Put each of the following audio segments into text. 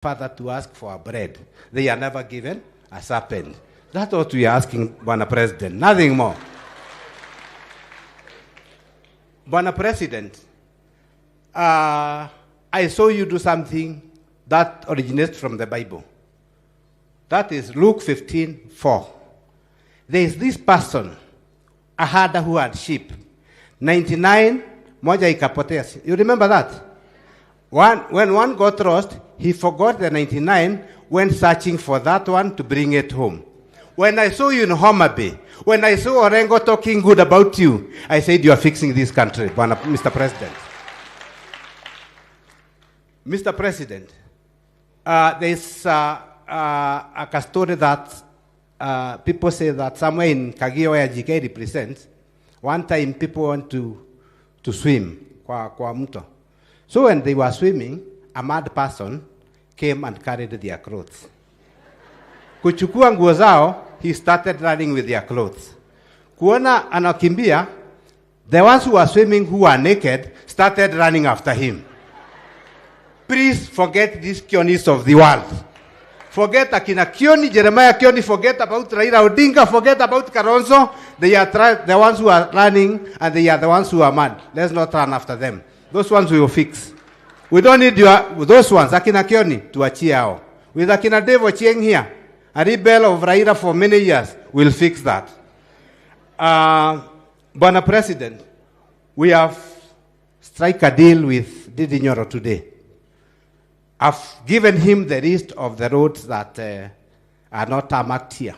father to ask for bread. They are never given a serpent. That's what we are asking, Bwana President. Nothing more. Bwana President, I saw you do something that originates from the Bible. That is Luke 15:4. There is this person, a herder who had sheep. 99, moja ikapotea. You remember that? When one got lost, he forgot the 99, went searching for that one to bring it home. When I saw you in Homa Bay, when I saw Orengo talking good about you, I said you are fixing this country, Mr. President. Mr. President, there's a story that people say that somewhere in Kerugoya GK represents, one time people want to swim kwa mto. So when they were swimming, a mad person came and carried their clothes. Kuchukua nguo zao, he started running with their clothes. Kuona anakimbia, the ones who were swimming who were naked started running after him. Please forget these Kionis of the world. Forget Akina Kioni, Jeremiah Kioni, forget about Raila Odinga, forget about Kalonzo. They are the ones who are running and they are the ones who are mad. Let's not run after them. Those ones we will fix. We don't need those ones, Akina Kioni, tuachie hao. With Akina Devo Chieng here, a rebel of Raila for many years, we'll fix that. Bwana President, we have strike a deal with Didi Nyoro today. I've given him the list of the roads that are not tarmacked here.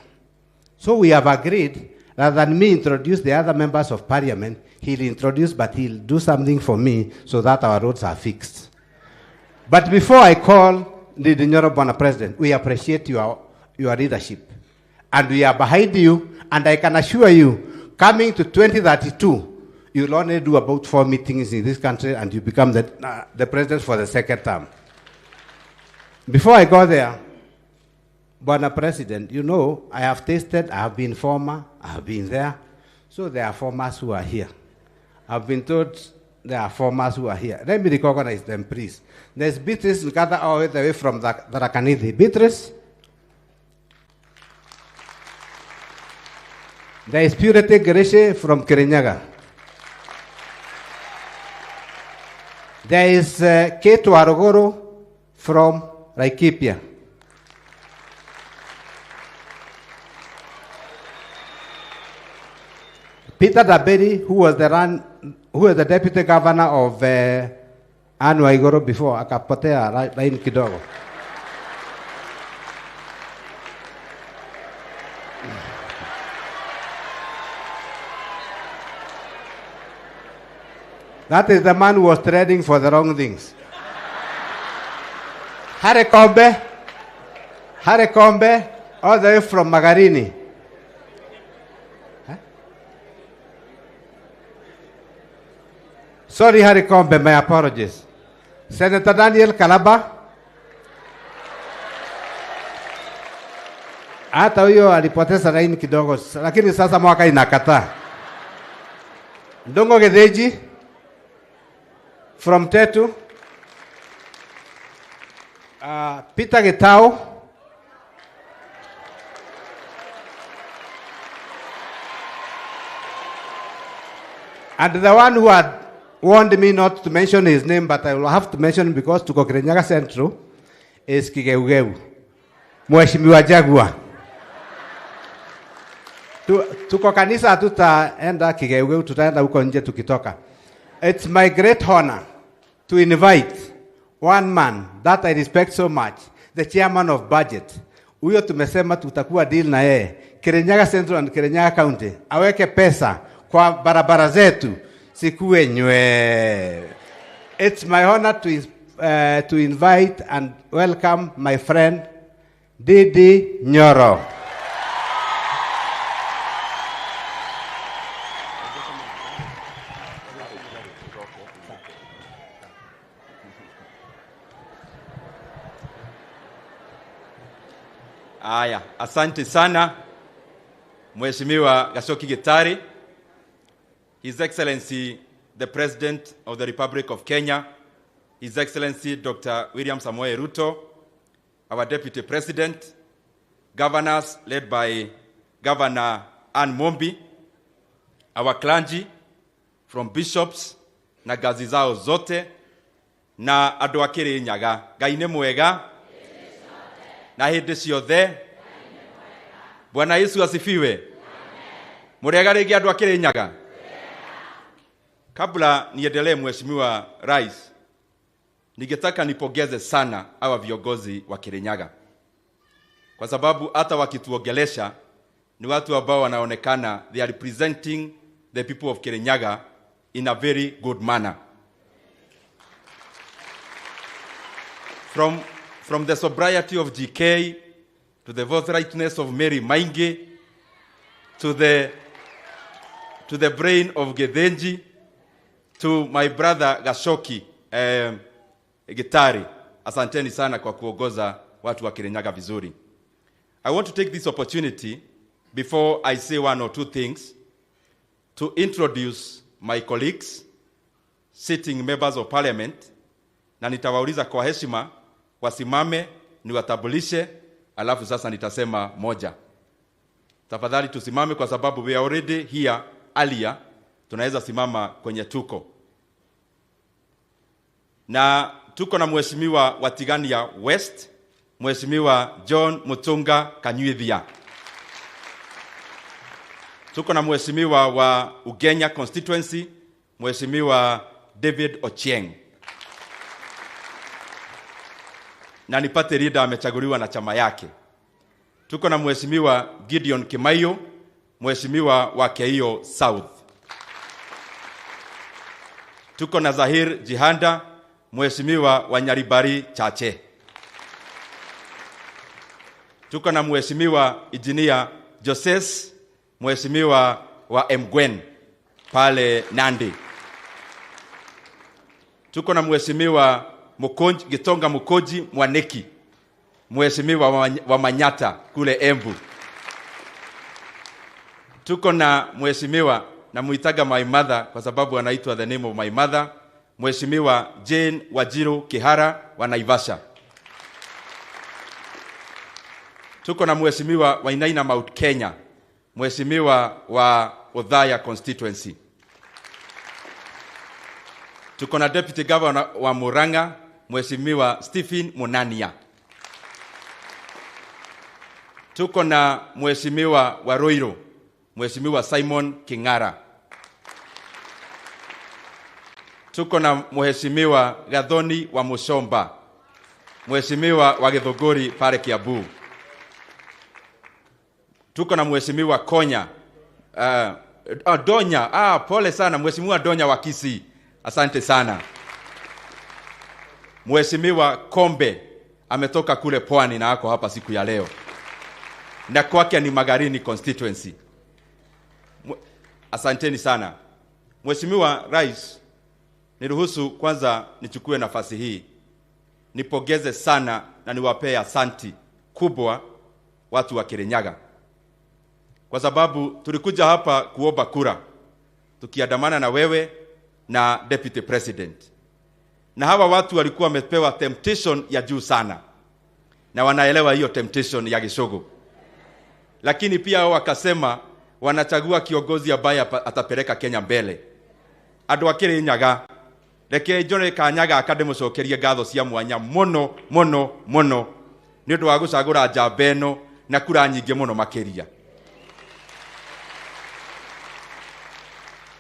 So we have agreed, rather than me introduce the other members of parliament, he'll introduce, but he'll do something for me so that our roads are fixed. But before I call the Nyoro Bwana President, we appreciate your leadership. And we are behind you, and I can assure you, coming to 2032, you'll only do about 4 meetings in this country and you become the president for the second term. Before I go there, Bwana President, you know, I have tasted, I have been former, I have been there. So there are formers who are here. I've been told there are formers who are here. Let me recognize them, please. There's Beatrice Nkata all the way from Tharaka-Nithi. Beatrice. There is Purity Gereshe from Kirinyaga. There is Ketu Arogoro from Laikipia. Peter Daberi, who was the deputy governor of Anu Aigoro before, akapotea lain kidogo. That is the man who was trading for the wrong things. Harekombe, all the way from Magarini. Huh? Sorry, Harekombe, my apologies. Senator Daniel Kalaba. Hata huyo alipoteza laini kidogo, lakini sasa mwaka inakataa. Ndung'u Gedeji from Tetu. Peter Getao. And the one who had warned me not to mention his name, but I will have to mention him because tuko Kirinyaga Central, is Kigeugeu. Mheshimiwa Gachagua. Tuko kanisa hatutaenda Kigeugeu, tutaenda huko nje tukitoka. It's my great honor to invite one man that I respect so much, the chairman of budget. Huyo tumesema tutakuwa deal na yeye. Kirinyaga Central and Kirinyaga County. Aweke pesa kwa barabara zetu. Sikuwe nywe. It's my honor to invite and welcome my friend Didi Nyoro. Aya, asante sana Mheshimiwa Gashoki Gitari, His Excellency the President of the Republic of Kenya, His Excellency Dr. William Ruto, our Deputy President, governors led by Governor Ann Mombi, our clergy from bishops na gazi zao zote, na andũ a Kirinyaga. Ngai nĩ mwega na hĩndĩ ciothe. Bwana Yesu asifiwe. Murega rĩngĩ andũ a Kirinyaga. Kabla niendelee, Mheshimiwa Rais, ningetaka nipongeze sana hawa viongozi wa Kirinyaga, kwa sababu hata wakituongelesha ni watu ambao wanaonekana they are representing the people of Kirinyaga in a very good manner. From the sobriety of GK to the forthrightness of Mary Maingi to the brain of Gedenji to my brother Gashoki Gitari, asanteni sana kwa kuongoza watu wa Kirinyaga vizuri. I want to take this opportunity before I say one or two things to introduce my colleagues, sitting members of parliament, na nitawauliza kwa heshima wasimame niwatambulishe, alafu sasa nitasema moja. Tafadhali tusimame kwa sababu we are already here earlier, tunaweza simama kwenye tuko. Na tuko na Mheshimiwa wa Tigania West, Mheshimiwa John Mutunga Kanyuithia. Tuko na Mheshimiwa wa Ugenya constituency, Mheshimiwa David Ochieng. Na nipate leader amechaguliwa na chama yake. Tuko na Mheshimiwa Gideon Kimayo, Mheshimiwa wa Keio South. Tuko na Zahir Jihanda, Mheshimiwa wa Nyaribari Chache. Tuko na Mheshimiwa Engineer Joses, Mheshimiwa wa Mgwen pale Nandi. Tuko na Mheshimiwa Gitonga Mukoji Mwaneki, Mheshimiwa wa Manyata kule Embu. Tuko na Mheshimiwa, na muitaga my mother kwa sababu anaitwa the name of my mother, Mheshimiwa Jane Wajir Kihara wa Naivasha. Tuko na Mheshimiwa wa Inaina Mount Kenya, Mheshimiwa wa Othaya constituency. Tuko na Deputy Governor wa Murang'a, Mheshimiwa Stephen Munania. Tuko na Mheshimiwa wa Roiro, Mheshimiwa Simon Kingara. Tuko na Mheshimiwa Gathoni wa Mushomba, Mheshimiwa wa Githogori pale Kiambu. Tuko na Mheshimiwa Konya Donya, pole sana, Mheshimiwa Donya wa Kisii. Asante sana. Mheshimiwa Kombe ametoka kule Pwani na ako hapa siku ya leo. Na kwake ni Magarini constituency. Asanteni sana. Mheshimiwa Rais, niruhusu kwanza nichukue nafasi hii nipongeze sana na niwapee asanti kubwa watu wa Kirinyaga, kwa sababu tulikuja hapa kuomba kura tukiandamana na wewe na Deputy President, na hawa watu walikuwa wamepewa temptation ya juu sana na wanaelewa hiyo temptation ya Gishogo, lakini pia wakasema wanachagua kiongozi ambaye atapeleka Kenya mbele. Andũ a Kirinyaga, reke njore Kanyaga akademucokerie ngatho cia mwanya muno muno muno ni ũndũ wa gucagura njamba ĩno na kura nyingĩ muno makiria.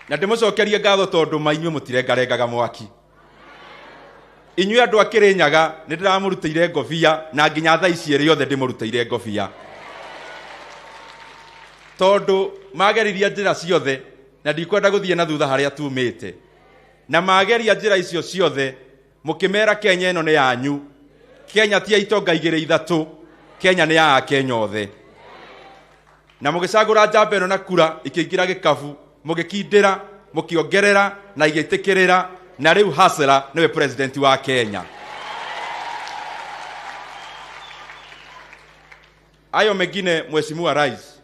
Na ndimucokerie ngatho tondu mainyu mutirengarengaga mwaki. Inyuĩ andũ a Kirinyaga nĩ ndiramũrutĩire ngobia na nginya thaa ici ĩrĩ yothe ndĩmũrutĩire ngobia. Tondu mageririe njĩra ciothe na ndikwenda gũthiĩ na thutha harĩa tumĩte. Na mageria njĩra icio ciothe mũkĩmera Kenya ĩno nĩ yanyu. Kenya ti ya itonga igĩrĩ ithatũ, Kenya nĩ ya Kenya othe. Na mũgĩcagũra njamba ĩno na kura ikĩingĩra gĩkabu, mũgĩkindĩra, mũkĩongerera na igĩtĩkĩrĩra, na rĩu Hasla nĩwe president wa Kenya. Ayo mengine, Mheshimiwa Rais,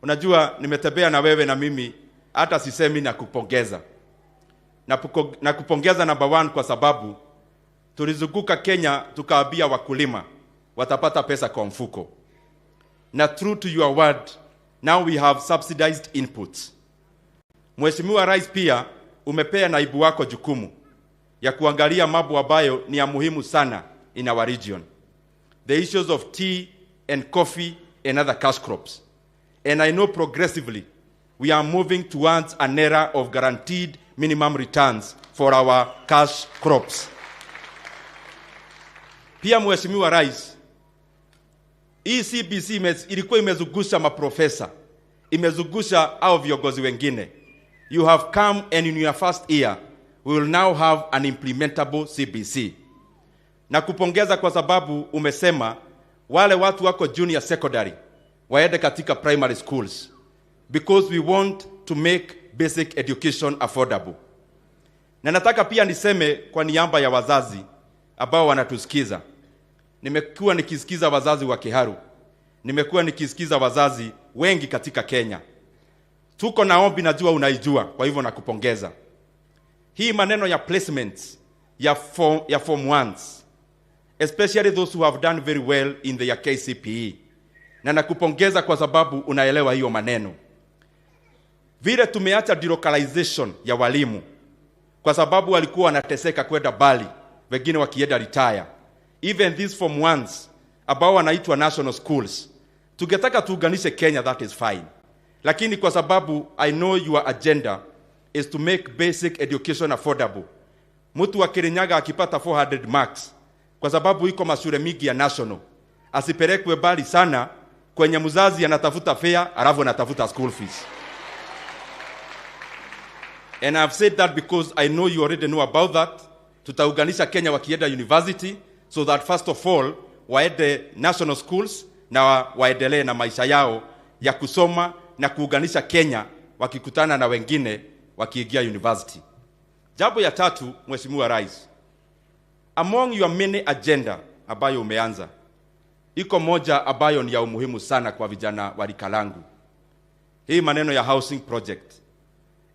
unajua nimetembea na wewe na mimi hata sisemi na kupongeza. Na kupongeza number one kwa sababu tulizunguka Kenya tukaambia wakulima watapata pesa kwa mfuko. Na true to your word, now we have subsidized inputs. Mheshimiwa Rais, pia umepea naibu wako jukumu ya kuangalia mambo ambayo ni ya muhimu sana in our region. The issues of tea and coffee and other cash crops. And I know progressively we are moving towards an era of guaranteed minimum returns for our cash crops. Pia Mheshimiwa Rais, CBC ilikuwa imezungusha maprofesa, imezungusha au viongozi wengine. You have come, and in your first year we will now have an implementable CBC. Na kupongeza kwa sababu umesema wale watu wako junior secondary waende katika primary schools, because we want to make basic education affordable. Na nataka pia niseme kwa niaba ya wazazi ambao wanatusikiza. Nimekuwa nikisikiza wazazi wa Kiharu, nimekuwa nikisikiza wazazi wengi katika Kenya. Tuko na ombi, najua unaijua, kwa hivyo nakupongeza. Hii maneno ya placements ya form 1s, especially those who have done very well in their KCPE. Na nakupongeza kwa sababu unaelewa hiyo maneno. Vile tumeacha delocalization ya walimu kwa sababu walikuwa wanateseka kwenda Bali, wengine wakienda retire. Even these form 1s ambao wanaitwa national schools, tungetaka tuunganishe Kenya, that is fine. Lakini kwa sababu I know your agenda is to make basic education affordable. Mtu wa Kirinyaga akipata 400 marks, kwa sababu iko mashule mingi ya national, asipelekwe Bali sana kwenye mzazi anatafuta fare alafu anatafuta school fees. And I've said that because I know you already know about that. Tutaunganisha Kenya wakienda university, so that first of all waende national schools na waendelee na maisha yao ya kusoma na kuunganisha Kenya wakikutana na wengine wakiingia university. Jambo ya tatu, Mheshimiwa Rais, among your many agenda ambayo umeanza, iko moja ambayo ni ya umuhimu sana kwa vijana wa rika langu. Hii maneno ya housing project.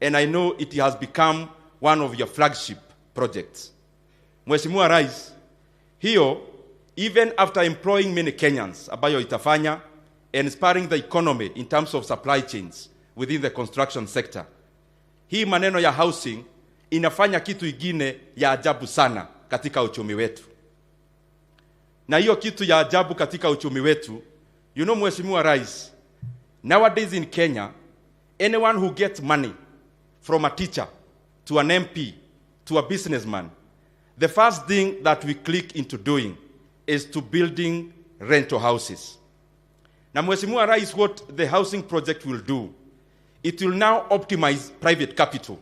And I know it has become one of your flagship projects. Mheshimiwa Rais, hiyo, even after employing many Kenyans, ambayo itafanya and spurring the economy in terms of supply chains within the construction sector, hii maneno ya housing inafanya kitu ingine ya ajabu sana katika uchumi wetu. Na hiyo kitu ya ajabu katika uchumi wetu, you know Mheshimiwa Rais, nowadays in Kenya, anyone who gets money from a teacher to an MP to a businessman, the first thing that we click into doing is to building rental houses. Now, Mheshimiwa Rais, what the housing project will do, it will now optimize private capital.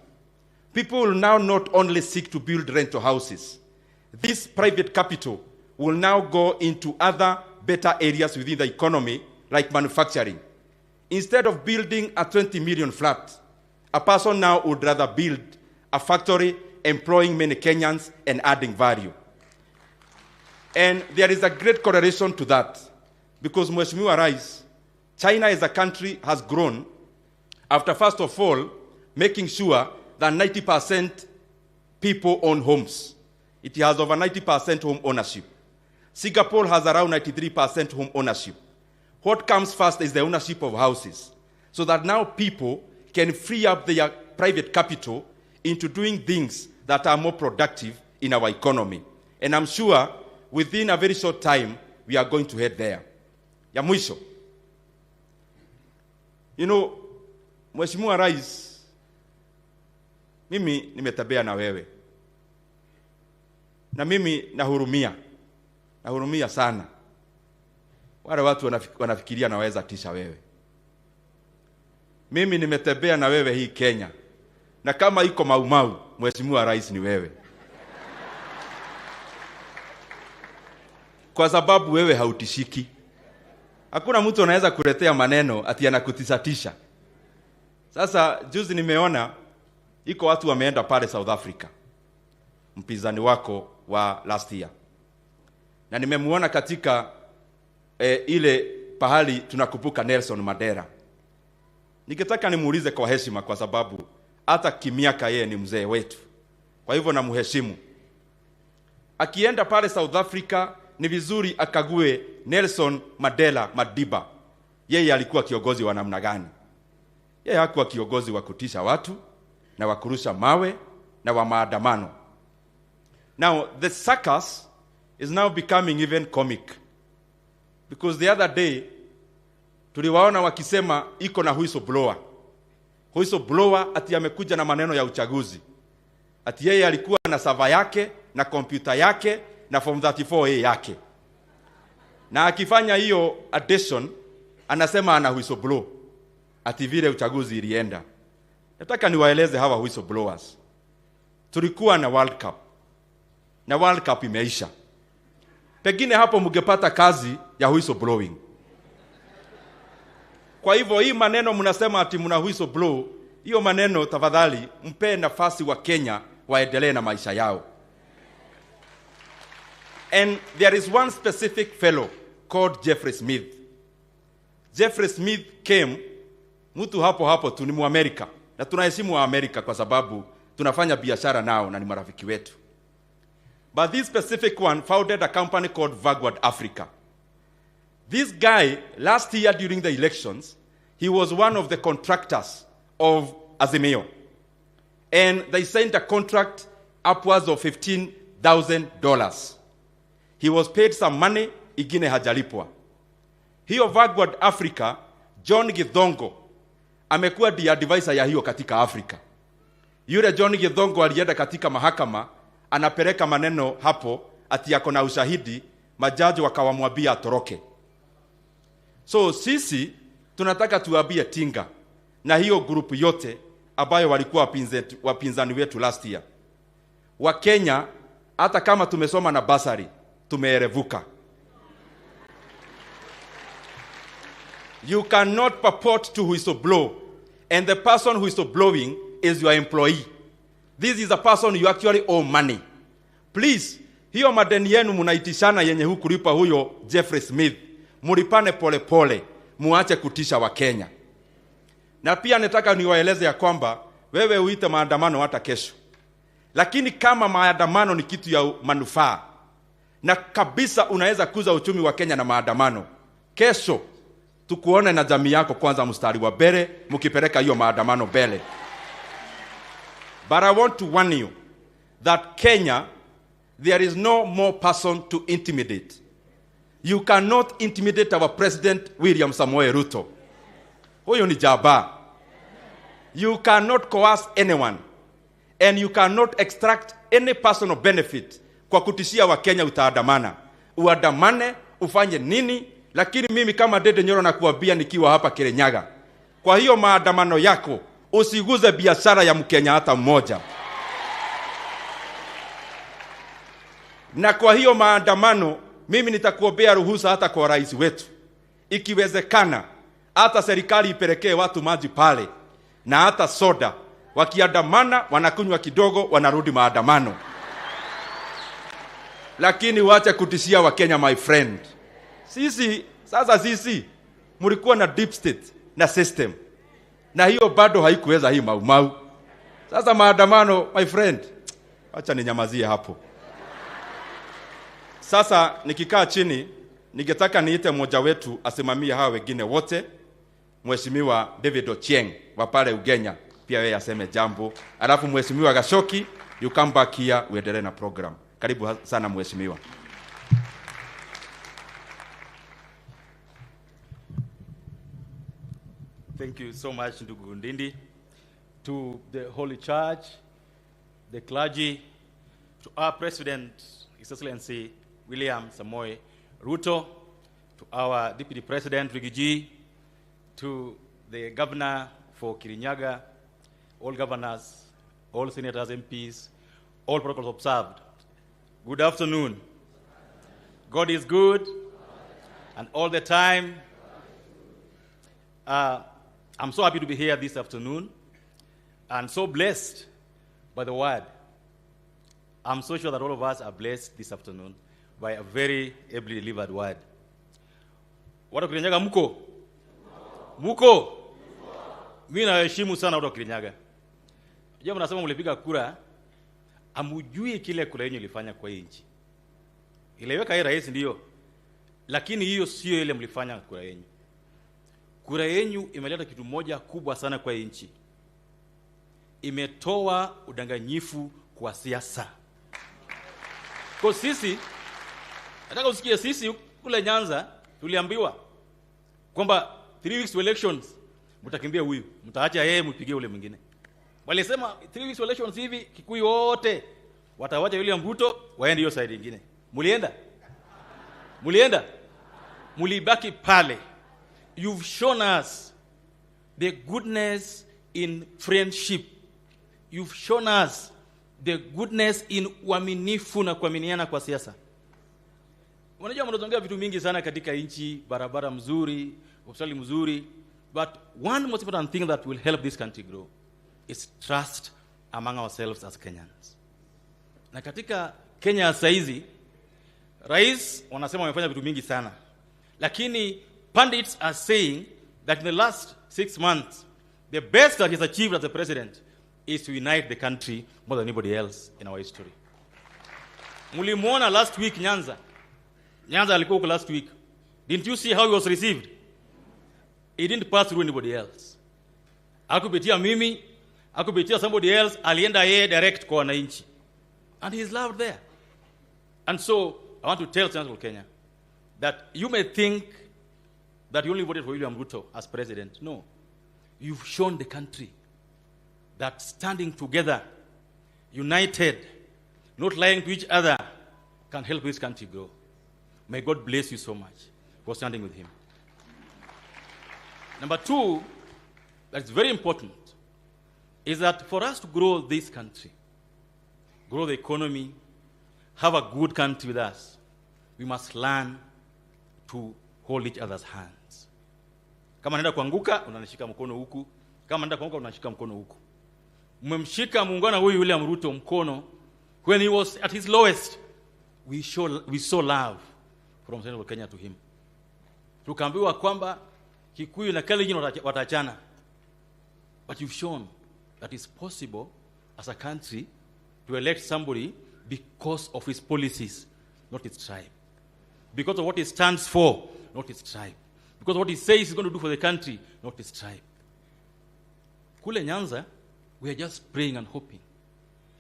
People will now not only seek to build rental houses. This private capital will now go into other better areas within the economy, like manufacturing. Instead of building a 20 million flat, a person now would rather build a factory employing many Kenyans and adding value. And there is a great correlation to that, because Mheshimiwa Rais, China as a country has grown after, first of all, making sure that 90% people own homes. It has over 90% home ownership. Singapore has around 93% home ownership. What comes first is the ownership of houses, so that now people can free up their private capital into doing things that are more productive in our economy. And I'm sure within a very short time, we are going to head there. Ya mwisho. You know, Mheshimiwa Rais, mimi nimetabea na wewe. Na mimi nahurumia. Nahurumia sana. Wale watu wanafikiria naweza tisha wewe. Mimi nimetembea na wewe hii Kenya. Na kama iko maumau, Mheshimiwa Rais ni wewe. Kwa sababu wewe hautishiki. Hakuna mtu anaweza kuletea maneno ati anakutisatisha. Sasa juzi nimeona iko watu wameenda pale South Africa, mpinzani wako wa last year. Na nimemuona katika ile pahali tunakumbuka Nelson Mandera. Nikitaka nimuulize kwa heshima, kwa sababu hata kimiaka yeye ni mzee wetu, kwa hivyo namheshimu. Akienda pale South Africa ni vizuri akague Nelson Mandela Madiba. Yeye alikuwa kiongozi wa namna gani? Yeye hakuwa kiongozi wa kutisha watu na wa kurusha mawe na wa maandamano. Now the circus is now becoming even comic, because the other day tuliwaona wakisema iko na whistleblower ati amekuja na maneno ya uchaguzi, ati yeye alikuwa na server yake na kompyuta yake na form 34A yake, na akifanya hiyo addition anasema ana whistleblower ati vile uchaguzi ilienda. Nataka niwaeleze hawa whistleblowers, tulikuwa na World Cup na World Cup imeisha. Pengine hapo mngepata kazi ya whistleblowing. Kwa hivyo hii maneno mnasema ati mna whistleblow, hiyo maneno tafadhali mpe nafasi wa Kenya waendelee na maisha yao. And there is one specific fellow called Jeffrey Smith. Jeffrey Smith came, mtu hapo tu ni Muamerika, na tunaheshimu wa Amerika kwa sababu tunafanya biashara nao na ni marafiki wetu. But this specific one founded a company called Vanguard Africa. This guy, last year during the elections, he was one of the contractors of Azimio. And they signed a contract upwards of $15,000. He was paid some money, ingine hajalipwa. Hiyo Vanguard Africa, John Githongo, amekuwa the advisor ya hiyo katika Afrika. Yule John Githongo alienda katika mahakama, anapeleka maneno hapo, ati yako na ushahidi, majaji wakawamwambia atoroke. So sisi tunataka tuambie Tinga na hiyo grupu yote ambayo walikuwa wapinzani wetu last year, wa Kenya, hata kama tumesoma na basari, tumeerevuka. You cannot purport to whistleblow, and the person who is whistleblowing is your employee. This is a person you actually owe money. Please, hiyo madeni yenu munaitishana yenye hukulipa huyo Jeffrey Smith, mulipane pole pole, muache kutisha wa Kenya. Na pia nataka niwaeleze ya kwamba wewe uite maandamano hata kesho, lakini kama maandamano ni kitu ya manufaa na kabisa unaweza kuza uchumi wa Kenya na maandamano, kesho tukuone na jamii yako kwanza mstari wa mbele mkipeleka hiyo maandamano mbele. But I want to warn you that Kenya, there is no more person to intimidate. You cannot intimidate our President William Ruto. Huyo ni jaba. You cannot coerce anyone, and you cannot extract any personal benefit kwa kutishia wa Kenya utaandamana. Uandamane, ufanye nini, lakini mimi kama Dede Nyoro nakuambia nikiwa hapa Kirinyaga, kwa hiyo maandamano yako usiguze biashara ya Mkenya hata mmoja. Na kwa hiyo maandamano mimi nitakuombea ruhusa hata kwa rais wetu, ikiwezekana hata serikali ipelekee watu maji pale na hata soda, wakiandamana wanakunywa kidogo wanarudi maandamano. Lakini wacha kutishia wa Kenya, my friend. Sisi mlikuwa na deep state na system, na hiyo bado haikuweza hii mau. Sasa maandamano, my friend, acha ninyamazie hapo. Sasa nikikaa chini, ningetaka niite mmoja wetu asimamie hawa wengine wote. Mheshimiwa David Ochieng wa pale Ugenya pia yeye aseme jambo. Alafu Mheshimiwa Gashoki, you come back here, uendelee na program. Karibu sana mheshimiwa. Thank you so much, Ndung'u Ndindi. To the Holy Church, the clergy, to our President, His Excellency William Samoei Ruto, to our Deputy President Rigathi, to the Governor for Kirinyaga, all governors, all senators, MPs, all protocols observed. Good afternoon. God is good, and all the time. I'm so happy to be here this afternoon, and so blessed by the word. I'm so sure that all of us are blessed this afternoon by a very ably delivered word. Watu wa Kirinyaga mko? Muko? Mimi naheshimu sana watu wa Kirinyaga. Unajua mnasema mlipiga kura, amujui kile kura yenu ilifanya kwa hii nchi. Ileweka yeye rais ndio. Lakini hiyo sio ile mlifanya kura yenu. Kura yenu imeleta kitu moja kubwa sana kwa nchi. Imetoa udanganyifu kwa siasa. Kwa sisi, nataka usikie sisi kule Nyanza tuliambiwa kwamba 3 weeks to elections mtakimbia huyu, mtaacha yeye mpigie ule mwingine. Walisema 3 weeks to elections hivi Kikuyu wote watawacha William Ruto waende hiyo side nyingine. Mulienda? Mulibaki pale. You've shown us the goodness in friendship. You've shown us the goodness in uaminifu na kuaminiana kwa siasa. Unajua mnazongea vitu mingi sana katika nchi, barabara mzuri, hospitali mzuri, but one most important thing that will help this country grow is trust among ourselves as Kenyans. Na katika Kenya saizi, rais wanasema wamefanya vitu mingi sana. Lakini pundits are saying that in the last 6 months, the best that he's achieved as a president is to unite the country more than anybody else in our history. Mulimuona last week Nyanza alikuwa huko last week. Didn't you see how he was received? He didn't pass through anybody else. Hakupitia mimi, hakupitia somebody else, alienda yeye direct kwa wananchi. And he is loved there. And so, I want to tell Central Kenya that you may think that you only voted for William Ruto as president. No. You've shown the country that standing together, united, not lying to each other, can help this country grow. May God bless you so much for standing with him. Number 2, that's very important, is that for us to grow this country, grow the economy, have a good country with us, we must learn to hold each other's hands. Kama naenda kuanguka, unanishika mkono huku. Kama naenda kuanguka, unanishika mkono huku. Mmemshika muungana huyu William Ruto mkono when he was at his lowest. We saw love from Central Kenya to him. Tukaambiwa kwamba Kikuyu na Kalenjin watachana. But you've shown that it's possible as a country to elect somebody because of his policies, not his tribe. Because of what he stands for, not his tribe. Because of what he says he's going to do for the country, not his tribe. Kule Nyanza, we are just praying and hoping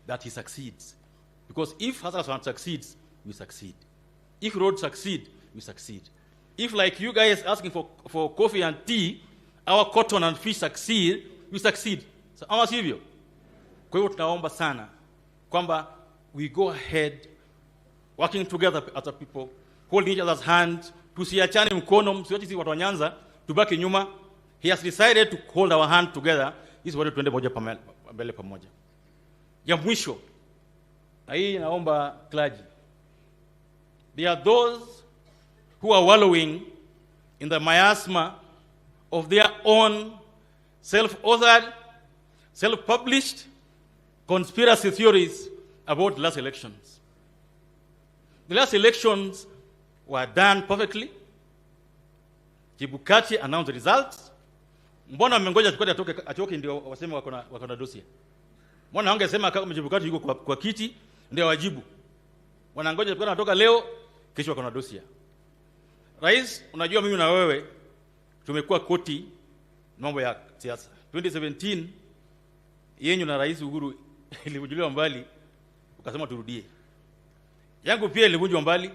that he succeeds. Because if Hassan succeeds, we succeed. If Road succeed, we succeed. If, like you guys asking for coffee and tea, our cotton and fish succeed, we succeed. So, ama sivyo? Kwa hiyo tunaomba sana kwamba we go ahead working together as a people, holding each other's hand, tusiachane mkono, msiwache sisi watu wa Nyanza tubaki nyuma. He has decided to hold our hand together. This is what tuende moja mbele pamoja. Ya mwisho, na hii naomba clergy. There are those who are wallowing in the miasma of their own self-authored, self-published conspiracy theories about the last elections. The last elections were done perfectly. Chebukati announced the results. Mbona mmengoja Chebukati atoke ndio waseme wako na dossier? Mbona wangesema kama Chebukati yuko kwa kiti ndio wajibu? Wanangoja Chebukati anatoka leo, kesho wako na dossier. Rais, unajua mimi na wewe tumekuwa koti mambo ya siasa. 2017 yenyu na Rais Uhuru ilivunjiliwa mbali, ukasema turudie. Yangu pia ilivunjwa mbali.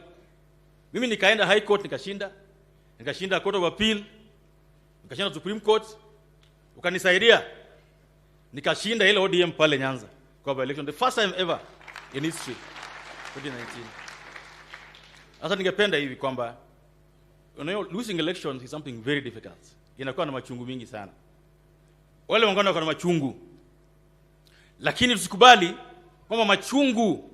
Mimi nikaenda High Court nikashinda Court of Appeal, nikashinda Supreme Court, ukanisaidia. Nikashinda ile ODM pale Nyanza kwa election, the first time ever in history, 2019. Sasa ningependa hivi kwamba losing elections is something very difficult. Inakuwa na machungu mingi sana. Wale wangana wako na machungu. Lakini tusikubali kwamba machungu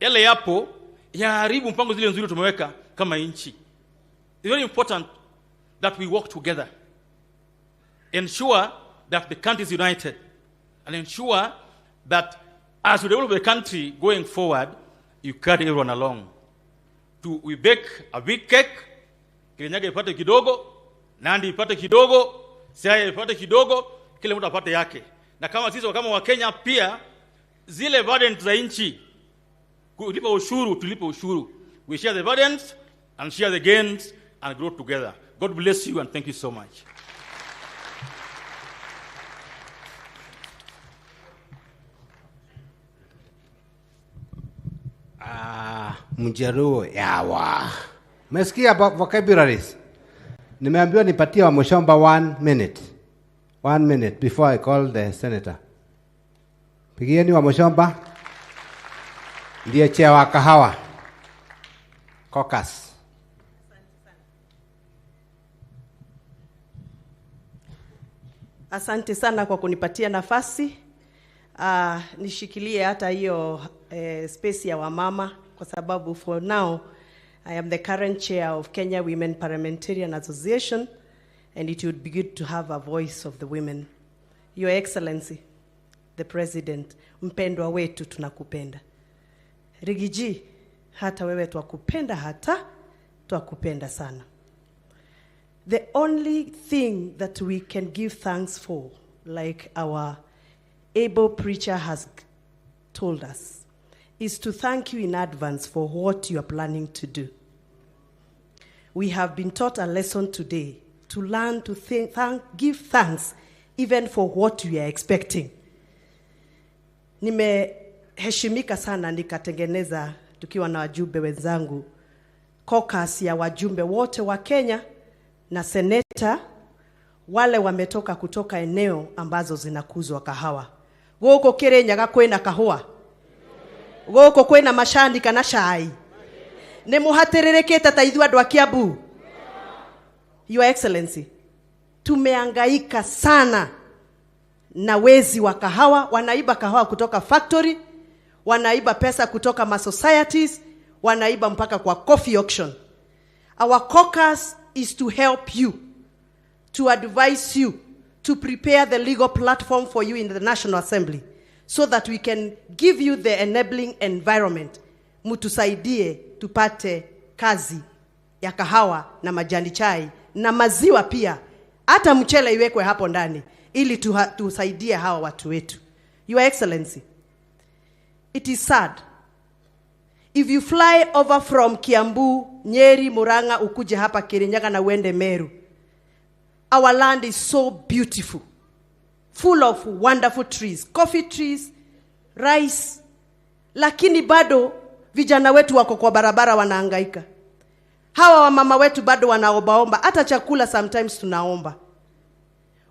yale yapo yaharibu mpango zile nzuri tumeweka kama nchi. It's very important that we work together. Ensure that the country is united. And ensure that as we develop the country going forward, you carry everyone along. We bake a big cake, Kirinyaga ipate kidogo, Nandi ipate kidogo, Siaya ipate kidogo, kile mtu apate yake. Na kama sisi kama wa Kenya pia zile burden za nchi, tulipe ushuru, We share the burdens and share the gains and grow together. God bless you and thank you so much. Mjaruo yawa. Mesikia vocabularies. Nimeambiwa nipatie wa Mushomba 1 minute. 1 minute before I call the senator. Pigieni wa Mushomba. Ndiye chair wa kahawa. Caucus. Asante sana kwa kunipatia nafasi. Nishikilie hata hiyo space ya wamama kwa sababu for now I am the current chair of Kenya Women Parliamentarian Association and it would be good to have a voice of the women. Your Excellency, the President, mpendwa wetu tunakupenda. Rigiji, hata wewe twakupenda sana. The only thing that we can give thanks for, like our able preacher has told us, is to thank you in advance for what you are planning to do. We have been taught a lesson today to learn to give thanks even for what we are expecting. Nimeheshimika sana nikatengeneza tukiwa na wajumbe wenzangu caucus ya wajumbe wote wa Kenya na seneta wale wametoka kutoka eneo ambazo zinakuzwa kahawa. Goko Kirinyaga kwena kahua. Goko kwena mashani kana chai. Ne muhatiririkite ta ithu andu a Kiambu. Your Excellency, tumehangaika sana na wezi wa kahawa, wanaiba kahawa kutoka factory, wanaiba pesa kutoka ma societies, wanaiba mpaka kwa coffee auction. Our caucus is to help you, to advise you, to prepare the legal platform for you in the National Assembly so that we can give you the enabling environment. Mutusaidie tupate kazi ya kahawa na majani chai na maziwa pia. Hata mchele iwekwe hapo ndani ili tusaidie hawa watu wetu. Your Excellency, it is sad. If you fly over from Kiambu, Nyeri, Murang'a, ukuje hapa Kirinyaga na uende Meru, our land is so beautiful, full of wonderful trees, coffee trees, rice. Lakini bado vijana wetu wako kwa barabara wanahangaika. Hawa wamama wetu bado wanaomba, hata chakula sometimes tunaomba.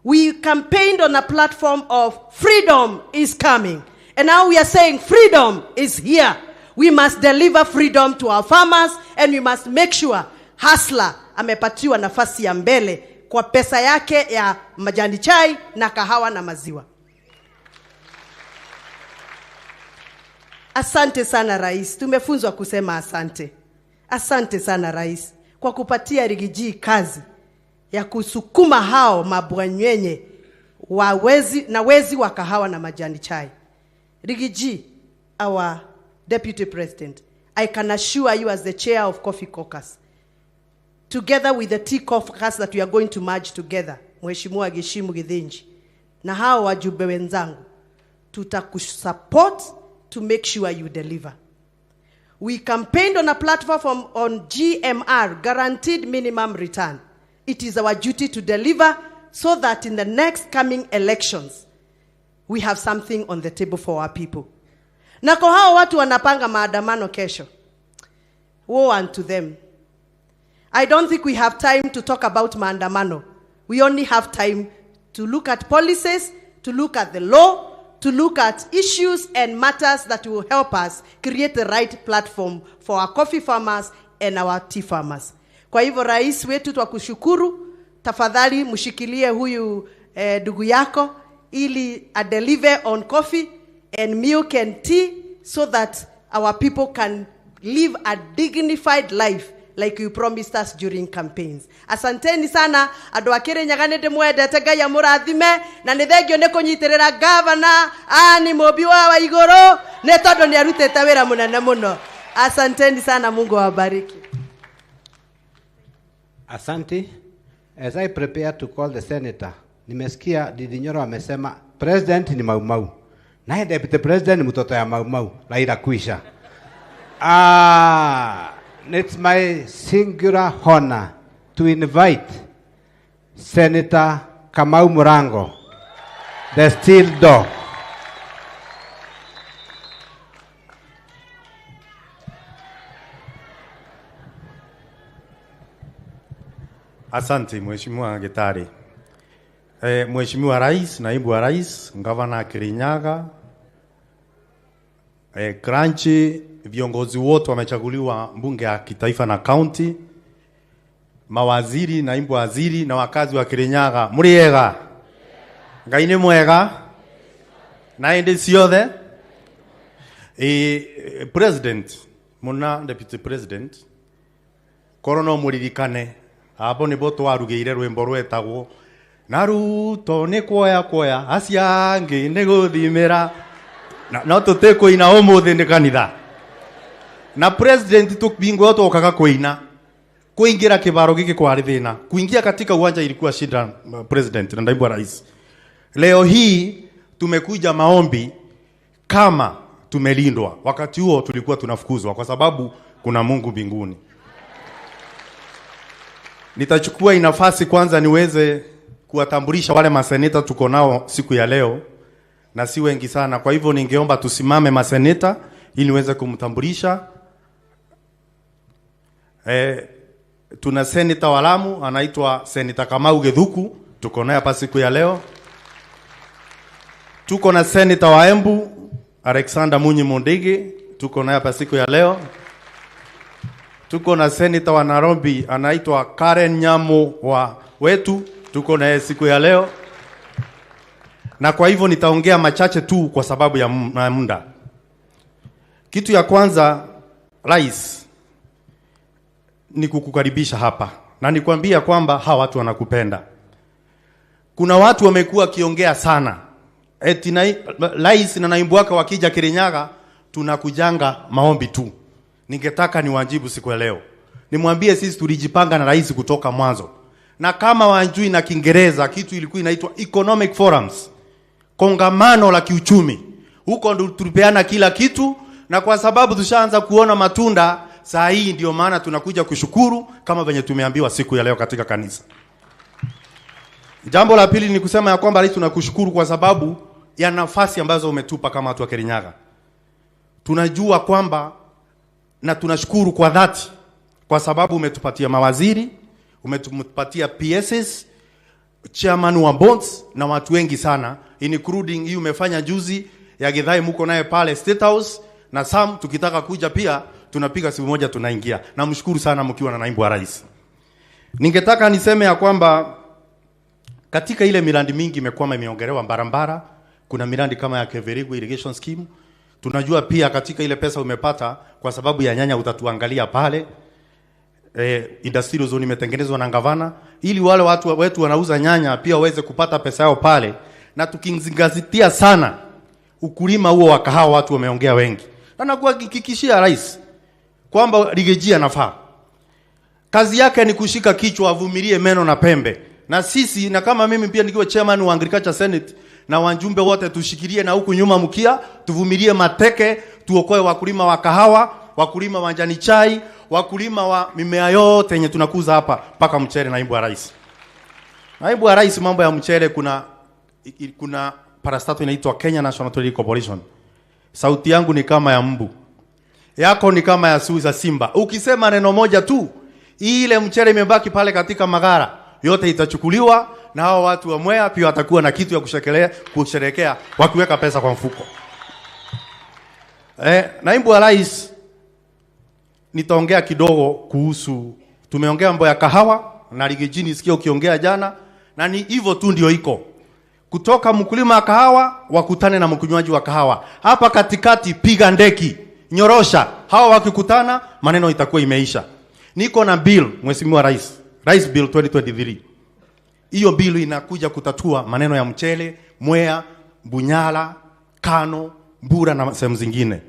We campaigned on a platform of freedom is coming. And now we are saying freedom is here. We must deliver freedom to our farmers and we must make sure hustler amepatiwa nafasi ya mbele kwa pesa yake ya majani chai na kahawa na maziwa. Asante sana Rais. Tumefunzwa kusema asante. Asante sana Rais kwa kupatia Rigiji kazi ya kusukuma hao mabwanyenye na wezi wa kahawa na majani chai. Rigiji, our Deputy President, I can assure you as the chair of Coffee Caucus, together with the tea caucus that we are going to merge together, Mheshimiwa Gishimu Githinji, na hao wajumbe wenzangu, tutakusupport to make sure you deliver. We campaigned on a platform on GMR, Guaranteed Minimum Return. It is our duty to deliver so that in the next coming elections, we have something on the table for our people. Na kwa hao watu wanapanga maandamano kesho, woe unto them. I don't think we have time to talk about maandamano. We only have time to look at policies, to look at the law, to look at issues and matters that will help us create the right platform for our coffee farmers and our tea farmers. Kwa hivyo Rais wetu twakushukuru, tafadhali mshikilie huyu ndugu yako ili deliver on coffee and milk and tea so that our people can live a dignified life like you promised us during campaigns. Asanteni sana andu akire nyagane ndimwendete Ngai amurathime na ni thengio ni kunyitirira governor ani mobi wa iguru ne tondu ni arutite wira munene muno. Asanteni sana, Mungu awabariki. Asante. As I prepare to call the senator, nimesikia Didi Nyoro amesema president ni Mau. Naye deputy president ni mtoto ya Mau. Laila kuisha. It's my singular honor to invite Senator Kamau Murang'a, the steel dog. Asante Mheshimiwa Gitari. Mheshimiwa Rais, Naibu wa Rais, Gavana Kirinyaga, Kranchi, viongozi wote wamechaguliwa mbunge ya kitaifa na county, mawaziri, naibu waziri na wakazi wa Kirinyaga. Muriega? Ngai ni mwega? Na indi ciothe? President, muna Deputy President, korono muririkane, hapo nibo twarugeire rwimbo rwetagwo na Ruto ni kuoya aciangi ni guthimira no tuteko ina umuthi ni kanitha na president tukbingo tokaga kuina kuingira kibaro giki kwa thina kuingia katika uwanja ilikuwa shida. President na naibu rais, leo hii tumekuja maombi kama tumelindwa. Wakati huo tulikuwa tunafukuzwa kwa sababu kuna Mungu mbinguni. Nitachukua nafasi kwanza niweze kuwatambulisha wale maseneta tuko nao siku ya leo, na si wengi sana. Kwa hivyo ningeomba tusimame maseneta ili niweze kumtambulisha. Tuna seneta wa Lamu anaitwa Seneta Kamau Gedhuku, tuko naye hapa siku ya leo. Tuko na seneta wa Embu Alexander Munyi Mondege, tuko naye hapa siku ya leo. Tuko na seneta wa Nairobi anaitwa Karen Nyamu wa wetu, tuko naye siku ya leo. Na kwa hivyo nitaongea machache tu kwa sababu ya muda. Kitu ya kwanza, Rais, ni kukukaribisha hapa na nikwambia kwamba hawa watu wanakupenda. Kuna watu wamekuwa kiongea sana eti Rais na naibu wake wakija Kirinyaga tunakujanga maombi tu. Ningetaka niwajibu siku ya leo. Nimwambie sisi tulijipanga na rais kutoka mwanzo. Na kama wanjui na Kiingereza kitu ilikuwa inaitwa economic forums, kongamano la kiuchumi. Huko ndo tulipeana kila kitu, na kwa sababu tushaanza kuona matunda saa hii, ndio maana tunakuja kushukuru kama venye tumeambiwa siku ya leo katika kanisa. Jambo la pili ni kusema ya kwamba rais, tunakushukuru kwa sababu ya nafasi ambazo umetupa kama watu wa Kirinyaga. Tunajua kwamba na tunashukuru kwa dhati kwa sababu umetupatia mawaziri, umetupatia PSs, chairman wa bonds na watu wengi sana, including hii umefanya juzi ya Githai, mko naye pale Statehouse, na Sam tukitaka kuja pia tunapiga simu moja tunaingia. Na mshukuru sana mkiwa na naibu wa rais. Ningetaka niseme ya kwamba katika ile miradi mingi imekuwa imeongelewa barabara, kuna miradi kama ya Kerugoya irrigation scheme. Tunajua pia katika ile pesa umepata kwa sababu ya nyanya, utatuangalia pale. Industrial zone imetengenezwa na gavana ili wale watu wetu wanauza nyanya pia waweze kupata pesa yao pale, na tukizingatia sana ukulima huo wa kahawa, watu wameongea wengi. Na nakuhakikishia rais kwamba Rigathi anafaa. Kazi yake ni kushika kichwa, avumilie meno na pembe. Na sisi, na kama mimi pia nikiwa chairman wa Agriculture Senate, na wajumbe wote tushikilie na huku nyuma mkia, tuvumilie mateke, tuokoe wakulima wa kahawa, wakulima wa majani chai, wakulima wa mimea yote yenye tunakuza hapa paka mchele. Naibu wa rais, naibu wa rais, mambo ya mchele, kuna parastato inaitwa Kenya National Trade Corporation. Sauti yangu ni kama ya mbu, yako ni kama ya suza simba. Ukisema neno moja tu, ile mchele imebaki pale katika magara yote itachukuliwa, na hao watu wa Mwea pia watakuwa na kitu ya kusherehekea wakiweka pesa kwa mfuko. Naibu wa rais, nitaongea kidogo kuhusu, tumeongea mambo ya kahawa na Rigathi nisikia ukiongea jana, na ni hivyo tu ndio iko. Kutoka mkulima wa kahawa wakutane na mkunywaji wa kahawa. Hapa katikati piga ndeki, nyorosha. Hawa wakikutana maneno itakuwa imeisha. Niko na bill, Mheshimiwa Rais, Rice Bill 2023. Hiyo bill inakuja kutatua maneno ya mchele, Mwea, Bunyala, Kano, Mbura na sehemu zingine.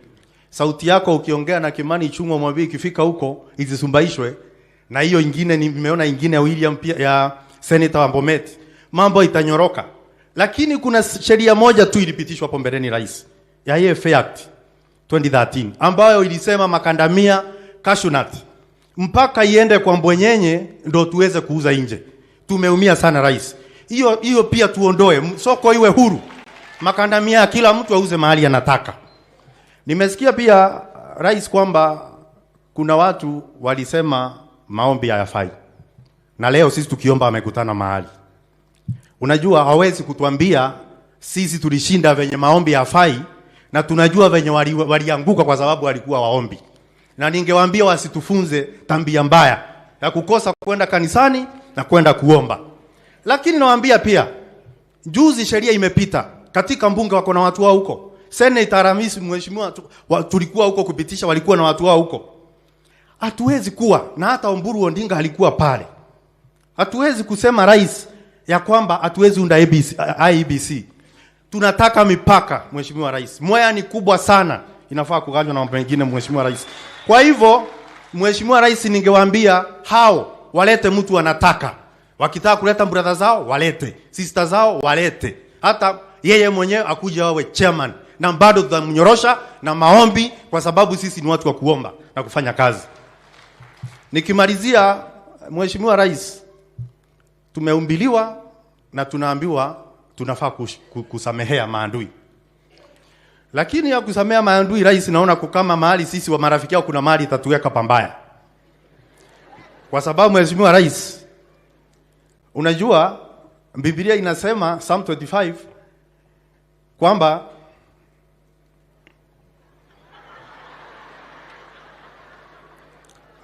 Sauti yako ukiongea na Kimani Ichung'wa mwambie ikifika huko isisumbaishwe. Na hiyo ingine nimeona ingine ya William pia ya Senator wa Bomet. Mambo itanyoroka. Lakini kuna sheria moja tu ilipitishwa hapo mbeleni rais, ya EFA Act 2013 ambayo ilisema makandamia, cashew nut mpaka iende kwa mbwenyenye ndo tuweze kuuza nje. Tumeumia sana rais. Hiyo pia tuondoe. Soko iwe huru. Makandamia kila mtu auze mahali anataka. Nimesikia pia rais kwamba kuna watu walisema maombi hayafai. Na leo sisi tukiomba amekutana mahali. Unajua hawezi kutuambia sisi tulishinda venye maombi hayafai na tunajua venye walianguka kwa sababu walikuwa waombi. Na ningewaambia wasitufunze tabia mbaya ya kukosa kwenda kanisani na kwenda kuomba. Lakini nawaambia pia juzi sheria imepita katika mbunge wako na watu wao huko. Senator Ramisi mheshimiwa tulikuwa huko kupitisha walikuwa na watu wao huko. Hatuwezi kuwa na hata Omburu Ondinga alikuwa pale. Hatuwezi kusema rais ya kwamba hatuwezi unda IEBC. Tunataka mipaka mheshimiwa rais. Mwea ni kubwa sana. Inafaa kuganywa na mambo mengine mheshimiwa rais. Kwa hivyo mheshimiwa rais ningewaambia hao walete mtu anataka. Wakitaka kuleta brother zao walete, sister zao walete. Hata yeye mwenyewe akuja wawe chairman na bado tutamnyorosha na maombi kwa sababu sisi ni watu wa kuomba na kufanya kazi. Nikimalizia mheshimiwa rais, tumeumbiliwa na tunaambiwa tunafaa kusamehea maadui. Lakini ya kusamea maadui rais naona kukama mahali sisi wa marafiki yao kuna mahali itatuweka pambaya. Kwa sababu mheshimiwa rais unajua Biblia inasema Psalm 25 kwamba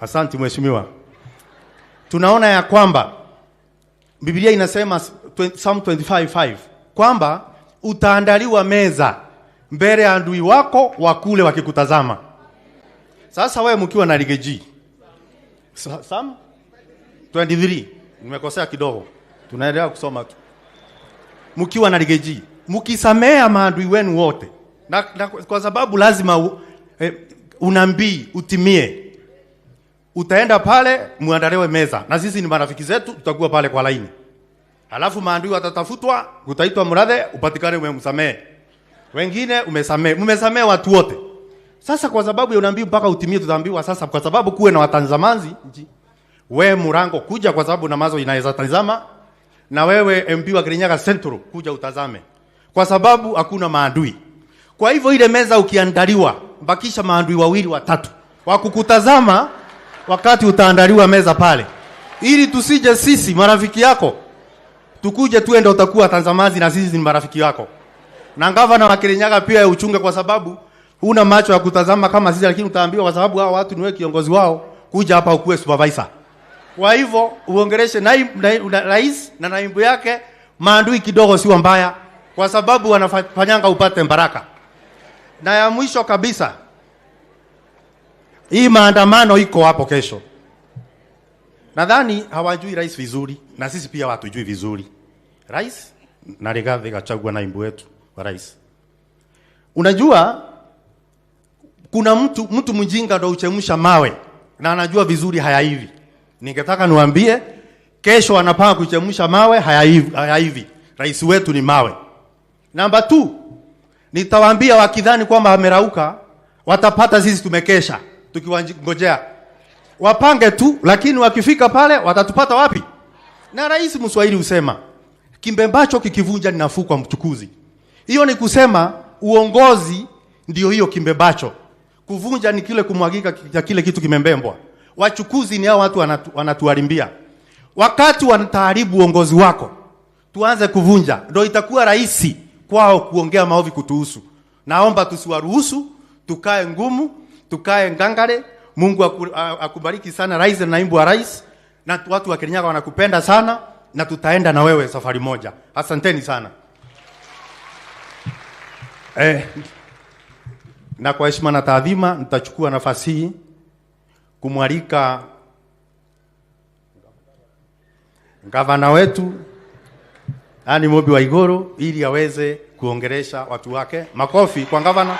asante mheshimiwa. Tunaona ya kwamba Biblia inasema Psalm 25:5 kwamba utaandaliwa meza mbele ya adui wako wakule wakikutazama. Sasa wewe mkiwa na Rigathi Psalm 23 nimekosea kidogo. Tunaendelea kusoma tu. Mkiwa na Rigathi, mkisamea maadui wenu wote. Na kwa sababu lazima unambii utimie. Utaenda pale muandalewe meza. Na sisi ni marafiki zetu tutakuwa pale kwa laini. Alafu maadui watatafutwa, utaitwa mradhe, upatikane umemsamea. Wengine umesamea watu wote. Sasa kwa sababu ya unaambii mpaka utimie tutaambiwa sasa kwa sababu kuwe na watazamaji wewe Murang'a kuja kwa sababu na mazo inaweza tazama na wewe MP wa Kirinyaga Central kuja utazame kwa sababu hakuna maadui. Kwa hivyo ile meza ukiandaliwa bakisha maadui wawili watatu wakukutazama wakati utaandaliwa meza pale ili tusije sisi marafiki yako tukuje tuende utakuwa tazamaji na sisi ni marafiki wako. Na gavana wa Kirinyaga pia uchunge kwa sababu una macho ya kutazama kama sisi lakini utaambiwa kwa sababu hao watu ni wewe kiongozi wao kuja hapa ukuwe supervisor. Kwa hivyo uongeleshe rais na naibu yake maadui kidogo si mbaya kwa sababu wanafanyanga upate baraka. Na ya mwisho kabisa hii maandamano iko hapo kesho. Nadhani hawajui rais vizuri na sisi pia hatujui vizuri. Rais na Rigathi Gachagua naibu wetu wa rais. Unajua kuna mtu mjinga ndo uchemsha mawe na anajua vizuri haya hivi. Ningetaka niwaambie kesho anapanga kuchemsha mawe haya hivi. Rais wetu ni mawe. Namba 2 nitawaambia wakidhani kwamba amerauka watapata sisi tumekesha tukiwangojea. Wapange tu lakini wakifika pale watatupata wapi? Na rais Mswahili usema kimbembacho kikivunja ni nafuu kwa mchukuzi. Hiyo ni kusema uongozi ndio hiyo kimbembacho. Kuvunja ni kile kumwagika ya kile kitu kimembembwa. Wachukuzi ni hao watu wanatuharimbia. Wakati wanataharibu uongozi wako, tuanze kuvunja. Ndio itakuwa rahisi kwao kuongea maovi kutuhusu. Naomba tusiwaruhusu, tukae ngumu, tukae ngangare. Mungu akubariki sana rais na naibu wa rais. Na watu wa Kirinyaga wanakupenda sana na tutaenda na wewe safari moja. Asanteni sana. Na kwa heshima na taadhima nitachukua nafasi hii kumwalika gavana wetu Ani Mobi wa Igoro ili aweze kuongelesha watu wake. Makofi kwa gavana.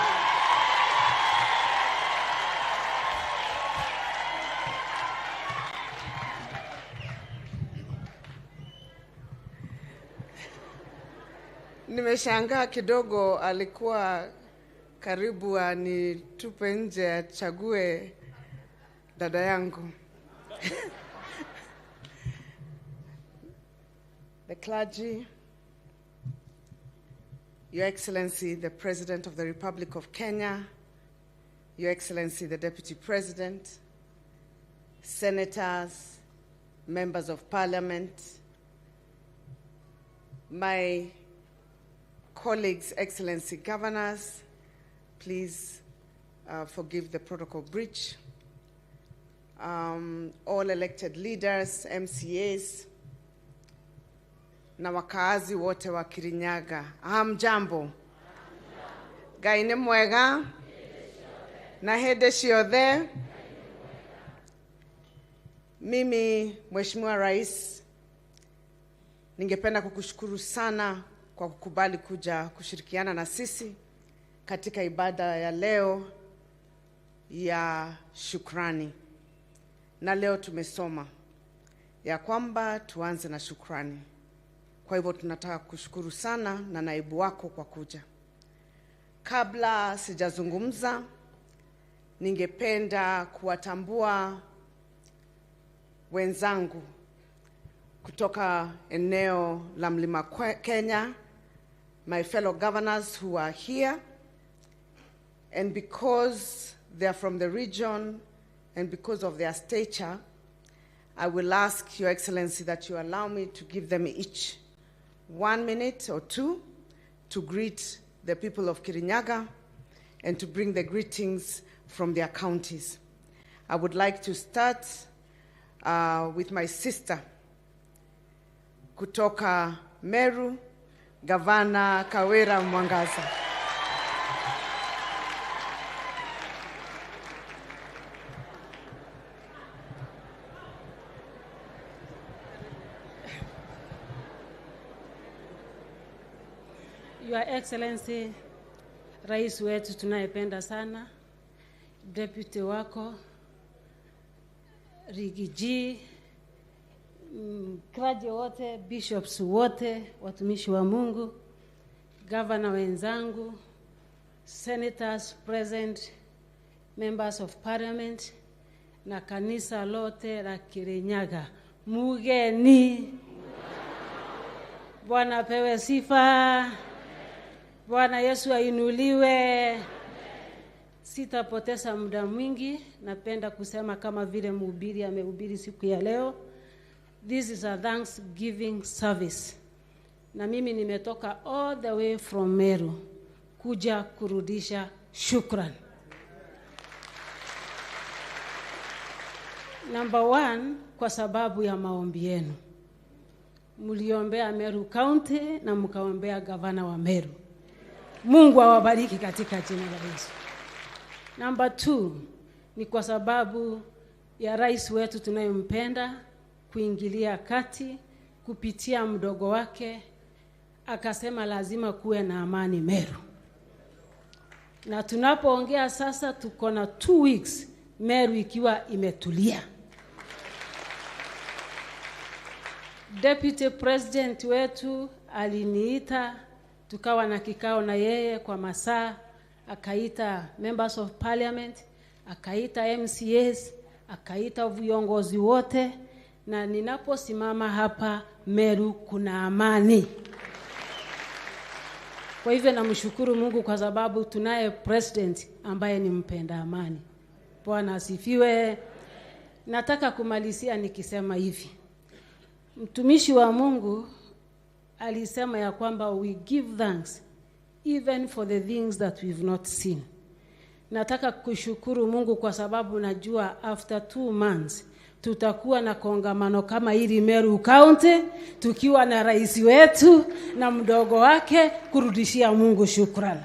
Nimeshangaa kidogo alikuwa karibu anitupe nje achague dada yangu. the clergy, Your Excellency, the President of the Republic of Kenya, Your Excellency, the Deputy President, Senators, Members of Parliament, my colleagues, Excellency Governors, please forgive the protocol breach, all elected leaders, MCAs, na wakaazi wote wa Kirinyaga. Hamjambo. Ngai nĩ mwega. Na hĩndĩ ciothe. Mimi Mheshimiwa Rais, ningependa kukushukuru sana kwa kukubali kuja kushirikiana na sisi katika ibada ya leo ya shukrani. Na leo tumesoma ya kwamba tuanze na shukrani. Kwa hivyo tunataka kushukuru sana na naibu wako kwa kuja. Kabla sijazungumza, ningependa kuwatambua wenzangu kutoka eneo la Mlima Kenya, my fellow governors who are here, and because they are from the region and because of their stature, I will ask Your Excellency that you allow me to give them each 1 minute or 2 to greet the people of Kirinyaga and to bring the greetings from their counties. I would like to start with my sister kutoka Meru, Gavana Kawira Mwangaza. Your Excellency, Rais wetu tunayependa sana, Deputy wako, Rigathi, clergy wote, bishops wote, watumishi wa Mungu, governor wenzangu, senators present, members of parliament, na kanisa lote la Kirinyaga. Mugeni. Bwana pewe sifa. Bwana Yesu ainuliwe. Sitapoteza muda mwingi, napenda kusema kama vile mhubiri amehubiri siku ya leo. This is a Thanksgiving service. Na mimi nimetoka all the way from Meru kuja kurudisha shukran. Number 1, kwa sababu ya maombi yenu. Mliombea Meru County na mkaombea gavana wa Meru. Mungu awabariki katika jina la Yesu. Number 2, ni kwa sababu ya rais wetu tunayompenda kuingilia kati kupitia mdogo wake, akasema lazima kuwe na amani Meru. Na tunapoongea sasa tuko na 2 weeks Meru ikiwa imetulia. Deputy President wetu aliniita, tukawa na kikao na yeye kwa masaa, akaita members of parliament, akaita MCAs, akaita viongozi wote, na ninaposimama hapa Meru kuna amani. Kwa hivyo namshukuru Mungu kwa sababu tunaye president ambaye ni mpenda amani. Bwana asifiwe. Nataka kumalizia nikisema hivi. Mtumishi wa Mungu alisema ya kwamba we give thanks even for the things that we've not seen. Nataka kushukuru Mungu kwa sababu najua after 2 months tutakuwa na kongamano kama hili Meru County, tukiwa na rais wetu na mdogo wake kurudishia Mungu shukrani.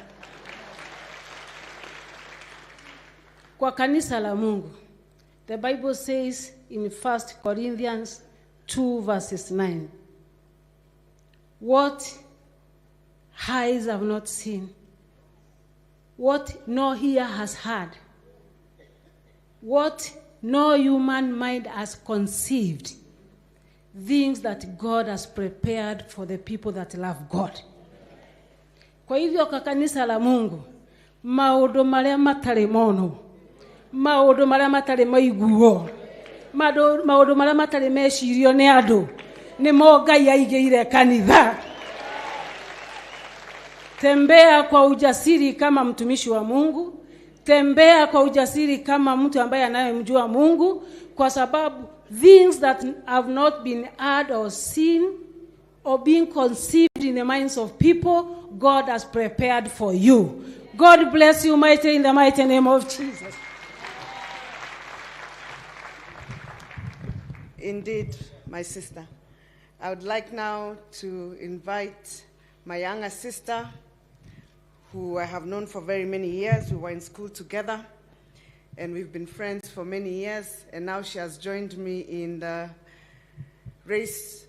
Kwa kanisa la Mungu, the Bible says in 1 Corinthians 2 verses 9, what eyes have not seen, what no ear has heard, what no human mind has conceived, things that God has prepared for the people that love God. Kwa hivyo kwa kanisa la Mungu, maundu maria matari mono, maundu maria matari maiguo, maundu maria matari mecirio ni andu ni mo Ngai aigeire kanitha. Tembea kwa ujasiri kama mtumishi wa Mungu. Tembea kwa ujasiri kama mtu ambaye anayemjua Mungu, kwa sababu things that have not been heard or seen or being conceived in the minds of people, God has prepared for you. God bless you mighty in the mighty name of Jesus. Indeed, my sister. I would like now to invite my younger sister, who I have known for very many years. We were in school together, and we've been friends for many years, and now she has joined me in the race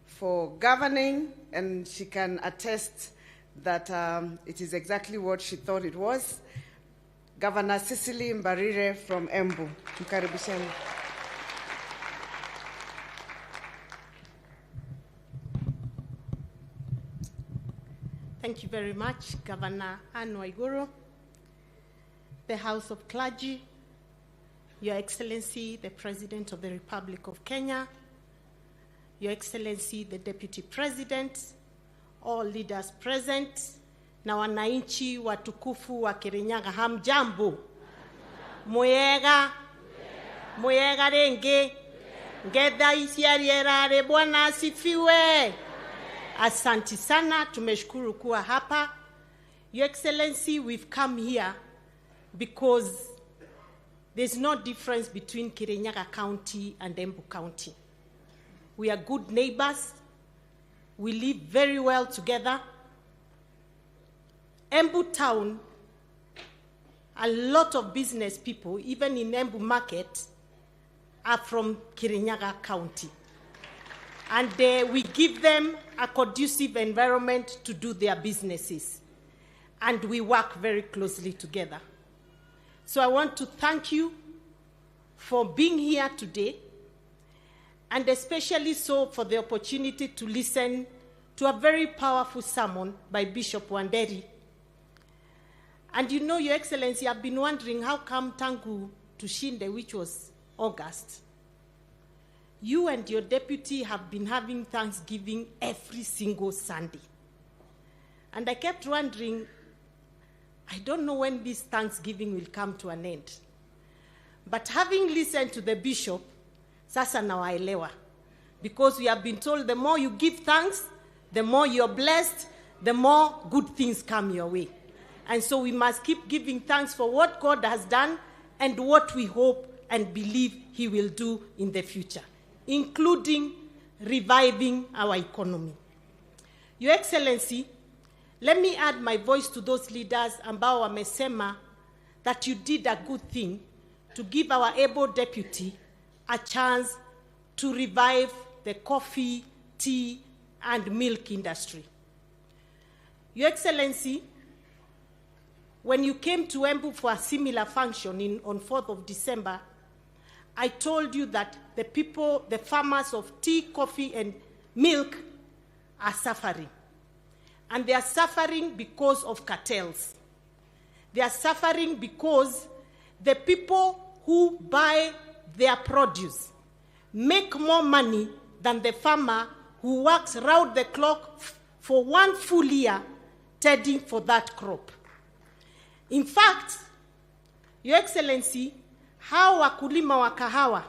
for governing, and she can attest that it is exactly what she thought it was. Governor Cecily Mbarire from Embu. Mkaribisheni. Thank you very much, Governor Anne Waiguru, the House of Clergy, Your Excellency, the President of the Republic of Kenya, Your Excellency, the Deputy President, all leaders present, na wananchi watukufu wa Kirinyaga, hamjambo, muyega renge, ngedha isiarierare, Bwana asifiwe. Asante sana, tumeshukuru kuwa hapa. Your Excellency, we've come here because there's no difference between Kirinyaga County and Embu County. We are good neighbors. We live very well together. Embu town, a lot of business people, even in Embu market, are from Kirinyaga County. And we give them a conducive environment to do their businesses. And we work very closely together. So I want to thank you for being here today, and especially so for the opportunity to listen to a very powerful sermon by Bishop Wanderi. And you know, Your Excellency, I've been wondering how come tangu tushinde, which was August, you and your deputy have been having Thanksgiving every single Sunday. And I kept wondering, I don't know when this Thanksgiving will come to an end. But having listened to the bishop, sasa nawaelewa. Because we have been told the more you give thanks, the more you're blessed, the more good things come your way. And so we must keep giving thanks for what God has done and what we hope and believe he will do in the future, including reviving our economy. Your Excellency, let me add my voice to those leaders ambao wamesema that you did a good thing to give our able deputy a chance to revive the coffee, tea, and milk industry. Your Excellency, when you came to Embu for a similar function on 4th of December, I told you that the people, the farmers of tea, coffee, and milk are suffering. And they are suffering because of cartels. They are suffering because the people who buy their produce make more money than the farmer who works round the clock for one full year tending for that crop. In fact, Your Excellency, hao wakulima wa kahawa,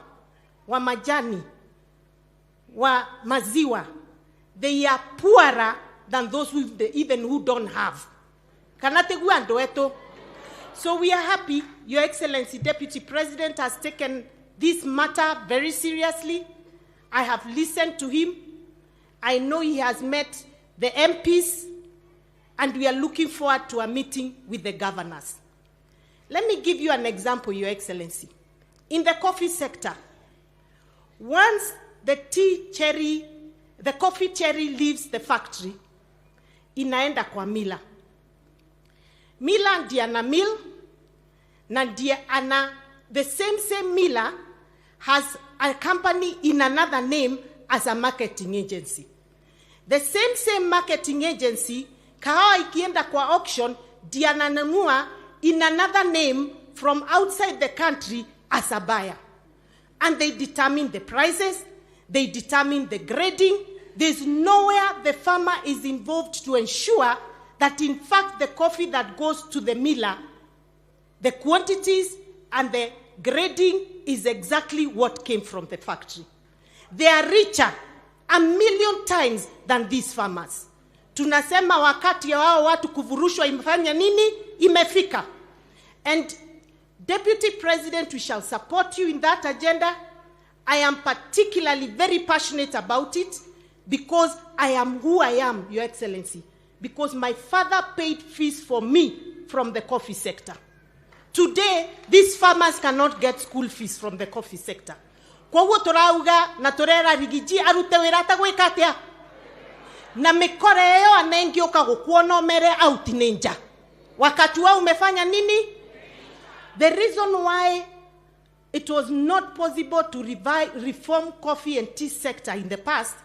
wa majani, wa maziwa, they are poorer than those who don't have. Kanategua ndoeto. So we are happy Your Excellency, Deputy President, has taken this matter very seriously. I have listened to him. I know he has met the MPs, and we are looking forward to a meeting with the governors. Let me give you an example, Your Excellency. In the coffee sector, once the coffee cherry leaves the factory, inaenda kwa mila. Mila ndiye ana mill, na ndiye ana, the same miller has a company in another name as a marketing agency. The same marketing agency, kahawa ikienda kwa auction, ndiye ananunua in another name from outside the country as a buyer. and they determine the prices, they determine the grading. There's nowhere the farmer is involved to ensure that in fact the coffee that goes to the miller, the quantities and the grading is exactly what came from the factory. They are richer 1,000,000 times than these farmers. Tunasema wakati ya wao watu kuvurushwa imefanya nini? Imefika. And Deputy President, we shall support you in that agenda. I am particularly very passionate about it because I am who I am, Your Excellency. Because my father paid fees for me from the coffee sector. Today, these farmers cannot get school fees from the coffee sector. Kwa huo torauga na torera rigiji arute wirata gwikatia. Na mikore yeo anengioka gukuono mere out ninja. Wakati wao umefanya nini? The reason why it was not possible to reform coffee and tea sector in the past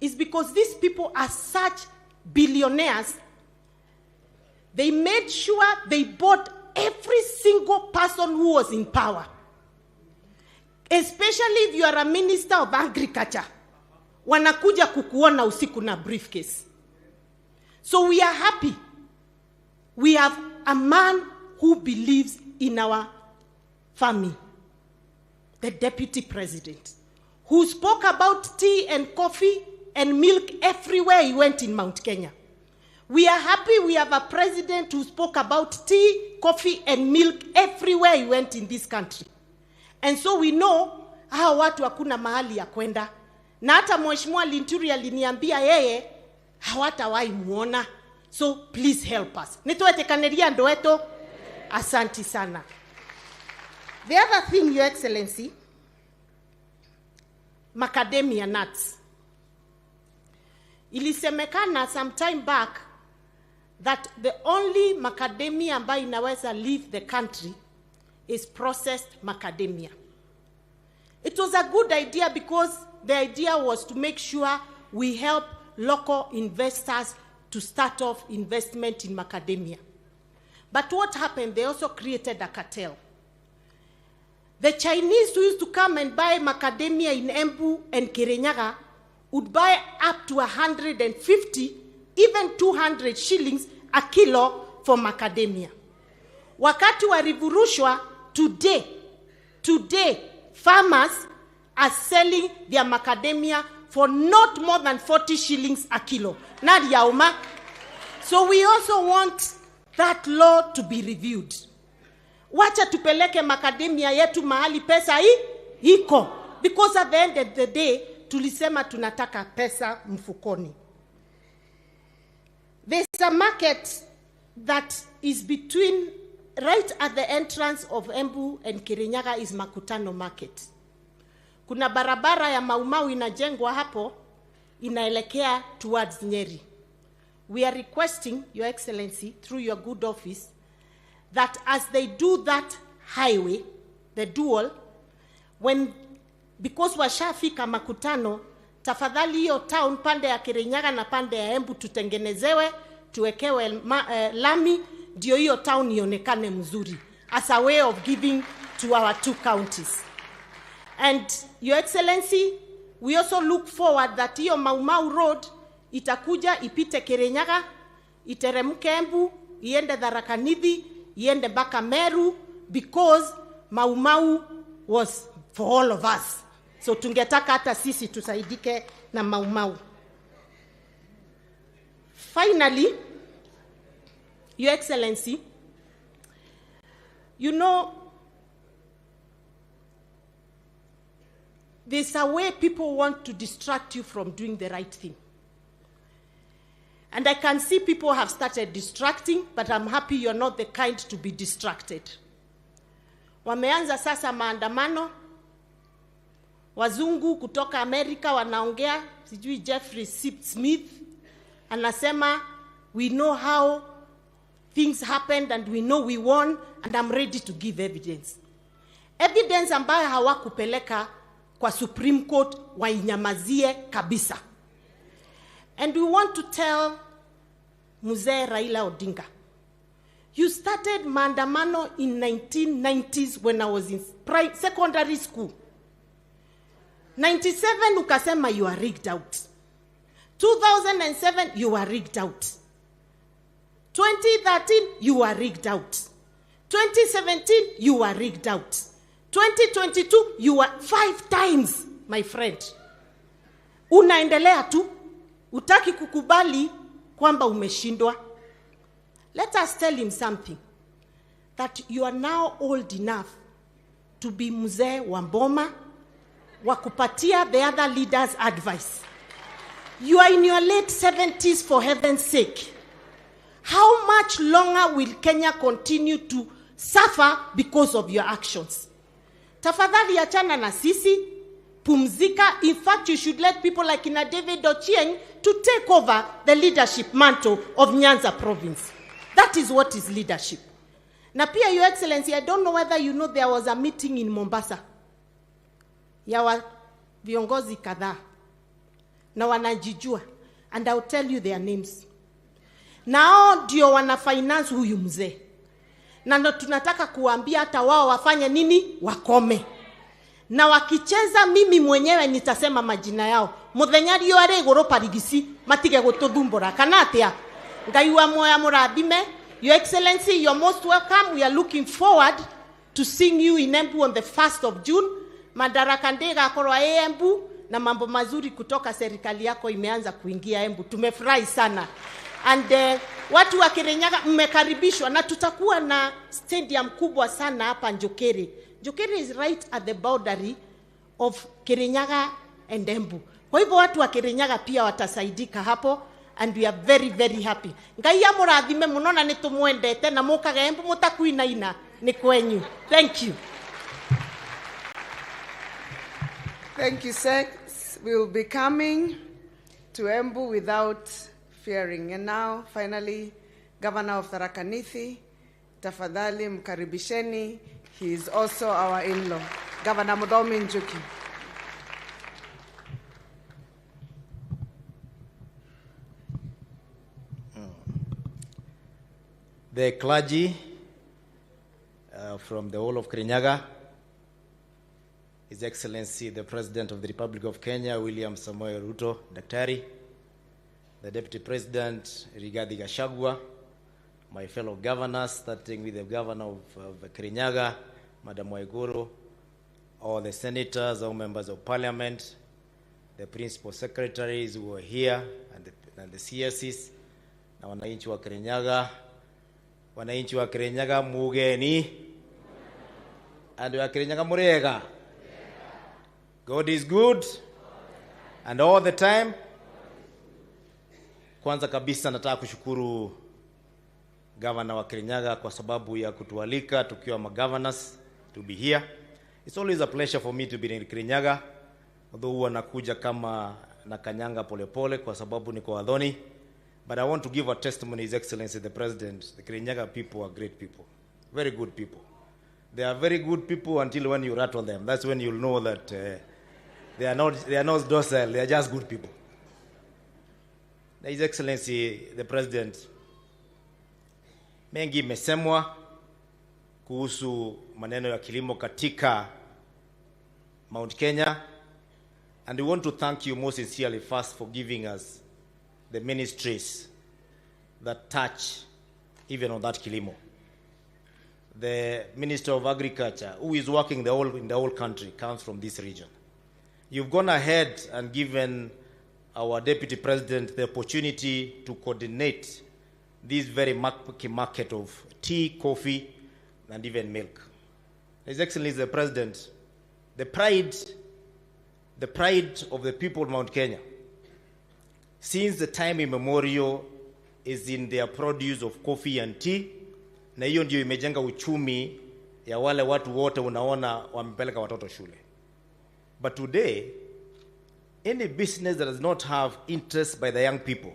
is because these people are such billionaires. They made sure they bought every single person who was in power. Especially if you are a minister of agriculture. Wanakuja kukuona usiku na briefcase. So we are happy. We have a man who believes in our family. The Deputy President, who spoke about tea and coffee and milk everywhere he went in Mount Kenya. We are happy we have a president who spoke about tea, coffee, and milk everywhere he went in this country. And so we know hawa watu hakuna mahali ya kwenda. Na hata Mheshimiwa Linturi aliniambia yeye hawatawahi muona. So please help us. Nituetekaneria ndo wetu. Asanti sana. The other thing, Your Excellency, macadamia nuts. Ilisemekana some time back that the only macadamia ambayo inaweza leave the country is processed macadamia. It was a good idea because the idea was to make sure we help local investors to start off investment in macadamia. But what happened? They also created a cartel. The Chinese who used to come and buy macadamia in Embu and Kirinyaga would buy up to 150, even 200 shillings a kilo for macadamia. Wakati wa rivurushwa, today, farmers are selling their macadamia for not more than 40 shillings a kilo. Nadiauma. So we also want that law to be reviewed. Wacha tupeleke macadamia yetu mahali pesa iko. Because at the end of the day, tulisema tunataka pesa mfukoni. There's a market that is between, right at the entrance of Embu and Kirinyaga is Makutano Market. Kuna barabara ya Maumau inajengwa hapo, inaelekea towards Nyeri. We are requesting, Your Excellency, through your good office, that as they do that highway, the dual, because washafika Makutano, tafadhali hiyo town pande ya Kirinyaga na pande ya Embu tutengenezewe, tuwekewe lami, ndio hiyo town ionekane mzuri, as a way of giving to our two counties. And Your Excellency, we also look forward that hiyo Maumau Road itakuja ipite Kirinyaga, iteremke Embu, iende Tharaka-Nithi, iende mpaka Meru, because Maumau was for all of us. So tungetaka hata sisi tusaidike na Maumau. Finally, Your Excellency, you know, there's a way people want to distract you from doing the right thing. And I can see people have started distracting, but I'm happy you're not the kind to be distracted. Wameanza sasa maandamano. Wazungu kutoka Amerika wanaongea, sijui Jeffrey Smith anasema, we know how things happened and we know we won and I'm ready to give evidence. Evidence ambayo hawakupeleka kwa Supreme Court wainyamazie kabisa. And we want to tell Mzee Raila Odinga, you started maandamano in 1990s when I was in secondary school. 97 ukasema you are rigged out. 2007 you are rigged out. 2013 you are rigged out. 2017 you are rigged out. 2022 you are 5 times, my friend. Unaendelea tu, utaki kukubali kwamba umeshindwa. Let us tell him something, that you are now old enough to be mzee wa mboma wa kupatia the other leaders advice. You are in your late 70s, for heaven's sake. How much longer will Kenya continue to suffer because of your actions? Tafadhali achana na sisi, pumzika. In fact, you should let people like David Ochieng to take over the leadership mantle of Nyanza province. That is what is leadership. Na pia, Your Excellency, I don't know whether you know there was a meeting in Mombasa ya viongozi kadhaa na wanajijua, and I'll tell you their names. Nao ndio wana finance huyu mzee, na ndo tunataka kuambia hata wao wafanye nini, wakome. Na wakicheza, mimi mwenyewe nitasema majina yao. Muthenyari yo ari iguru parigisi matige gututhumbura kana atia. Ngai wa moya murathime. Your Excellency, you're most welcome. We are looking forward to seeing you in Embu on the 1st of June. Madaraka ndega akorwa Embu na mambo mazuri kutoka serikali yako imeanza kuingia Embu. Tumefurahi sana. And watu wa Kirinyaga mmekaribishwa, na tutakuwa na stadium kubwa sana hapa Njokere. Njokere is right at the boundary of Kirinyaga and Embu. Kwa hivyo watu wa Kirinyaga pia watasaidika hapo, and we are very, very happy. Ngai ya murathime muno na nitumwendete na mukaga Embu mutakuinaina ni kwenyu. Thank you. Thank you, sir. We will be coming to Embu without fearing. And now, finally, Governor of Tharaka-Nithi, tafadhali mkaribisheni. He is also our in-law, Governor Mudomi Njuki. The clergy from the whole of Kirinyaga, His Excellency the President of the Republic of Kenya, William Ruto, Daktari, the Deputy President, Rigathi Gachagua, my fellow governors, starting with the Governor of Kirinyaga, Madam Waiguru, all the senators, all members of Parliament, the principal secretaries who are here, and the CSs, na wananchi wa Kirinyaga, mugeni, and wa Kirinyaga murega. God is good, and all the time. Kwanza kabisa nataka kushukuru Governor wa Kirinyaga kwa sababu ya kutualika tukiwa governors to be here. It's always a pleasure for me to be in Kirinyaga, although huwa nakuja kama nakanyanga polepole kwa sababu niko Adhoni. But I want to give a testimony, His Excellency the President. The Kirinyaga people are great people, very good people. They are very good people until when you rattle them. That's when you'll know that they are not docile. They are just good people. His Excellency the President, mengi mesemwa kuhusu maneno ya kilimo katika Mount Kenya, and we want to thank you most sincerely first for giving us the ministries that touch even on that kilimo. The Minister of Agriculture, who is working in the whole country, comes from this region. You've gone ahead and given our Deputy President the opportunity to coordinate this very market of tea, coffee, and even milk. His Excellency the President, the pride of the people of Mount Kenya, since the time immemorial, is in their produce of coffee and tea, na hiyo ndio imejenga uchumi ya wale watu wote unaona wamepeleka watoto shule. But today, any business that does not have interest by the young people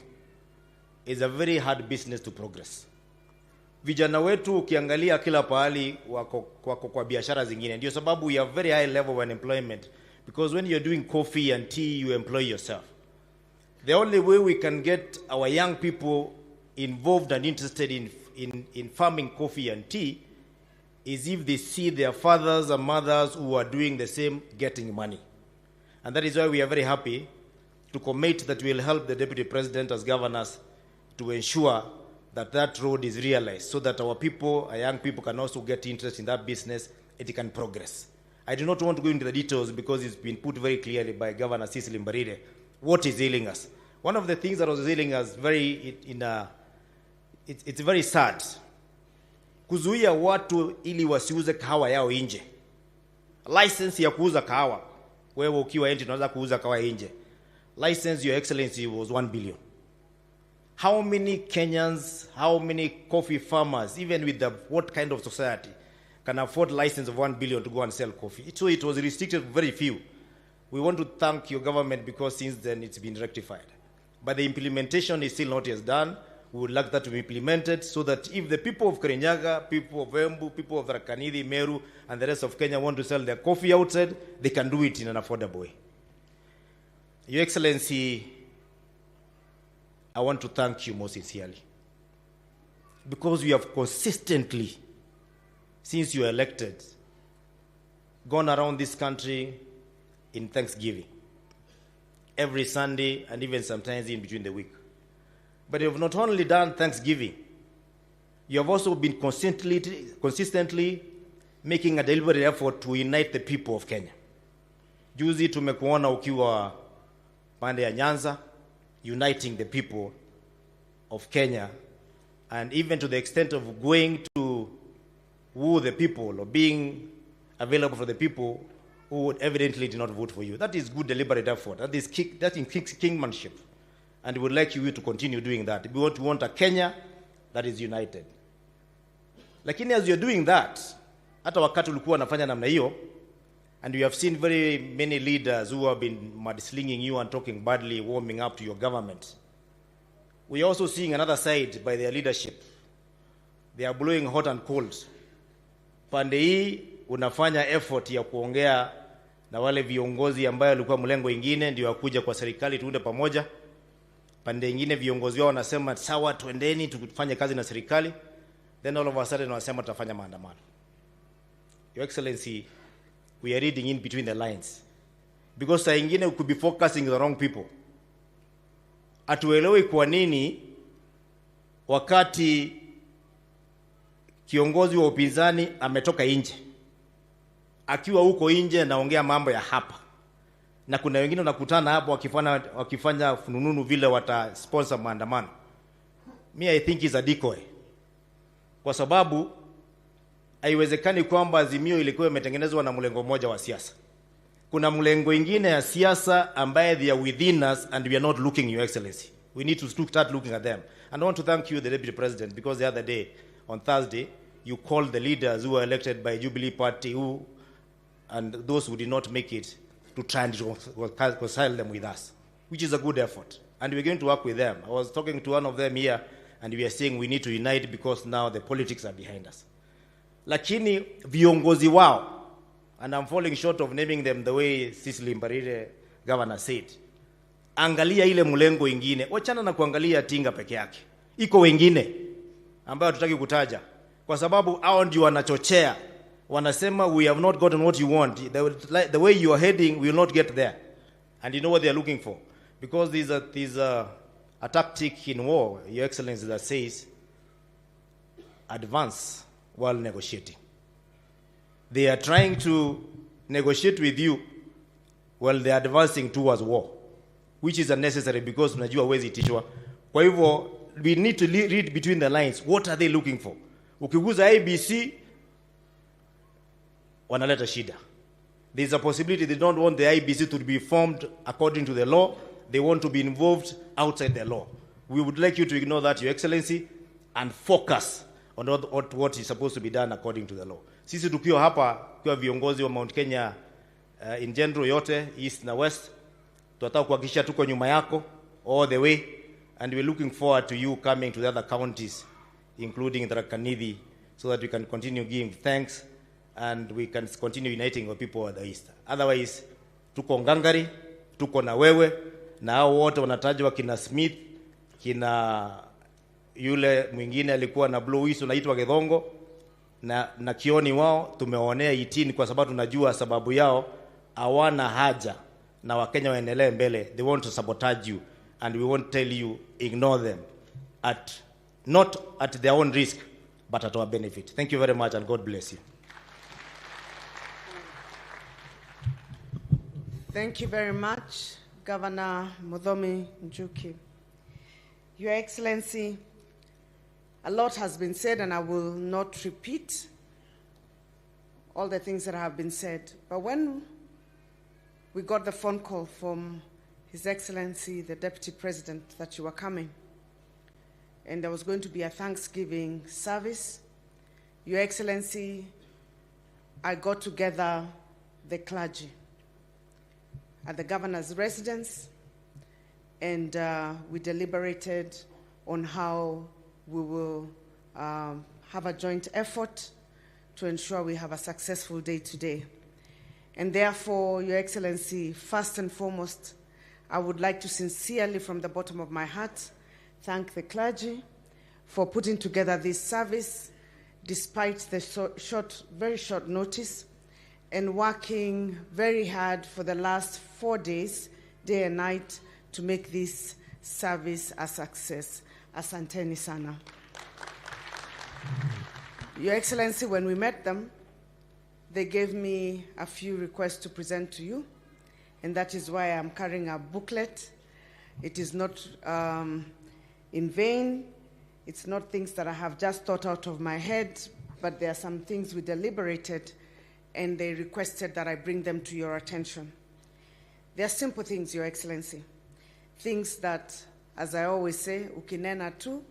is a very hard business to progress. Vijana wetu ukiangalia kila pahali wako kwa biashara zingine. Ndio sababu we have very high level of unemployment, because when you're doing coffee and tea, you employ yourself. The only way we can get our young people involved and interested in farming coffee and tea is if they see their fathers and mothers who are doing the same getting money. And that is why we are very happy to commit that we will help the Deputy President as governors to ensure that that road is realized so that our people, our young people, can also get interest in that business, it can progress. I do not want to go into the details because it's been put very clearly by Governor Cecily Mbarire what is ailing us. One of the things that was ailing us it's very sad. Kuzuia watu ili wasiuze kahawa yao nje. License ya kuuza kahawa, wewe ukiwa nje unaweza kuuza kahawa nje. License, Your Excellency, was 1 billion. How many Kenyans, how many coffee farmers, even with what kind of society, can afford license of 1 billion to go and sell coffee? So it was restricted to very few. We want to thank your government because since then it's been rectified. But the implementation is still not yet done. We would like that to be implemented so that if the people of Kirinyaga, people of Embu, people of Tharaka-Nithi, Meru, and the rest of Kenya want to sell their coffee outside, they can do it in an affordable way. Your Excellency, I want to thank you most sincerely because you have consistently, since you were elected, gone around this country in Thanksgiving every Sunday and even sometimes in between the week. But you have not only done Thanksgiving, you have also been consistently making a deliberate effort to unite the people of Kenya. Juzi tumekuona ukiwa pande ya Nyanza, uniting the people of Kenya, and even to the extent of going to woo the people or being available for the people who would evidently did not vote for you. That is good deliberate effort. That is kingmanship. And we would like you to continue doing that. We want a Kenya that is united. Lakini as you're doing that, hata wakati ulikuwa unafanya namna hiyo, and we have seen very many leaders who have been mudslinging you and talking badly, warming up to your government. We are also seeing another side by their leadership. They are blowing hot and cold. Pande hii unafanya effort ya kuongea na wale viongozi ambayo walikuwa mlengo ingine ndio wakuja kwa serikali tuunde pamoja. Pande ingine viongozi wao wanasema sawa tuendeni tufanye kazi na serikali. Then all of a sudden wanasema tutafanya maandamano. Your Excellency, we are reading in between the lines. Because saa ingine we could be focusing on the wrong people. Atuelewi kwa nini wakati kiongozi wa upinzani ametoka nje. Akiwa huko nje naongea mambo ya hapa. Na kuna wengine wanakutana hapo wakifanya funununu vile wata sponsor maandamano. I think is a decoy. Kwa sababu haiwezekani kwamba Azimio ilikuwa imetengenezwa na mlengo mmoja wa siasa. Kuna mlengo ingine ya siasa ambaye they are within us and we are not looking, Your Excellency. We need to start looking at them. And I want to thank you, the Deputy President, because the other day, on Thursday, you called the leaders who were elected by Jubilee Party and those who did not make it to try and reconcile them with us, which is a good effort. And we're going to work with them. I was talking to one of them here, and we are saying we need to unite because now the politics are behind us. Lakini viongozi wao, and I'm falling short of naming them the way Cecily Mbarire, governor, said, angalia ile mlengo ingine, wachana na kuangalia Tinga peke yake. Iko wengine ambayo tutaki kutaja kwa sababu hao ndio wanachochea. Wanasema we have not gotten what you want. The way you are heading, we will not get there. And you know what they are looking for. Because there's a tactic in war, Your Excellency, that says advance while negotiating. They are trying to negotiate with you while they are advancing towards war, which is unnecessary because unajua huwezi tishwa. Kwa hivyo, we need to read between the lines. What are they looking for? Ukiguza ABC, wanaleta shida. There's a possibility they don't want the IBC to be formed according to the law. They want to be involved outside the law. We would like you to ignore that, Your Excellency, and focus on what is supposed to be done according to the law. Sisi tukiwa hapa, kwa viongozi wa Mount Kenya in general yote, east na west, tunataka kuhakikisha tuko nyuma yako all the way, and we're looking forward to you coming to the other counties, including Tharaka-Nithi, so that we can continue giving thanks and we can continue uniting our people at the east. Otherwise, tuko ngangari, tuko na wewe, na hao wote wanatajwa kina Smith, kina yule mwingine alikuwa na blue hizo naitwa Gedongo, na Kioni wao tumewaonea 18 kwa sababu tunajua sababu yao hawana haja na Wakenya waendelee mbele, they want to sabotage you, and we won't tell you ignore them, not at their own risk, but at our benefit. Thank you very much, and God bless you. Thank you very much, Governor Muthomi Njuki. Your Excellency, a lot has been said, and I will not repeat all the things that have been said. But when we got the phone call from His Excellency, the Deputy President, that you were coming, and there was going to be a Thanksgiving service, Your Excellency, I got together the clergy at the governor's residence, and we deliberated on how we will have a joint effort to ensure we have a successful day today. And therefore, Your Excellency, first and foremost, I would like to sincerely, from the bottom of my heart, thank the clergy for putting together this service despite the very short notice, and working very hard for the last 4 days, day and night, to make this service a success. Asanteni sana. Your Excellency, when we met them, they gave me a few requests to present to you, and that is why I'm carrying a booklet. It is not in vain. It's not things that I have just thought out of my head, but there are some things we deliberated, and they requested that I bring them to your attention. They are simple things, Your Excellency. Things that, as I always say, ukinena tu,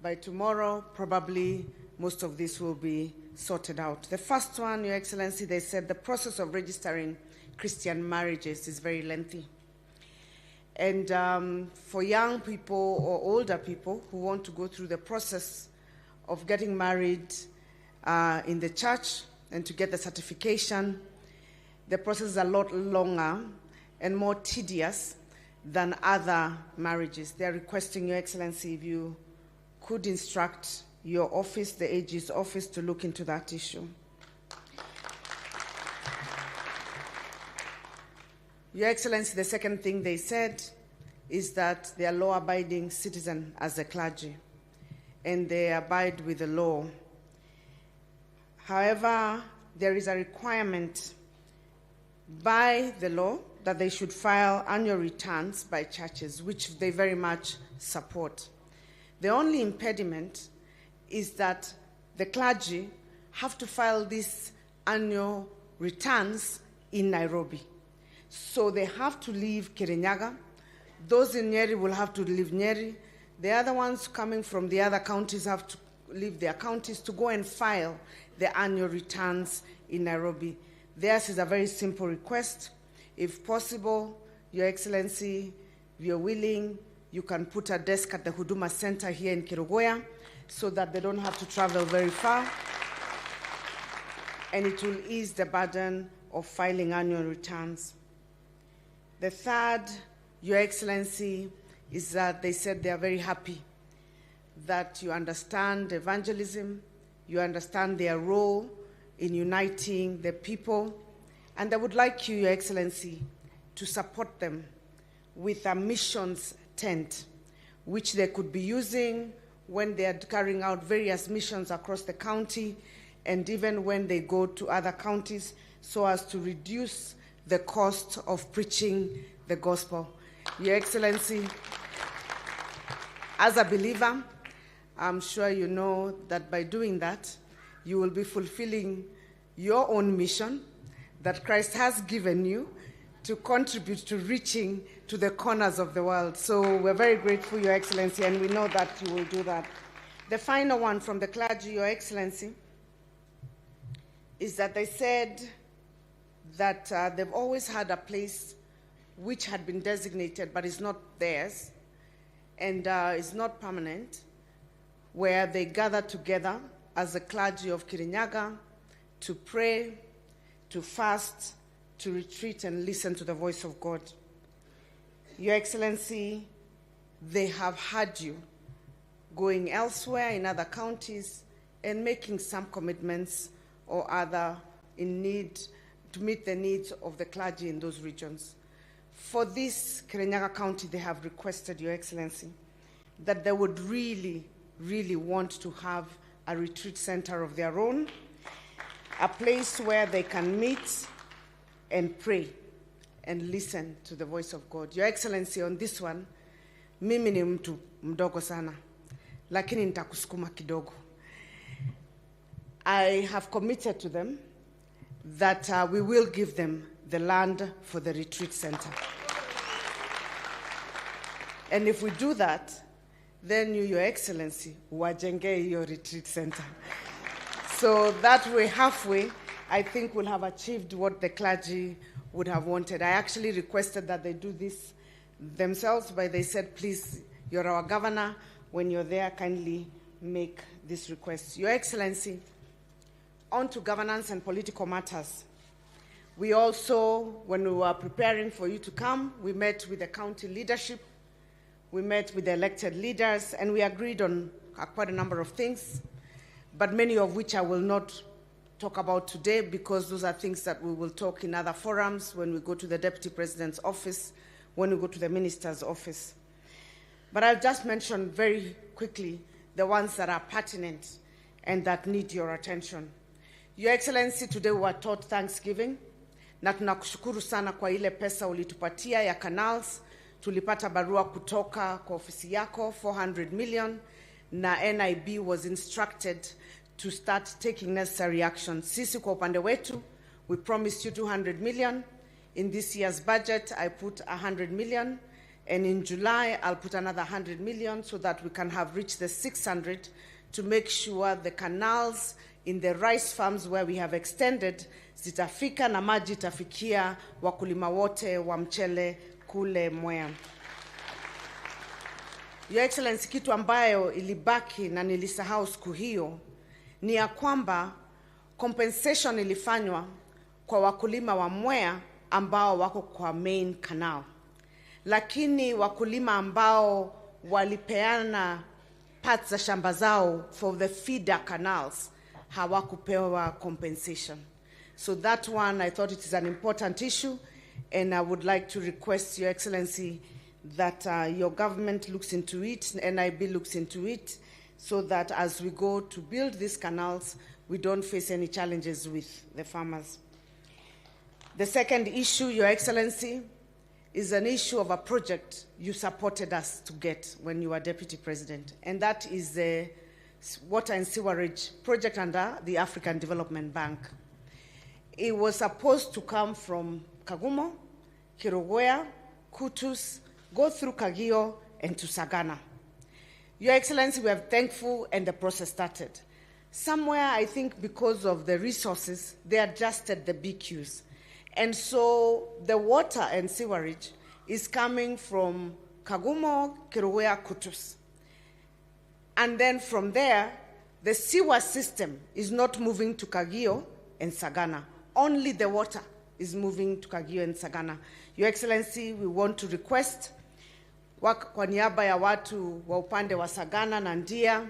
by tomorrow, probably most of this will be sorted out. The first one, Your Excellency, they said the process of registering Christian marriages is very lengthy. And for young people or older people who want to go through the process of getting married in the church and to get the certification, the process is a lot longer and more tedious than other marriages. They are requesting, Your Excellency, if you could instruct your office, the AG's office, to look into that issue. Your Excellency, the second thing they said is that they are law-abiding citizens as a clergy, and they abide with the law. However, there is a requirement by the law that they should file annual returns by churches, which they very much support. The only impediment is that the clergy have to file these annual returns in Nairobi. So they have to leave Kirinyaga. Those in Nyeri will have to leave Nyeri. The other ones coming from the other counties have to leave their counties to go and file the annual returns in Nairobi. Theirs is a very simple request. If possible, Your Excellency, if you're willing, you can put a desk at the Huduma Center here in Kerugoya so that they don't have to travel very far, and it will ease the burden of filing annual returns. The third, Your Excellency, is that they said they are very happy that you understand evangelism, you understand their role in uniting the people, and I would like you, Your Excellency, to support them with a missions tent, which they could be using when they are carrying out various missions across the county, and even when they go to other counties, so as to reduce the cost of preaching the gospel. Your Excellency, as a believer, I'm sure you know that by doing that, you will be fulfilling your own mission that Christ has given you to contribute to reaching to the corners of the world. So we're very grateful, Your Excellency, and we know that you will do that. The final one from the clergy, Your Excellency, is that they said that they've always had a place which had been designated but is not theirs and is not permanent, where they gather together as the clergy of Kirinyaga to pray, to fast, to retreat and listen to the voice of God. Your Excellency, they have heard you going elsewhere in other counties and making some commitments or other in need to meet the needs of the clergy in those regions. For this Kirinyaga County, they have requested, Your Excellency, that they would really, really want to have a retreat center of their own, a place where they can meet and pray and listen to the voice of God. Your Excellency, on this one, mimi ni mtu mdogo sana, lakini nitakusukuma kidogo. I have committed to them that we will give them the land for the retreat center. And if we do that, then you, Your Excellency, wajenge your retreat center. So that way, halfway, I think we'll have achieved what the clergy would have wanted. I actually requested that they do this themselves, but they said, please, you're our governor. When you're there, kindly make this request. Your Excellency, on to governance and political matters. We also, when we were preparing for you to come, we met with the county leadership, we met with the elected leaders, and we agreed on quite a number of things, but many of which I will not talk about today because those are things that we will talk in other forums when we go to the Deputy President's office, when we go to the Minister's office. But I'll just mention very quickly the ones that are pertinent and that need your attention. Your Excellency, today we were taught Thanksgiving, na tunakushukuru sana kwa ile pesa ulitupatia ya canals. Tulipata barua kutoka kwa ofisi yako, 400 million, na NIB was instructed to start taking necessary action. Sisi kwa upande wetu, we promised you 200 million. In this year's budget, I put 100 million, and in July, I'll put another 100 million so that we can have reached the 600 to make sure the canals in the rice farms where we have extended zitafika na maji itafikia wakulima wote wa mchele kule Mwea. Your Excellency, kitu ambayo ilibaki na nilisahau siku hiyo ni ya kwamba compensation ilifanywa kwa wakulima wa Mwea ambao wako kwa main canal, lakini wakulima ambao walipeana parts za shamba zao for the feeder canals hawakupewa compensation. So that one, I thought it is an important issue, and I would like to request, Your Excellency, that your government looks into it, NIB looks into it, so that as we go to build these canals, we don't face any challenges with the farmers. The second issue, Your Excellency, is an issue of a project you supported us to get when you were Deputy President, and that is the water and sewerage project under the African Development Bank. It was supposed to come from Kagumo, Kerugoya, Kutus, go through Kagio, and to Sagana. Your Excellency, we are thankful, and the process started. Somewhere, I think because of the resources, they adjusted the BQs. And so the water and sewerage is coming from Kagumo, Kerugoya, Kutus. And then from there, the sewer system is not moving to Kagio and Sagana. Only the water is moving to Kagio and Sagana. Your Excellency, we want to request kwa niaba ya watu wa upande wa Sagana na Ndia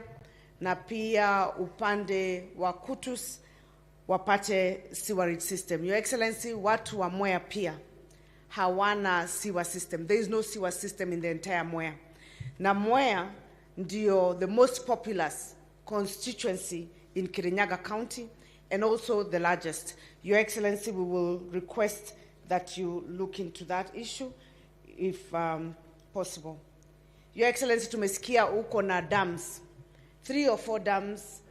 na pia upande wa Kutus wapate sewerage system. Your Excellency, watu wa Mwea pia hawana sewer system. There is no sewer system in the entire Mwea. Na Mwea ndio the most populous constituency in Kirinyaga County and also the largest. Your Excellency, we will request that you look into that issue if possible. Your Excellency, tumesikia uko na dams, 3 or 4 dams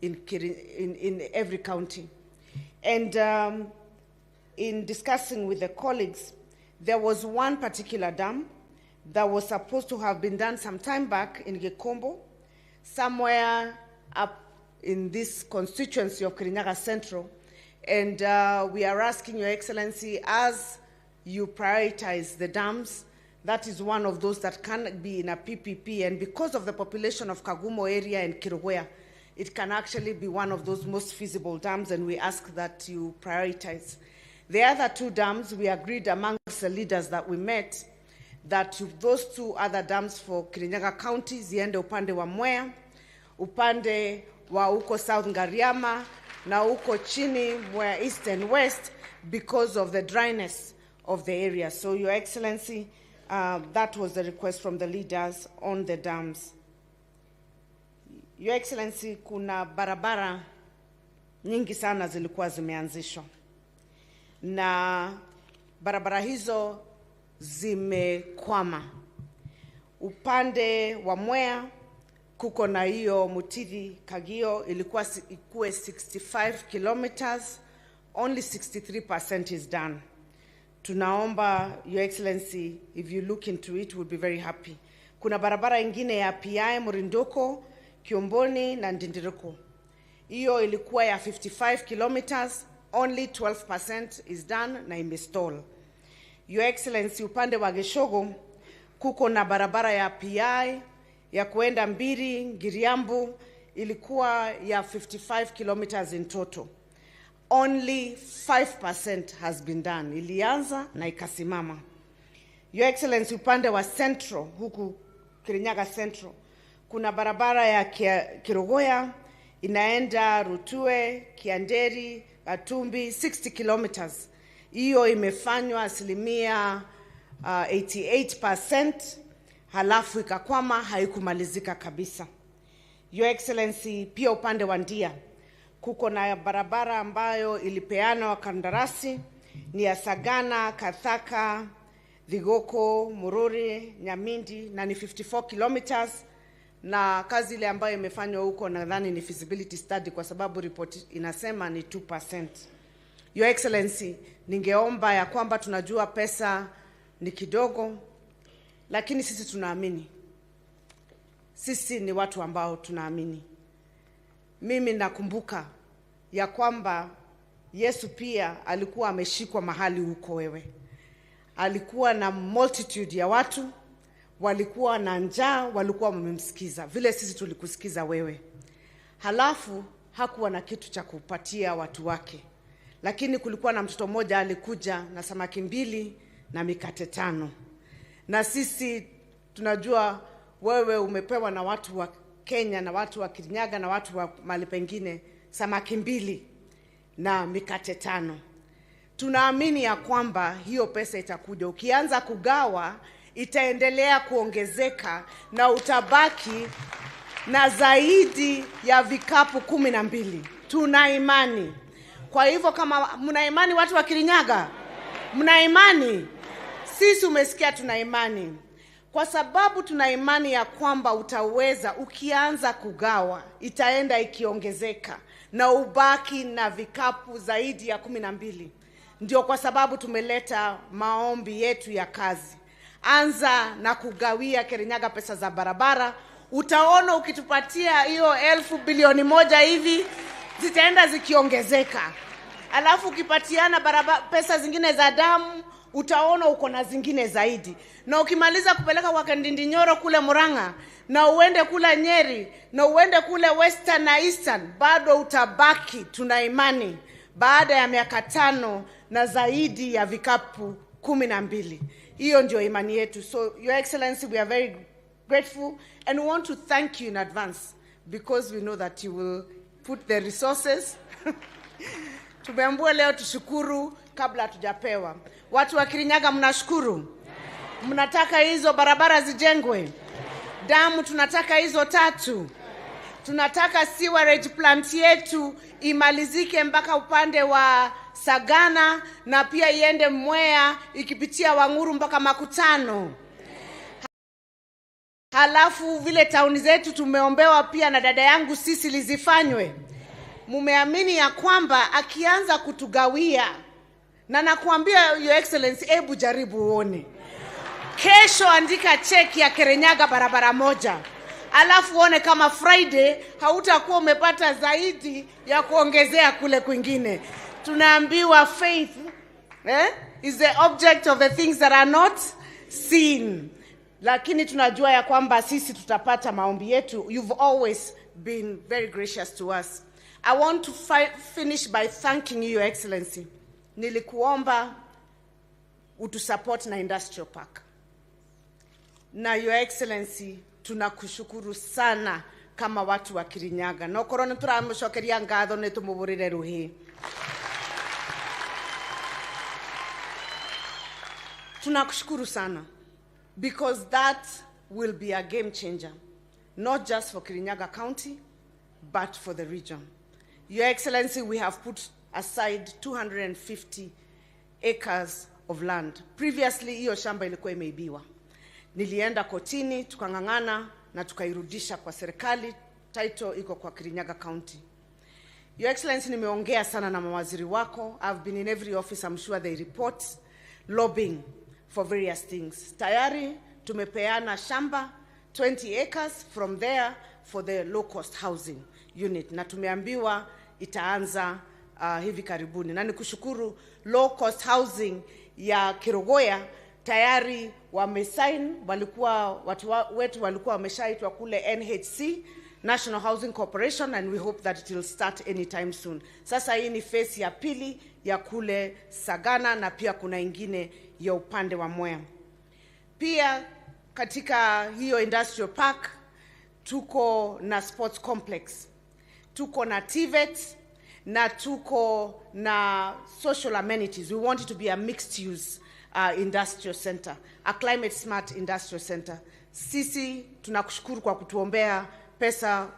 in every county. And in discussing with the colleagues, there was one particular dam that was supposed to have been done some time back in Gekombo, somewhere up in this constituency of Kirinyaga Central. And we are asking Your Excellency, as you prioritize the dams, that is one of those that can be in a PPP. And because of the population of Kagumo area and Kerugoya, it can actually be one of those most feasible dams, and we ask that you prioritize. The other 2 dams, we agreed amongst the leaders that we met that those 2 other dams for Kirinyaga County ziende upande wa Mwea, upande wa uko South Ngariama, na uko chini Mwea East and West because of the dryness of the area. So, Your Excellency, that was the request from the leaders on the dams. Your Excellency, kuna barabara nyingi sana zilikuwa zimeanzishwa. Na barabara hizo zimekwama. Upande wa Mwea kuko na hiyo Mutithi Kagio ilikuwa ikuwe 65 kilometers, only 63% is done. Tunaomba Your Excellency, if you look into it, we'll be very happy. Kuna barabara ingine ya PI Murindoko, Kiomboni na Ndindiriko. Hiyo ilikuwa ya 55 kilometers, only 12% is done na imestall. Your Excellency, upande wa Geshogo kuko na barabara ya PI ya kuenda Mbiri, Ngiriambu ilikuwa ya 55 kilometers in total. Only 5% has been done. Ilianza na ikasimama. Your Excellency, upande wa Central, huku Kirinyaga Central, kuna barabara ya Kerugoya inaenda Rutue, Kianderi, Atumbi, 60 kilometers. Hiyo imefanywa asilimia 88%, halafu ikakwama, haikumalizika kabisa. Your Excellency, pia upande wa Ndia kuko na barabara ambayo ilipeana wakandarasi ni ya Sagana, Kathaka, Vigoko, Mururi, Nyamindi na ni 54 kilometers, na kazi ile ambayo imefanywa huko nadhani ni feasibility study kwa sababu report inasema ni 2%. Your Excellency, ningeomba ya kwamba tunajua pesa ni kidogo, lakini sisi tunaamini. Sisi ni watu ambao tunaamini. Mimi nakumbuka ya kwamba Yesu pia alikuwa ameshikwa mahali huko wewe. Alikuwa na multitude ya watu, walikuwa na njaa, walikuwa wamemsikiza. Vile sisi tulikusikiza wewe. Halafu hakuwa na kitu cha kupatia watu wake. Lakini kulikuwa na mtoto mmoja alikuja na samaki 2 na mikate 5. Na sisi tunajua wewe umepewa na watu wa Kenya na watu wa Kirinyaga na watu wa mahali pengine samaki 2 na mikate 5. Tunaamini ya kwamba hiyo pesa itakuja. Ukianza kugawa itaendelea kuongezeka na utabaki na zaidi ya vikapu 12. Tuna imani. Kwa hivyo kama mna imani watu wa Kirinyaga, mna imani, sisi umesikia tuna imani. Kwa sababu tuna imani ya kwamba utaweza, ukianza kugawa itaenda ikiongezeka na ubaki na vikapu zaidi ya 12. Ndio kwa sababu tumeleta maombi yetu ya kazi. Anza na kugawia Kirinyaga pesa za barabara. Utaona ukitupatia hiyo 1,000 bilioni 1 hivi zitaenda zikiongezeka. Alafu ukipatiana pesa zingine za damu, utaona uko na zingine zaidi. Na ukimaliza kupeleka kwa Ndindinyoro kule Murang'a, na uende kule Nyeri, na uende kule Western na Eastern, bado utabaki, tuna imani, baada ya miaka 5 na zaidi ya vikapu 12. Hiyo ndio imani yetu. So, Your Excellency, we are very grateful and we want to thank you in advance because we know that you will put the resources. Tumeambiwa leo tushukuru kabla hatujapewa. Watu wa Kirinyaga mnashukuru. Mnataka hizo barabara zijengwe. Damu tunataka hizo 3. Tunataka sewerage plant yetu imalizike mpaka upande wa Sagana na pia iende Mwea ikipitia Wanguru mpaka Makutano. Halafu vile tauni zetu tumeombewa pia na dada yangu sisi lizifanywe. Mumeamini ya kwamba akianza kutugawia, na nakuambia Your Excellency, hebu jaribu uone. Kesho andika cheki ya Kirinyaga barabara 1. Alafu uone kama Friday hautakuwa umepata zaidi ya kuongezea kule kwingine. Tunaambiwa faith is the object of the things that are not seen. Lakini tunajua ya kwamba sisi tutapata maombi yetu. You've always been very gracious to us. I want to finish by thanking you, Your Excellency. Nilikuomba utusupport na industrial park. Na Your Excellency, tunakushukuru sana kama watu wa Kirinyaga. No korona turamushokeria ngatho ne tumuburire ruhi. Tunakushukuru sana, because that will be a game changer, not just for Kirinyaga County, but for the region. Your Excellency, we have put aside 250 acres of land. Previously, hiyo shamba ilikuwa imeibiwa. Nilienda kotini, tukangangana na tukairudisha kwa serikali. Title iko kwa Kirinyaga County. Your Excellency, nimeongea sana na mawaziri wako. I've been in every office, I'm sure they report, lobbying for various things. Tayari tumepeana shamba 20 acres from there for the low cost housing unit, na tumeambiwa itaanza hivi karibuni. Na nikushukuru, low cost housing ya Kerugoya tayari wamesign, walikuwa watu wetu walikuwa wameshaitwa kule NHC, National Housing Corporation, and we hope that it will start anytime soon. Sasa hii ni phase ya pili ya kule Sagana, na pia kuna ingine ya upande wa Mwea. Pia katika hiyo industrial park tuko na sports complex, tuko na TVET, na tuko na social amenities. We want it to be a mixed use industrial center, a climate smart industrial center. Sisi tunakushukuru kwa kutuombea pesa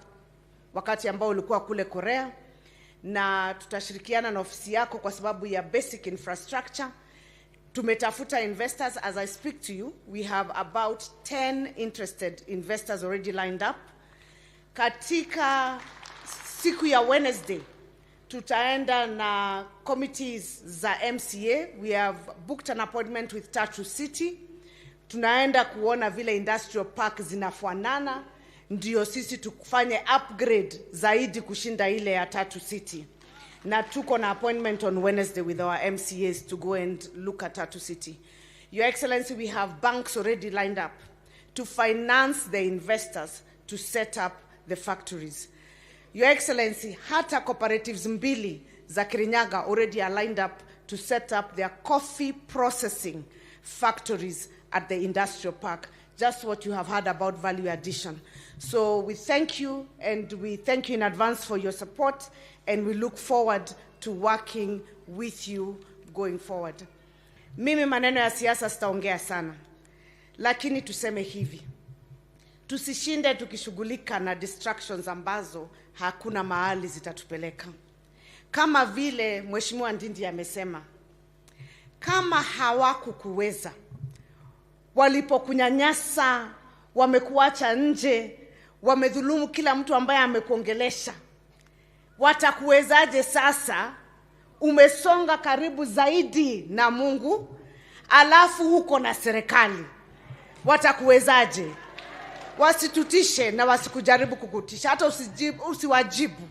wakati ambao ulikuwa kule Korea, na tutashirikiana na ofisi yako kwa sababu ya basic infrastructure. Tumetafuta investors. As I speak to you, we have about 10 interested investors already lined up. Katika siku ya Wednesday, tutaenda na committees za MCA. We have booked an appointment with Tatu City. Tunaenda kuona vile industrial park zinafanana, ndio sisi tukufanye upgrade zaidi kushinda ile ya Tatu City. Na tuko na appointment on Wednesday with our MCAs to go and look at Tatu City. Your Excellency, we have banks already lined up to finance the investors to set up the factories. Your Excellency, hata cooperatives mbili za Kirinyaga already are lined up to set up their coffee processing factories at the industrial park. Just what you have heard about value addition. So we thank you, and we thank you in advance for your support, and we look forward to working with you going forward. Mimi maneno ya siasa sitaongea sana, lakini tuseme hivi: tusishinde tukishughulika na distractions ambazo hakuna mahali zitatupeleka. Kama vile Mheshimiwa Ndindi amesema, kama hawakukuweza, walipokunyanyasa, wamekuacha nje, wamedhulumu kila mtu ambaye amekuongelesha, watakuwezaje sasa? Umesonga karibu zaidi na Mungu, alafu huko na serikali, watakuwezaje? Wasitutishe na wasikujaribu kukutisha, hata usiwajibu.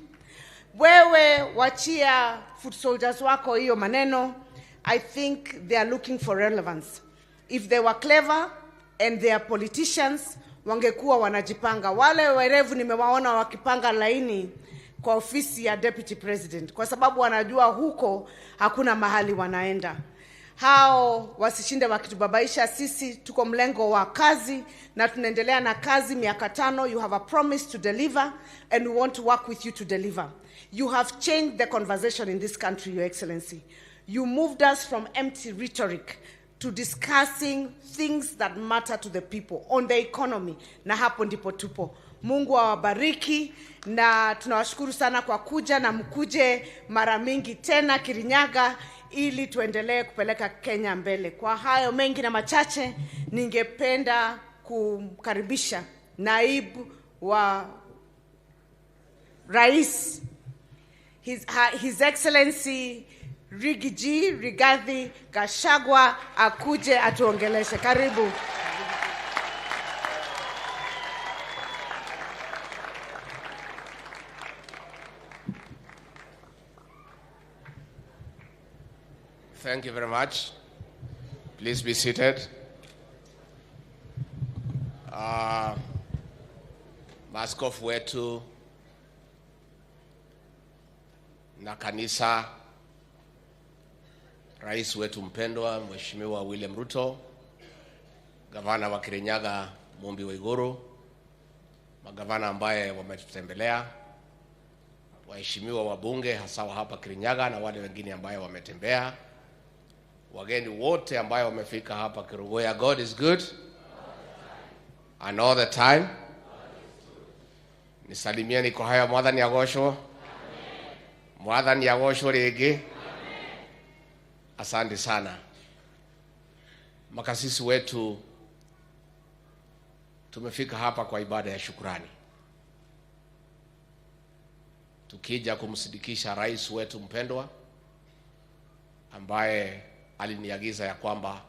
Wewe wachia foot soldiers wako hiyo maneno. I think they are looking for relevance. If they were clever and they are politicians, wangekuwa wanajipanga. Wale werevu nimewaona wakipanga laini kwa ofisi ya Deputy President, kwa sababu wanajua huko hakuna mahali wanaenda. Hao wasishinde wakitubabaisha. Sisi tuko mlengo wa kazi na tunaendelea na kazi miaka 5. You have a promise to deliver, and we want to work with you to deliver. You have changed the conversation in this country, Your Excellency. You moved us from empty rhetoric to discussing things that matter to the people on the economy, na hapo ndipo tupo. Mungu awabariki, na tunawashukuru sana kwa kuja, na mkuje mara mingi tena Kirinyaga ili tuendelee kupeleka Kenya mbele. Kwa hayo mengi na machache, ningependa kumkaribisha naibu wa Rais, His Excellency Rigathi Gachagua, akuje atuongeleshe. Karibu. Thank you very much. Please be seated. Maaskofu wetu na kanisa, rais wetu mpendwa Mheshimiwa William Ruto, gavana wa Kirinyaga Mumbi Waiguru, magavana ambaye wametutembelea, waheshimiwa wabunge hasa wa hapa Kirinyaga na wale wengine ambaye wametembea, wageni wote ambayo wamefika hapa Kerugoya. God is good and all the time. Nisalimieni kwa haya mwathani agocwo. Mwathani agocwo rĩngĩ. Asante sana. Makasisi wetu, tumefika hapa kwa ibada ya shukrani, tukija kumsidikisha rais wetu mpendwa ambaye aliniagiza ya kwamba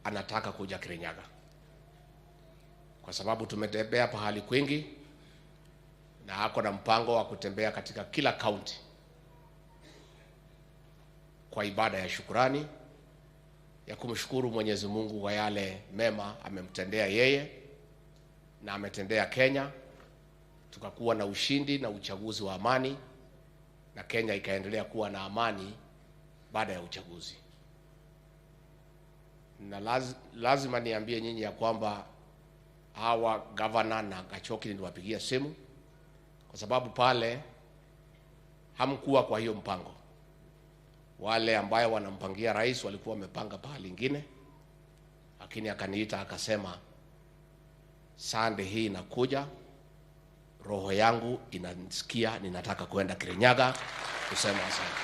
anataka kuja Kirinyaga, kwa sababu tumetembea pahali kwingi na hako na mpango wa kutembea katika kila county kwa ibada ya shukrani ya kumshukuru Mwenyezi Mungu kwa yale mema amemtendea yeye na ametendea Kenya. Tukakuwa na ushindi na uchaguzi wa amani, na Kenya ikaendelea kuwa na amani baada ya uchaguzi. Na lazima niambie nyinyi ya kwamba hawa governor na Gachoki niliwapigia simu, kwa sababu pale hamkuwa kwa hiyo mpango. Wale ambayo wanampangia rais walikuwa wamepanga pahali lingine, lakini akaniita akasema, Sunday hii nakuja, roho yangu inasikia ninataka kwenda Kirinyaga kusema asante.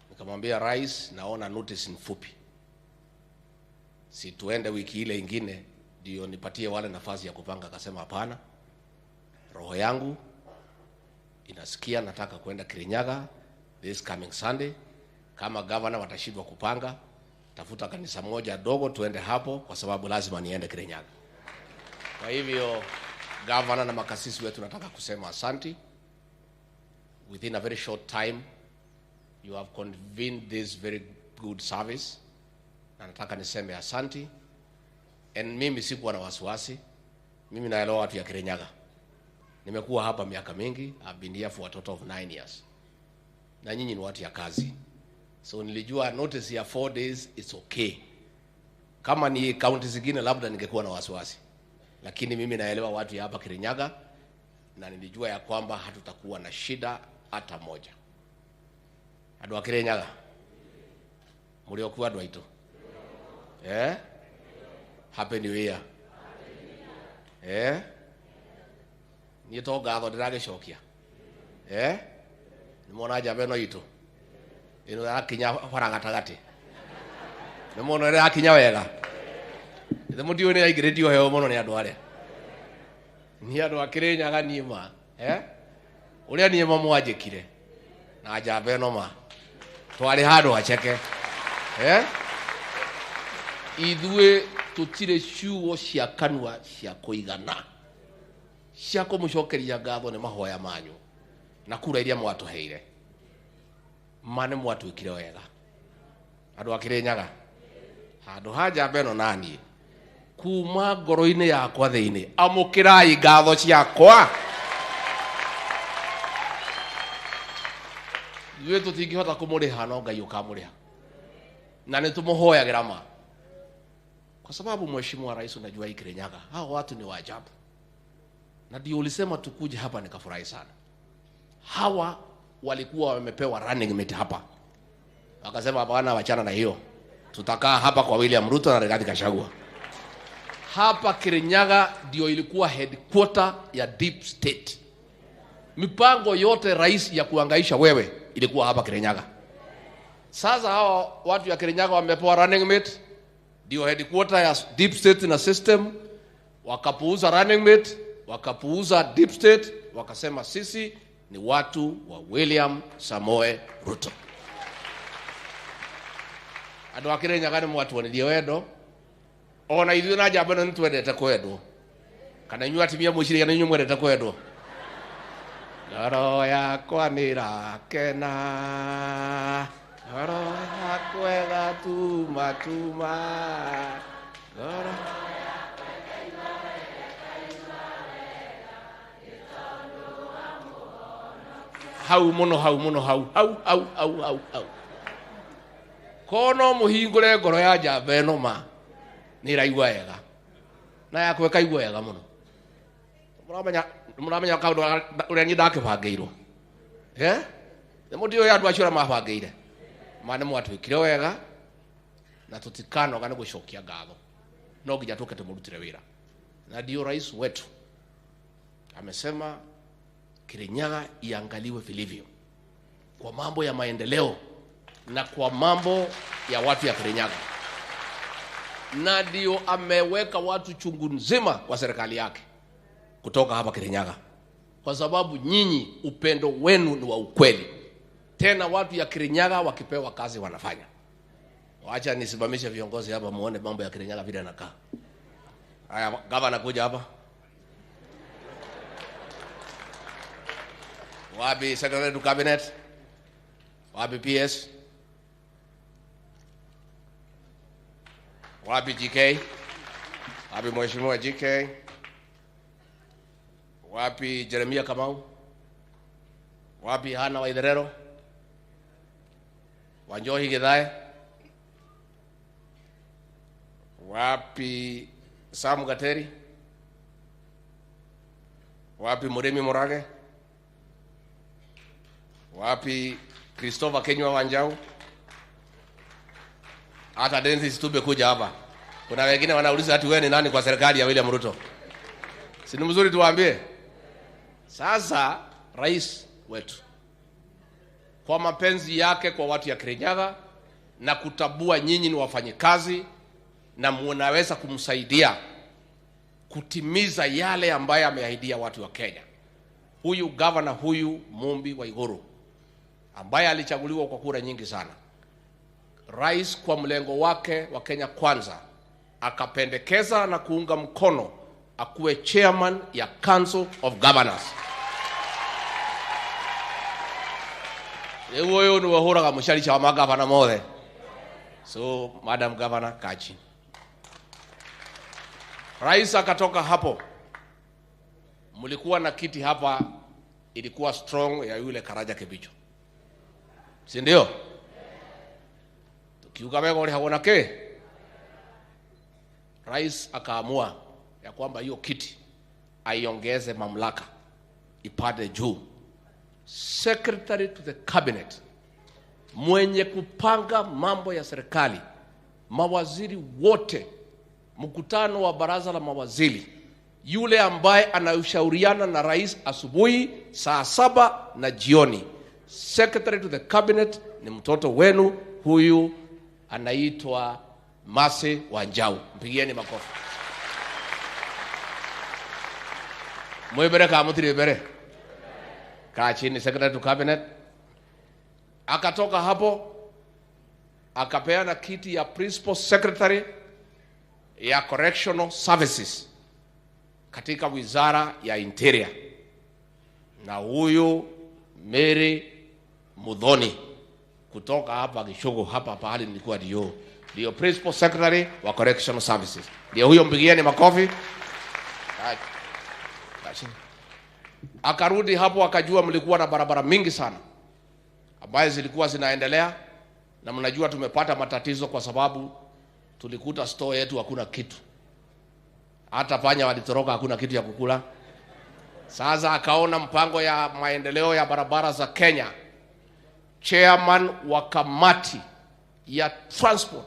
Nikamwambia rais, naona notice mfupi, si tuende wiki ile ingine ndio nipatie wale nafasi ya kupanga. Akasema hapana, roho yangu inasikia nataka kwenda Kirinyaga this coming Sunday. Kama governor watashindwa kupanga, tafuta kanisa moja dogo tuende hapo, kwa sababu lazima niende Kirinyaga. Kwa hivyo governor na makasisi wetu nataka kusema asante. Within a very short time you have convened this very good service, na nataka niseme asante. And mimi sikuwa na wasiwasi, mimi naelewa watu ya Kirinyaga. Nimekuwa hapa miaka mingi, I've been here for a total of 9 years. Na nyinyi ni watu ya kazi, so nilijua notice ya 4 days it's okay. Kama ni county zingine labda ningekuwa na wasiwasi, lakini mimi naelewa watu ya hapa Kirinyaga, na nilijua ya kwamba hatutakuwa na shida hata moja. Adu wa Kirinyaga, muliokuwa adu aitu, Happy New Year. Ni to gatho ndiragĩcokia. Nĩ mona njamba ĩno itũ ĩno yakinya bara gatagati, nĩ mona ĩrĩa yakinya wega. Ithe mũtiũ nĩ yaingĩrĩtio heo mũno nĩ andũ arĩa ni andũ a Kirinyaga niĩma ũrĩa niĩma mwanjĩkire na njamba ĩno ma twarĩ handũ haceke. Ithuĩ tutire ciugo cia kanua cia kũigana cia kũmũcokeria ngatho nĩ mahoya manyu na kura iria mwatũheire. Mane mwatwĩkire wega andũ a Kirinyaga, handũ ha njamba ĩno naniĩ kuma ngoro-inĩ yakwa thĩinĩ amũkĩrai ngatho ciakwa. Ithuĩ tũtingĩhota kũmũrĩha, no Ngai ũkamũrĩha, na nĩ tũmũhoyagĩra ma, kwa sababu mheshimiwa rais, unajua hii Kirinyaga hao watu ni waajabu. Na ndio ulisema tukuje hapa, nikafurahi sana. Hawa walikuwa wamepewa running mate hapa, wakasema bwana wachana na hiyo, tutakaa hapa kwa William Ruto na Rigathi Gachagua. Hapa Kirinyaga ndio ilikuwa headquarter ya deep state. Mipango yote rais ya kuangaisha wewe ilikuwa hapa Kirinyaga. Sasa hao watu ya Kirinyaga wamepewa running mate, ndio headquarter ya deep state na system, wakapuuza running mate, wakapuuza deep state, wakasema sisi ni watu wa William Samoe Ruto. Andũ a Kirinyaga nĩ mwatuonirie wendo, ona ithuĩ na njamba ĩno nĩ twendete kwendwo. Kana inyuĩ atimia mwĩciria na inyuĩ mwendete kwendwo? Ngoro yakwa nĩ ĩrakena, ngoro yakwa ĩgatuma tuma, ngoro hau muno hau kono muhingure ngoro ya njamba ĩno ma nĩ ĩraigua wega na yakwa ĩkaigua wega muno. Mũramenya kaũndũ ũrĩa niĩ ndakĩbangĩirwo, Mudio ya twachura mabangeire. Mane mwatwikire wega na tutikano kana gushokia gatho. No ngija tuke tumurutire wira. Na ndio rais wetu amesema Kirinyaga iangaliwe vilivyo kwa mambo ya maendeleo na kwa mambo ya watu ya Kirinyaga. Na ndio ameweka watu chungu nzima kwa serikali yake kutoka hapa Kirinyaga, kwa sababu nyinyi upendo wenu ni wa ukweli. Tena watu ya Kirinyaga wakipewa kazi wanafanya. Waacha nisimamishe viongozi hapa muone mambo ya Kirinyaga vile yanakaa. Haya, gavana kuja hapa. Wapi secretary to cabinet? Wapi PS? Wapi GK? Wapi mheshimiwa GK? Wapi Jeremia Kamau? Wapi Hana Waitherero? Wanjohi Githae? Wapi Sam Gateri? Wapi Murimi Murage? Wapi Christopher Kenywa Wanjau? Hata Denzi Sitube kuja hapa. Kuna wengine wanauliza ati wewe ni nani kwa serikali ya William Ruto? Si ni mzuri tuwaambie? Sasa rais wetu kwa mapenzi yake kwa watu ya Kirinyaga na kutabua nyinyi ni wafanyikazi na mnaweza kumsaidia kutimiza yale ambayo ameahidia watu wa Kenya. Huyu governor huyu Mumbi wa Iguru ambaye alichaguliwa kwa kura nyingi sana, rais kwa mlengo wake wa Kenya Kwanza akapendekeza na kuunga mkono akuwe chairman ya Council of Governors. Huyo ni wahuraga mshari cha magavana mothe. So Madam Governor Kachi, rais akatoka hapo. Mlikuwa na kiti hapa ilikuwa strong ya yule Karaja Kibicho, si ndio? Tukiuka mego ile haona ke rais akaamua ya kwamba hiyo kiti aiongeze mamlaka ipande juu. Secretary to the cabinet, mwenye kupanga mambo ya serikali, mawaziri wote, mkutano wa baraza la mawaziri, yule ambaye anaushauriana na rais asubuhi saa 7 na jioni. Secretary to the cabinet ni mtoto wenu huyu, anaitwa Mase Wanjau. Mpigieni makofi. Mwebere kama mtiribere. Kaa chini secretary to cabinet. Akatoka hapo akapeana kiti ya principal secretary ya correctional services katika wizara ya interior. Na huyu Mary Mudhoni kutoka hapa Gishogo hapa pahali nilikuwa ndio principal secretary wa correctional services. Ndio huyo, mpigieni makofi. Akarudi hapo akajua mlikuwa na barabara mingi sana ambazo zilikuwa zinaendelea, na mnajua tumepata matatizo kwa sababu tulikuta store yetu hakuna kitu. Hata panya walitoroka, hakuna kitu ya kukula. Sasa akaona mpango ya maendeleo ya barabara za Kenya. Chairman wa kamati ya transport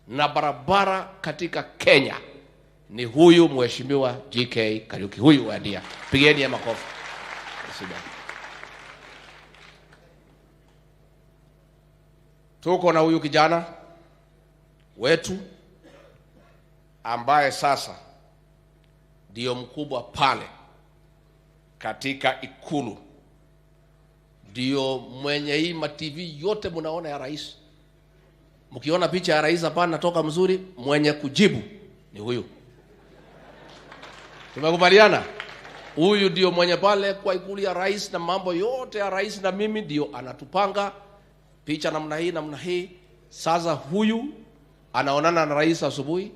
na barabara katika Kenya ni huyu mheshimiwa GK Kariuki, huyu wadia. Pigeni ya makofi. Tuko na huyu kijana wetu ambaye sasa ndio mkubwa pale katika ikulu, ndio mwenye hii ma TV yote mnaona ya rais. Mkiona picha ya rais hapa natoka mzuri, mwenye kujibu ni huyu. Tumekubaliana? Huyu ndio mwenye pale kwa ikulu ya rais na mambo yote ya rais, na mimi ndio anatupanga picha namna hii. Sasa huyu anaonana na rais asubuhi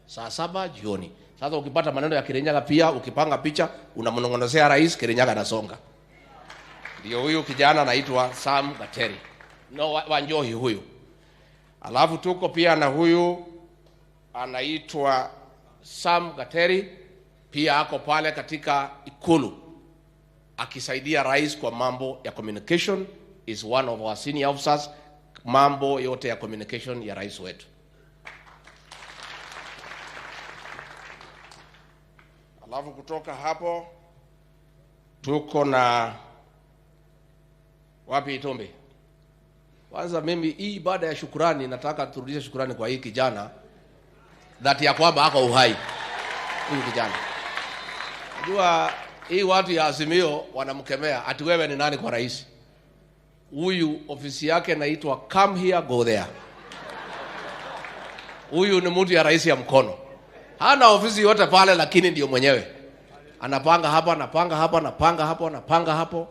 saa 7 jioni. Sasa ukipata maneno ya Kirinyaga pia ukipanga picha unamnong'onezea rais, Kirinyaga anasonga. Ndio huyu kijana anaitwa Sam Gateri. No, Wanjohi huyu. Alafu tuko pia na huyu anaitwa Sam Gateri, pia ako pale katika ikulu akisaidia rais kwa mambo ya communication is one of our senior officers, mambo yote ya communication ya rais wetu. Alafu kutoka hapo tuko na wapi Itombe. Kwanza mimi hii baada ya shukrani nataka turudishe shukrani kwa hii kijana that ya kwamba ako uhai. Huyu kijana. Unajua hii watu ya Azimio wanamkemea ati wewe ni nani kwa rais. Huyu ofisi yake inaitwa come here go there. Huyu ni mtu ya rais ya mkono. Hana ofisi yote pale lakini ndio mwenyewe. Anapanga hapa, anapanga hapa, anapanga hapo, anapanga hapo.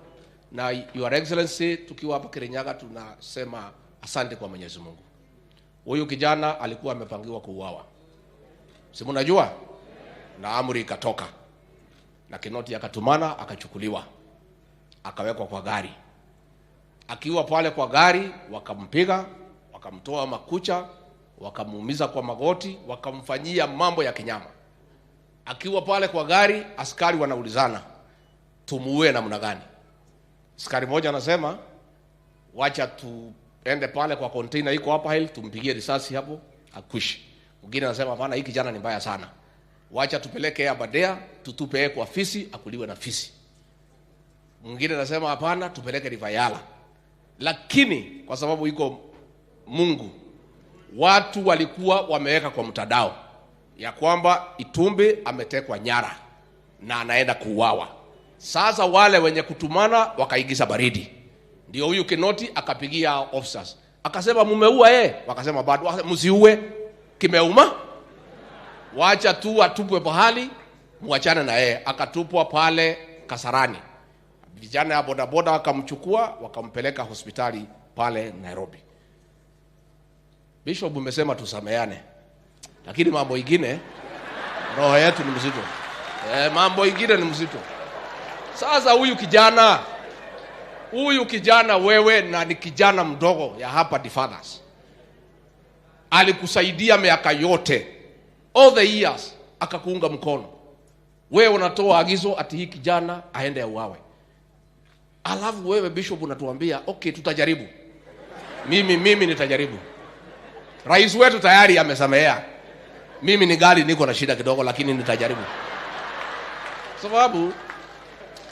Na Your Excellency, tukiwa hapa Kirinyaga tunasema asante kwa Mwenyezi Mungu. Huyu kijana alikuwa amepangiwa kuuawa. Si mnajua? Na amri ikatoka. Na Kinoti akatumana akachukuliwa. Akawekwa kwa gari. Akiwa pale kwa gari wakampiga, wakamtoa makucha, wakamuumiza kwa magoti, wakamfanyia mambo ya kinyama. Akiwa pale kwa gari, askari wanaulizana, tumuue namna gani? Askari mmoja anasema, wacha tuende pale kwa container iko hapa hili, tumpigie risasi hapo, akwishi. Mwingine anasema, hapana, hii kijana ni mbaya sana. Wacha tupeleke Abadea, tutupe kwa fisi, akuliwe na fisi. Mwingine anasema, hapana, tupeleke Rivayala. Lakini kwa sababu iko Mungu, watu walikuwa wameweka kwa mtandao ya kwamba Itumbi ametekwa nyara na anaenda kuuawa. Sasa wale wenye kutumana wakaigiza baridi. Ndio huyu Kinoti akapigia officers. Akasema mumeua wakasema bado, msiue, kimeuma. Wacha tu atupwe pahali, muachane na yeye. Akatupwa pale Kasarani. Vijana ya bodaboda wakamchukua, wakampeleka hospitali pale Nairobi. Bishop umesema tusameane. Lakini mambo ingine roho yetu ni mzito. Mambo ingine ni mzito. Sasa huyu kijana wewe na ni kijana mdogo ya hapa the fathers. Alikusaidia miaka yote. All the years akakuunga mkono. Wewe unatoa agizo ati hii kijana aende auawe. Alafu wewe Bishop unatuambia okay tutajaribu. Mimi nitajaribu. Rais wetu tayari amesamehea. Mimi ni gari niko na shida kidogo lakini nitajaribu. Sababu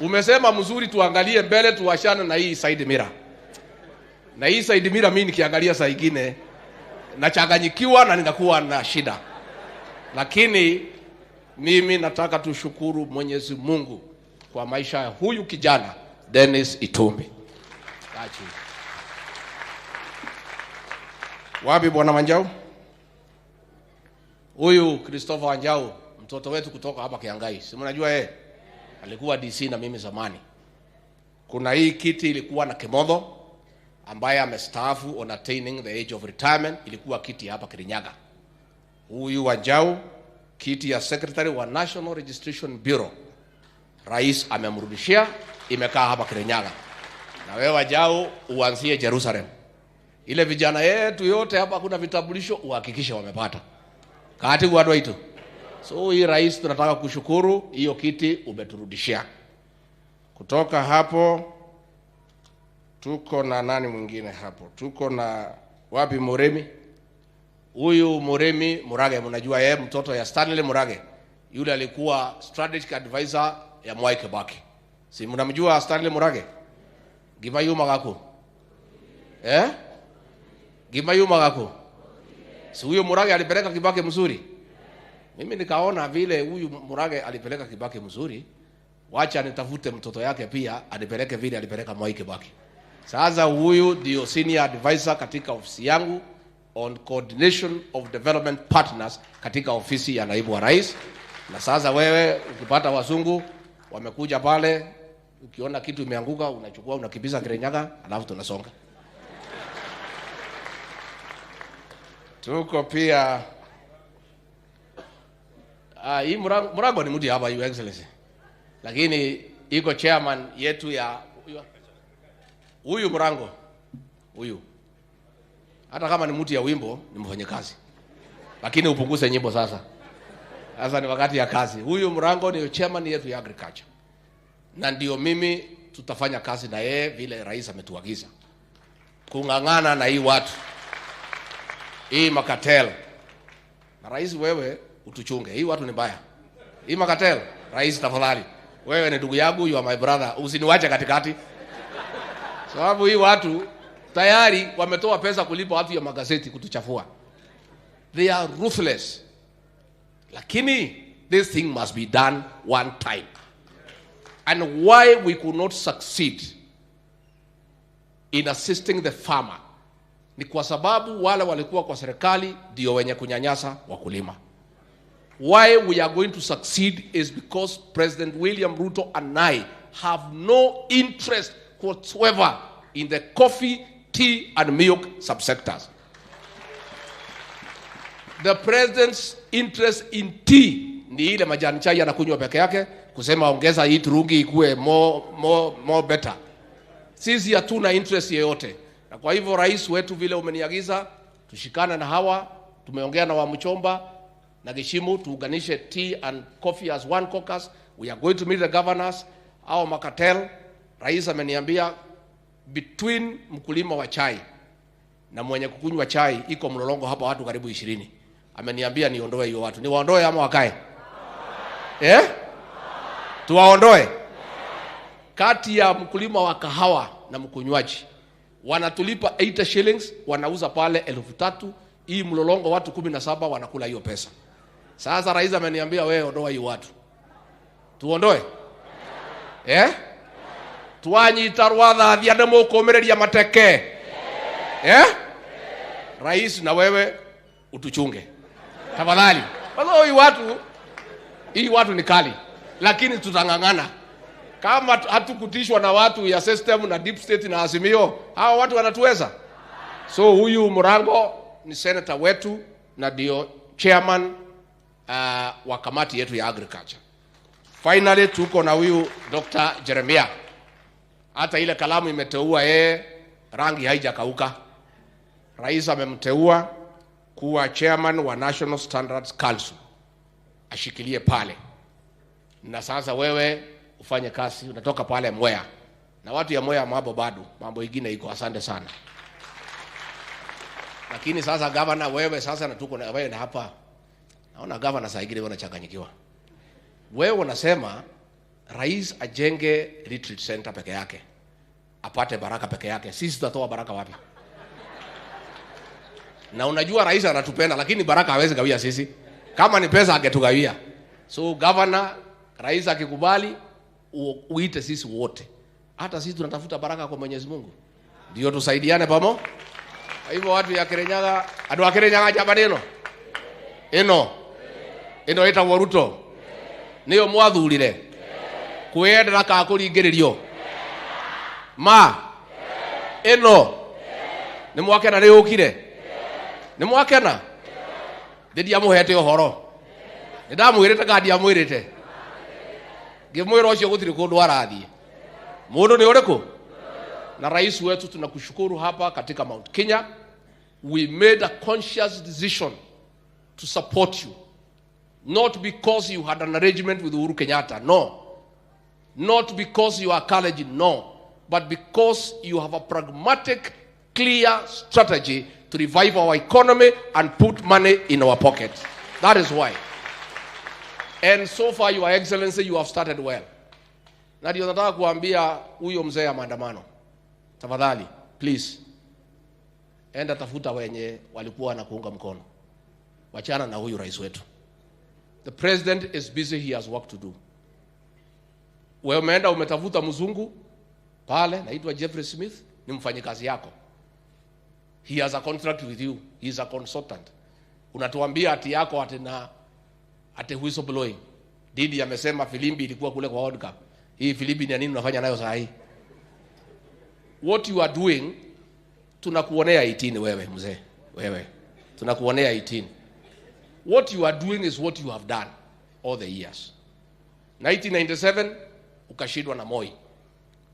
umesema mzuri tuangalie mbele tuwashane na hii side mirror. Na hii side mirror mimi nikiangalia saa nyingine nachanganyikiwa na ninakuwa na shida. Lakini mimi nataka tushukuru Mwenyezi Mungu kwa maisha ya huyu kijana Dennis Itumbi. Wapi bwana Wanjau? Huyu Christopher Wanjau, mtoto wetu kutoka hapa Kiangai. Si mnajua yeye? Alikuwa DC na mimi zamani. Kuna hii kiti ilikuwa na Kimodho ambaye amestaafu on attaining the age of retirement, ilikuwa kiti hapa Kirinyaga. Huyu Wanjau kiti ya secretary wa National Registration Bureau. Rais amemrudishia, imekaa hapa Kirinyaga. Na wewe Wanjau uanzie Jerusalem. Ile vijana yetu yote hapa kuna vitambulisho uhakikishe wamepata. Kati watu wetu. So hii rais tunataka kushukuru hiyo kiti umeturudishia. Kutoka hapo tuko na nani mwingine hapo? Tuko na wapi Muremi? Huyu Muremi Murage mnajua yeye mtoto ya Stanley Murage. Yule alikuwa strategic advisor ya Mwai Kibaki. Si mnamjua Stanley Murage? Gimayu Magako. Gimayu Magako. Si huyo Murage alipeleka Kibaki mzuri. Mimi nikaona vile huyu Murage alipeleka Kibaki mzuri, wacha nitafute mtoto yake pia alipeleke vile alipeleka Mwai Kibaki. Sasa huyu ndio senior advisor katika ofisi yangu on coordination of development partners katika ofisi ya naibu wa rais. Na sasa wewe ukipata wazungu wamekuja pale, ukiona kitu imeanguka unachukua unakimbiza Kirinyaga alafu tunasonga. Tuko pia hii Murang'a ni mtu hapa Your Excellency. Lakini iko chairman yetu ya huyu Murang'a. Huyu. Hata kama ni mtu ya wimbo ni mfanyakazi. Lakini upunguze nyimbo sasa. Sasa ni wakati ya kazi. Huyu Murang'a ni chairman yetu ya agriculture. Na ndio mimi tutafanya kazi na yeye vile rais ametuagiza. kung'ang'ana na hii watu, hii makatel. Na rais, wewe utuchunge, hii watu ni mbaya, hii makatel. Rais, tafadhali, wewe ni ndugu yangu, you are my brother, usiniwache katikati, sababu hii watu tayari wametoa pesa kulipa watu ya magazeti kutuchafua. They are ruthless. Lakini this thing must be done one time. And why we could not succeed in assisting the farmer ni kwa sababu wale walikuwa kwa serikali ndio wenye kunyanyasa wakulima. Why we are going to succeed is because President William Ruto and I have no interest whatsoever in the coffee, tea and milk subsectors. The president's interest in tea ni ile majani chai anakunywa peke yake, kusema ongeza hii turungi ikue more better. Sisi hatuna interest yoyote. Na kwa hivyo rais wetu, vile umeniagiza, tushikane na hawa, tumeongea na Wamuchomba na Gishimu, tuunganishe tea and coffee as one caucus. We are going to meet the governors, au makatel. Rais ameniambia between mkulima wa chai na mwenye kukunywa chai iko mlolongo hapa watu karibu 20. Ameniambia niondoe hiyo watu. Niwaondoe ama wakae? Tuwaondoe. Kati ya mkulima wa kahawa na mkunywaji wanatulipa 80 shillings, wanauza pale 3,000. Hii mlolongo watu 17 wanakula hiyo pesa. Sasa rais ameniambia wewe ondoa hiyo watu. Tuondoe? Tuanyita rwatha thiande mukomereria mateke. Rais, na wewe utuchunge tafadhali. Bado hii watu ni kali, lakini tutang'ang'ana. Kama hatukutishwa na watu ya system na deep state na Azimio, hao watu wanatuweza. So huyu Murang'a ni senator wetu na ndio chairman wa kamati yetu ya agriculture. Finally tuko na huyu Dr. Jeremiah. Hata ile kalamu imeteua rangi haijakauka. Rais amemteua kuwa chairman wa National Standards Council. Ashikilie pale. Na sasa wewe ufanye kazi, unatoka pale Mwea. Na watu ya Mwea mambo ingine iko, asante sana. Lakini sasa governor, wewe sasa na tuko na wewe na hapa. Naona governor saa ingine wanachanganyikiwa. Wewe unasema rais ajenge retreat center peke yake, apate baraka peke yake. Sisi tutatoa baraka wapi? Na unajua rais anatupenda, lakini baraka hawezi gawia sisi. Kama ni pesa angetugawia. So governor, rais akikubali uite sisi wote. Hata sisi tunatafuta baraka kwa Mwenyezi Mungu. Ndio tusaidiane pamoja. Kwa hivyo watu ya Kirinyaga, adu wa Kirinyaga jabaneno. Eno ita Ruto. Niyo mwathurire. Kwendera ka kuringiririo. Ma. Eno. Ni mwakena ri ukire. Ni mwakena. Ndidia muhete uhoro. Ndamwirite ka ndiamwirite. Ngimwira ucio gutiri kundu arathie. Mundu ni uriku? Na rais wetu tunakushukuru hapa katika Mount Kenya. We made a conscious decision to support you. Not because you had an arrangement with Uhuru Kenyatta, no. Not because you are college, no. But because you have a pragmatic, clear strategy to revive our economy and put money in our pockets. That is why. And so far, Your Excellency, you have started well. Na ndio nataka kuambia huyo mzee ya maandamano. Tafadhali, please. Enda tafuta wenye walikuwa na kuunga mkono. Wachana na huyu rais wetu. The president is busy, he has work to do. Wewe umeenda umetafuta mzungu pale naitwa Jeffrey Smith, ni mfanyikazi yako. He has a contract with you. He is a consultant. Unatuambia ati yako ati whistleblowing. Didi amesema filimbi ilikuwa kule kwa World Cup. Hii filimbi ni nini unafanya nayo saa hii? What you are doing, tunakuonea 18 wewe mzee. Wewe. Tunakuonea 18. What you are doing is what you have done all the years. 1997 ukashindwa na Moi.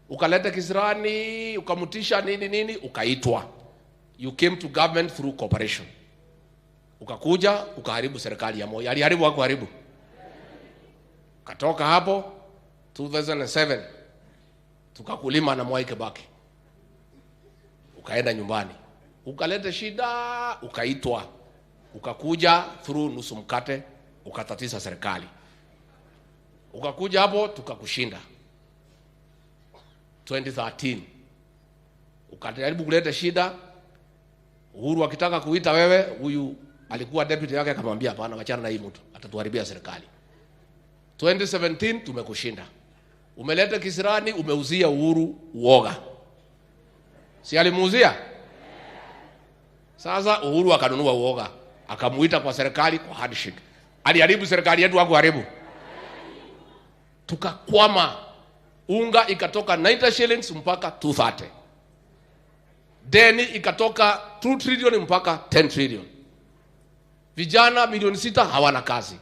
Ukaleta kisirani, ukamutisha nini, ukaitwa. You came to government through cooperation. Ukakuja, ukaharibu serikali ya Moi. Aliharibu wako haribu. Katoka hapo 2007 tukakulima na Mwai Kibaki. ukaenda nyumbani, ukaleta shida, ukaitwa, ukakuja through nusu mkate, ukatatiza serikali, ukakuja hapo tukakushinda. 2013 ukajaribu kuleta shida, Uhuru akitaka kuita wewe, huyu alikuwa deputy yake akamwambia hapana, wachana na hii mtu, atatuharibia serikali. 2017 tumekushinda. Umeleta kisirani, umeuzia Uhuru uoga. Si alimuuzia? Sasa Uhuru akanunua uoga, akamuita kwa serikali kwa handshake. Aliharibu serikali yetu wako haribu. Tukakwama. Unga ikatoka 90 shillings mpaka 230. Deni ikatoka 2 trillion mpaka 10 trillion. Vijana milioni 6 hawana kazi.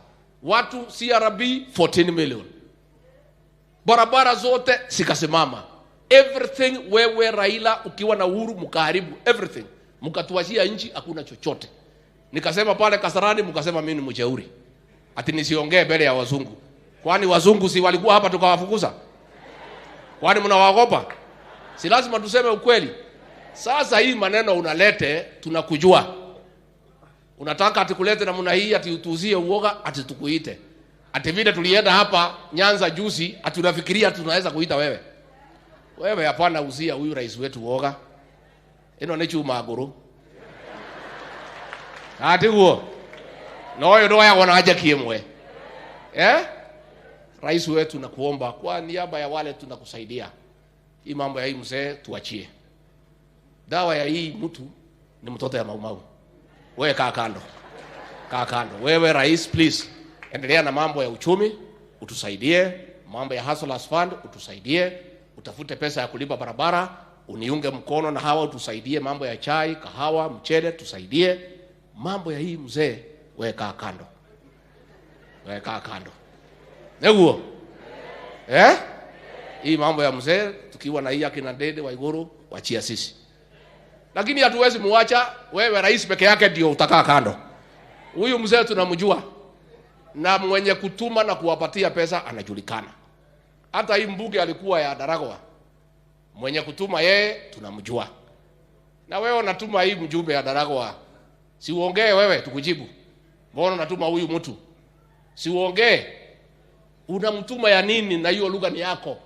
Watu CRB 14 million. Barabara zote sikasimama. Everything wewe Raila ukiwa na Uhuru mkaharibu everything. Mkatuachia nchi hakuna chochote. Nikasema pale Kasarani mkasema mimi ni mjeuri. Ati nisiongee mbele ya wazungu. Kwani wazungu si walikuwa hapa tukawafukuza? Kwani mnawaogopa? Si lazima tuseme ukweli. Sasa hii maneno unalete tunakujua. Unataka atikulete namna hii ati utuzie uoga ati tukuite. Ati vile tulienda hapa Nyanza juzi ati unafikiria tunaweza kuita wewe. Wewe hapana uzia huyu rais wetu uoga. Eno ni chuma aguru. Ati huo. Noyo ndo ya wanaja kiemwe. Rais wetu nakuomba kwa niaba ya wale tunakusaidia. Hii mambo ya hii mzee tuachie. Dawa ya hii mtu ni mtoto ya maumau. Wewe kaa kando. Kaa kando. Wewe rais please endelea na mambo ya uchumi, utusaidie, mambo ya hustlers fund utusaidie, utafute pesa ya kulipa barabara, uniunge mkono na hawa utusaidie, mambo ya chai, kahawa, mchele tusaidie. Mambo ya hii mzee wewe kaa kando. Wewe kaa kando. Neguo. Hii mambo ya mzee tukiwa na hii akina Dede Waiguru wachia sisi. Lakini hatuwezi muacha wewe rais peke yake ndio utakaa kando. Huyu mzee tunamjua na mwenye kutuma na kuwapatia pesa anajulikana. Hata hii mbuge alikuwa ya Daragwa. Mwenye kutuma yeye tunamjua. Na wewe unatuma hii mjumbe ya Daragwa. Si uongee wewe tukujibu. Mbona unatuma huyu mtu? Si uongee. Unamtuma ya nini na hiyo lugha ni yako?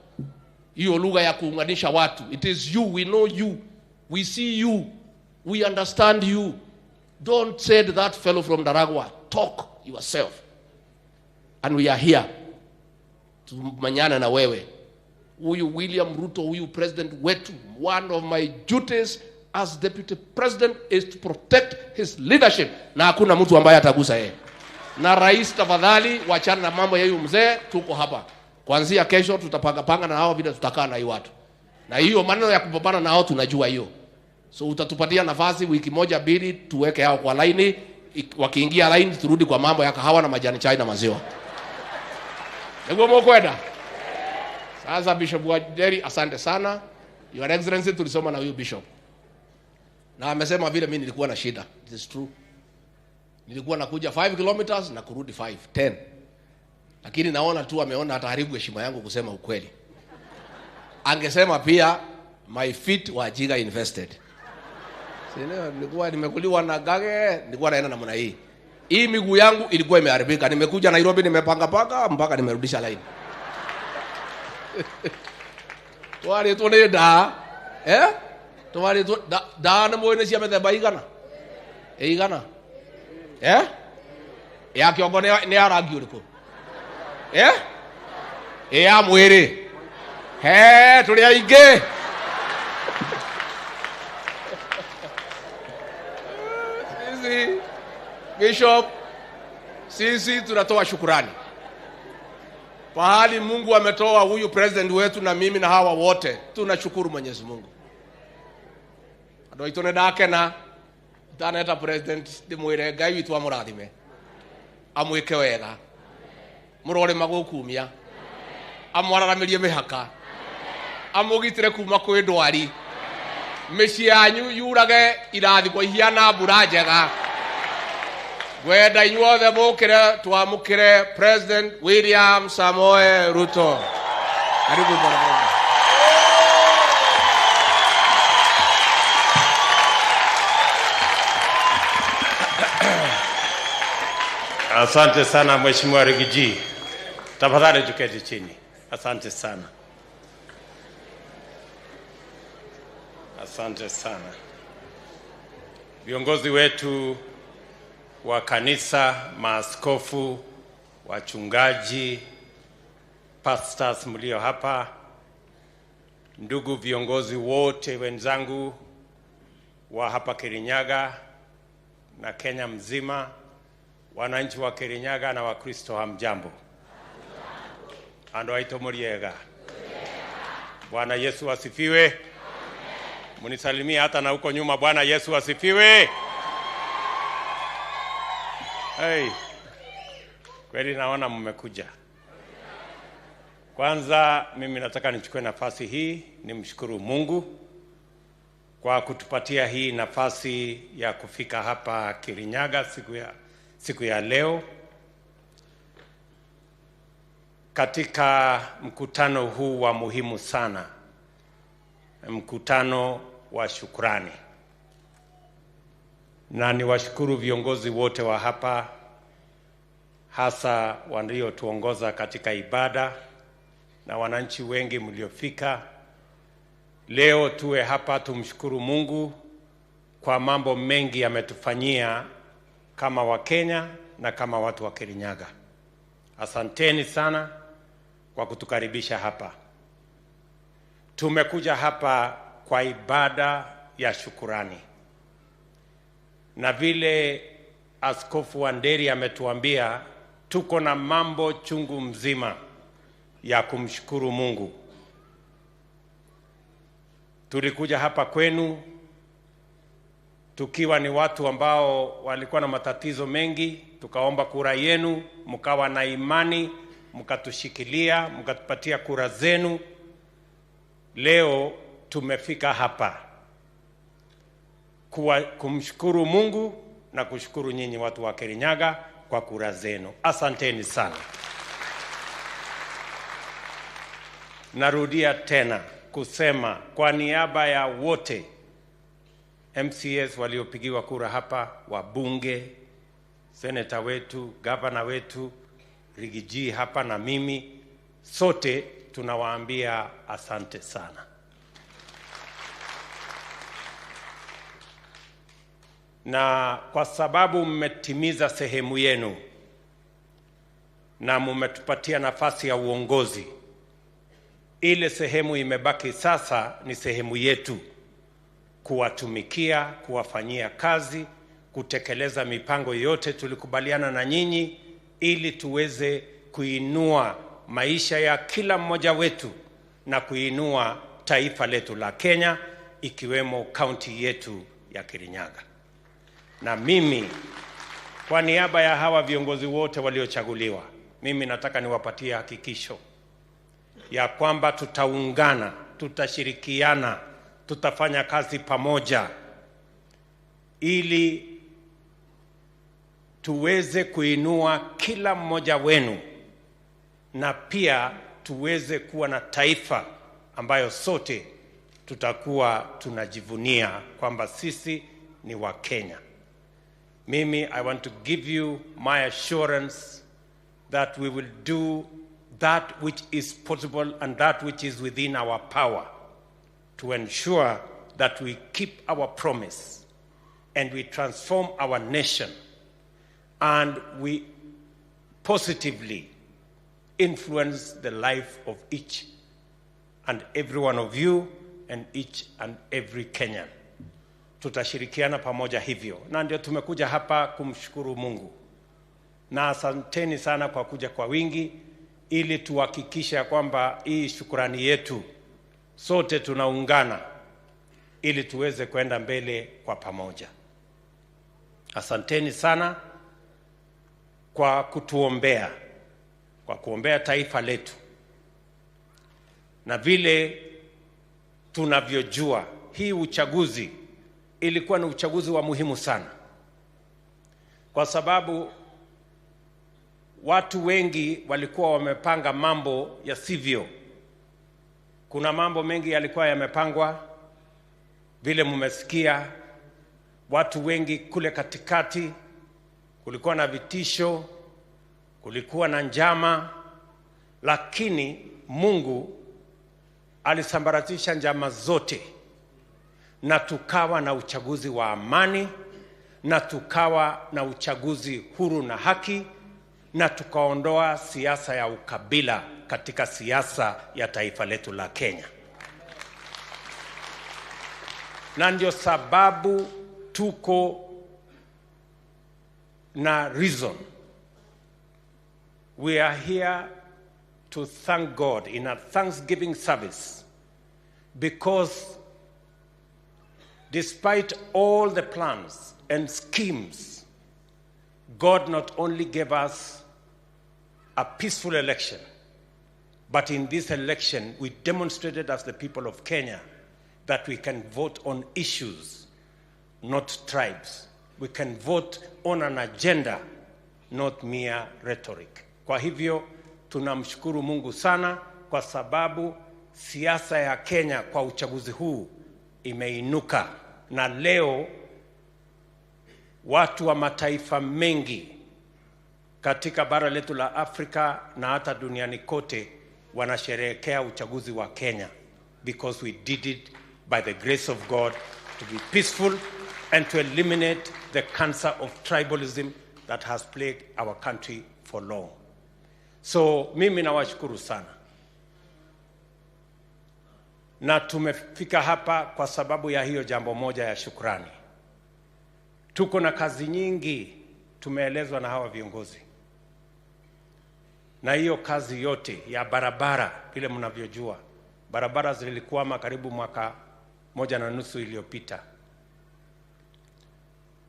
Hiyo lugha ya kuunganisha watu. It is you, we know you. We see you. We understand you. Don't say that fellow from Daragwa. Talk yourself. And we are here to manyana na wewe. Huyu William Ruto, huyu president wetu, one of my duties as deputy president is to protect his leadership. Na hakuna mtu ambaye atagusa yeye. Na rais tafadhali wachana na mambo ya huyu mzee, tuko hapa. Kuanzia kesho tutapanga na hao vile tutakaa na hii watu. Na hiyo maneno ya kupambana na hao tunajua hiyo. So utatupatia nafasi wiki moja mbili tuweke hao kwa line, wakiingia line turudi kwa mambo ya kahawa na majani chai na maziwa. Ndio mkokwenda. Sasa Bishop Wajir asante sana. Your Excellency tulisoma na huyu bishop. Na amesema vile mimi nilikuwa na shida. It is true. Nilikuwa nakuja 5 kilometers na kurudi 10. Lakini naona tu ameona ataharibu heshima yangu kusema ukweli. Angesema pia my feet were jiga invested. Sina nilikuwa nimekuliwa na gage, nilikuwa naenda namna hii. Hii miguu yangu ilikuwa imeharibika. Nimekuja Nairobi nimepanga mpaka nimerudisha line. Tuwali tuone da. Tuwali tu da na moyo nisi amete baigana. Igana. Ya kiongo ne aragi uliko. Ya mwere. Tuli aige. Sisi Bishop, sisi tunatoa shukrani. Pahali Mungu ametoa huyu president wetu na mimi na hawa wote, tunashukuru Mwenyezi Mungu. Ado itone dake na Tana president de mwire Ngai witu amurathime. Amwike wega. Murore magukumia. Amwararamirie mihaka. Amugitire kuma kwi ndwari. Mĩciĩ yanyu yurage irathi kwa ihiana mbura njega. Gwenda inyuothe mũkĩre twamũkĩre President William Samoei Ruto. Karibu bwana. Asante sana Mheshimiwa Rigathi. Tafadhali tuketi chini. Asante sana. Asante sana. Viongozi wetu wa kanisa, maaskofu, wachungaji, pastors mlio hapa, ndugu viongozi wote wenzangu wa hapa Kirinyaga na Kenya mzima, wananchi wa Kirinyaga na Wakristo, hamjambo. Ando aito muriega. Bwana Yesu asifiwe. Munisalimia hata na huko nyuma. Bwana Yesu asifiwe. Hey. Kweli naona mmekuja. Kwanza mimi nataka nichukue nafasi hii nimshukuru Mungu kwa kutupatia hii nafasi ya kufika hapa Kirinyaga siku ya leo katika mkutano huu wa muhimu sana, mkutano wa shukrani. Na niwashukuru viongozi wote wa hapa, hasa waliotuongoza katika ibada na wananchi wengi mliofika. Leo tuwe hapa tumshukuru Mungu kwa mambo mengi ametufanyia kama Wakenya na kama watu wa Kirinyaga. Asanteni sana kwa kutukaribisha hapa. Tumekuja hapa kwa ibada ya shukurani. Na vile Askofu wa Nderi ametuambia, tuko na mambo chungu mzima ya kumshukuru Mungu. Tulikuja hapa kwenu tukiwa ni watu ambao walikuwa na matatizo mengi, tukaomba kura yenu, mkawa na imani, mkatushikilia, mkatupatia kura zenu. Leo tumefika hapa kumshukuru Mungu na kushukuru nyinyi watu wa Kirinyaga kwa kura zenu. Asanteni sana. Narudia tena kusema kwa niaba ya wote MCS waliopigiwa kura hapa, wabunge, seneta wetu, gavana wetu, Rigathi hapa na mimi, sote tunawaambia asante sana. Na kwa sababu mmetimiza sehemu yenu na mmetupatia nafasi ya uongozi, ile sehemu imebaki sasa ni sehemu yetu kuwatumikia, kuwafanyia kazi, kutekeleza mipango yote tulikubaliana na nyinyi, ili tuweze kuinua maisha ya kila mmoja wetu na kuinua taifa letu la Kenya, ikiwemo kaunti yetu ya Kirinyaga. Na mimi kwa niaba ya hawa viongozi wote waliochaguliwa, mimi nataka niwapatie hakikisho ya kwamba tutaungana, tutashirikiana, tutafanya kazi pamoja ili tuweze kuinua kila mmoja wenu, na pia tuweze kuwa na taifa ambayo sote tutakuwa tunajivunia kwamba sisi ni wa Kenya. Mimi, I want to give you my assurance that we will do that which is possible and that which is within our power to ensure that we keep our promise and we transform our nation and we positively influence the life of each and every one of you and each and every Kenyan. Tutashirikiana pamoja hivyo. Na ndio tumekuja hapa kumshukuru Mungu. Na asanteni sana kwa kuja kwa wingi, ili tuhakikishe kwamba hii shukrani yetu sote tunaungana ili tuweze kwenda mbele kwa pamoja. Asanteni sana kwa kutuombea, kwa kuombea taifa letu. Na vile tunavyojua, hii uchaguzi ilikuwa ni uchaguzi wa muhimu sana, kwa sababu watu wengi walikuwa wamepanga mambo yasivyo. Kuna mambo mengi yalikuwa yamepangwa, vile mmesikia. Watu wengi kule katikati kulikuwa na vitisho, kulikuwa na njama, lakini Mungu alisambaratisha njama zote, na tukawa na uchaguzi wa amani, na tukawa na uchaguzi huru na haki, na tukaondoa siasa ya ukabila katika siasa ya taifa letu la Kenya. Na ndio sababu tuko na reason. We are here to thank God in a thanksgiving service, because despite all the plans and schemes, God not only gave us a peaceful election, but in this election we demonstrated as the people of Kenya that we can vote on issues, not tribes. We can vote on an agenda, not mere rhetoric. Kwa hivyo tunamshukuru Mungu sana kwa sababu siasa ya Kenya kwa uchaguzi huu imeinuka, na leo watu wa mataifa mengi katika bara letu la Afrika na hata duniani kote wanasherehekea uchaguzi wa Kenya, because we did it by the grace of God to be peaceful and to eliminate the cancer of tribalism that has plagued our country for long. So mimi nawashukuru sana, na tumefika hapa kwa sababu ya hiyo jambo moja ya shukrani. Tuko na kazi nyingi tumeelezwa na hawa viongozi, na hiyo kazi yote ya barabara, vile mnavyojua barabara zilikuwa karibu mwaka 1.5 iliyopita.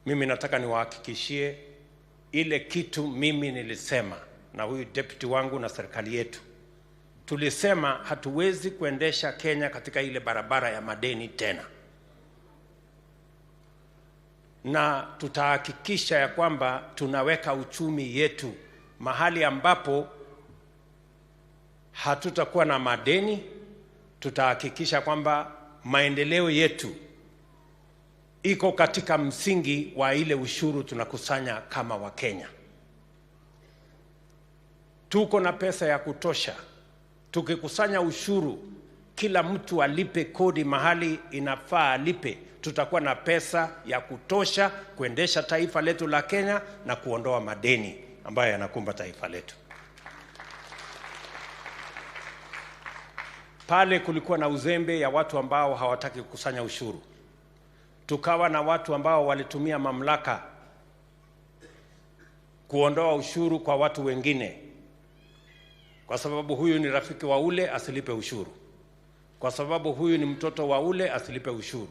Mimi nataka niwahakikishie ile kitu mimi nilisema na huyu deputy wangu na serikali yetu, tulisema hatuwezi kuendesha Kenya katika ile barabara ya madeni tena, na tutahakikisha ya kwamba tunaweka uchumi yetu mahali ambapo hatutakuwa na madeni. Tutahakikisha kwamba maendeleo yetu iko katika msingi wa ile ushuru tunakusanya kama wa Kenya. Tuko na pesa ya kutosha. Tukikusanya ushuru, kila mtu alipe kodi mahali inafaa alipe, tutakuwa na pesa ya kutosha kuendesha taifa letu la Kenya na kuondoa madeni ambayo yanakumba taifa letu. Pale kulikuwa na uzembe ya watu ambao hawataki kukusanya ushuru. Tukawa na watu ambao walitumia mamlaka kuondoa ushuru kwa watu wengine, kwa sababu huyu ni rafiki wa ule asilipe ushuru, kwa sababu huyu ni mtoto wa ule asilipe ushuru,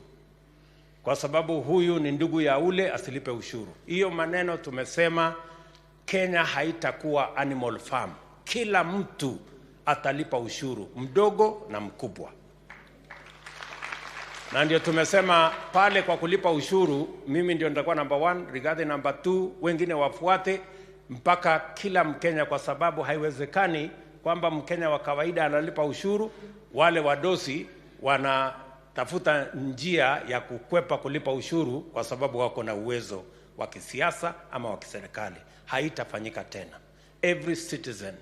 kwa sababu huyu ni ndugu ya ule asilipe ushuru. Hiyo maneno tumesema Kenya haitakuwa animal farm. Kila mtu atalipa ushuru, mdogo na mkubwa. Na ndio tumesema pale kwa kulipa ushuru, mimi ndio nitakuwa number 1, Rigathi number 2, wengine wafuate mpaka kila Mkenya, kwa sababu haiwezekani kwamba Mkenya wa kawaida analipa ushuru, wale wadosi wanatafuta njia ya kukwepa kulipa ushuru kwa sababu wako na uwezo wa kisiasa ama wa kiserikali. Haitafanyika tena. Every citizen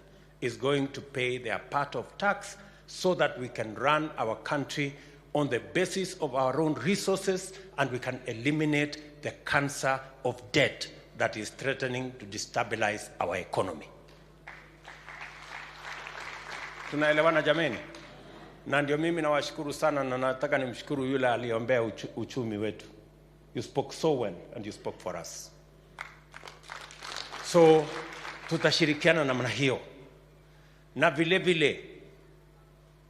is going to pay their part of tax so that we can run our country on the basis of our own resources, and we can eliminate the cancer of debt that is threatening to destabilize our economy. Tunaelewana jameni? Na ndio mimi nawashukuru sana, na nataka nimshukuru yule aliombea uchumi wetu. You spoke so well and you spoke for us. So tutashirikiana namna hiyo. Na vile vile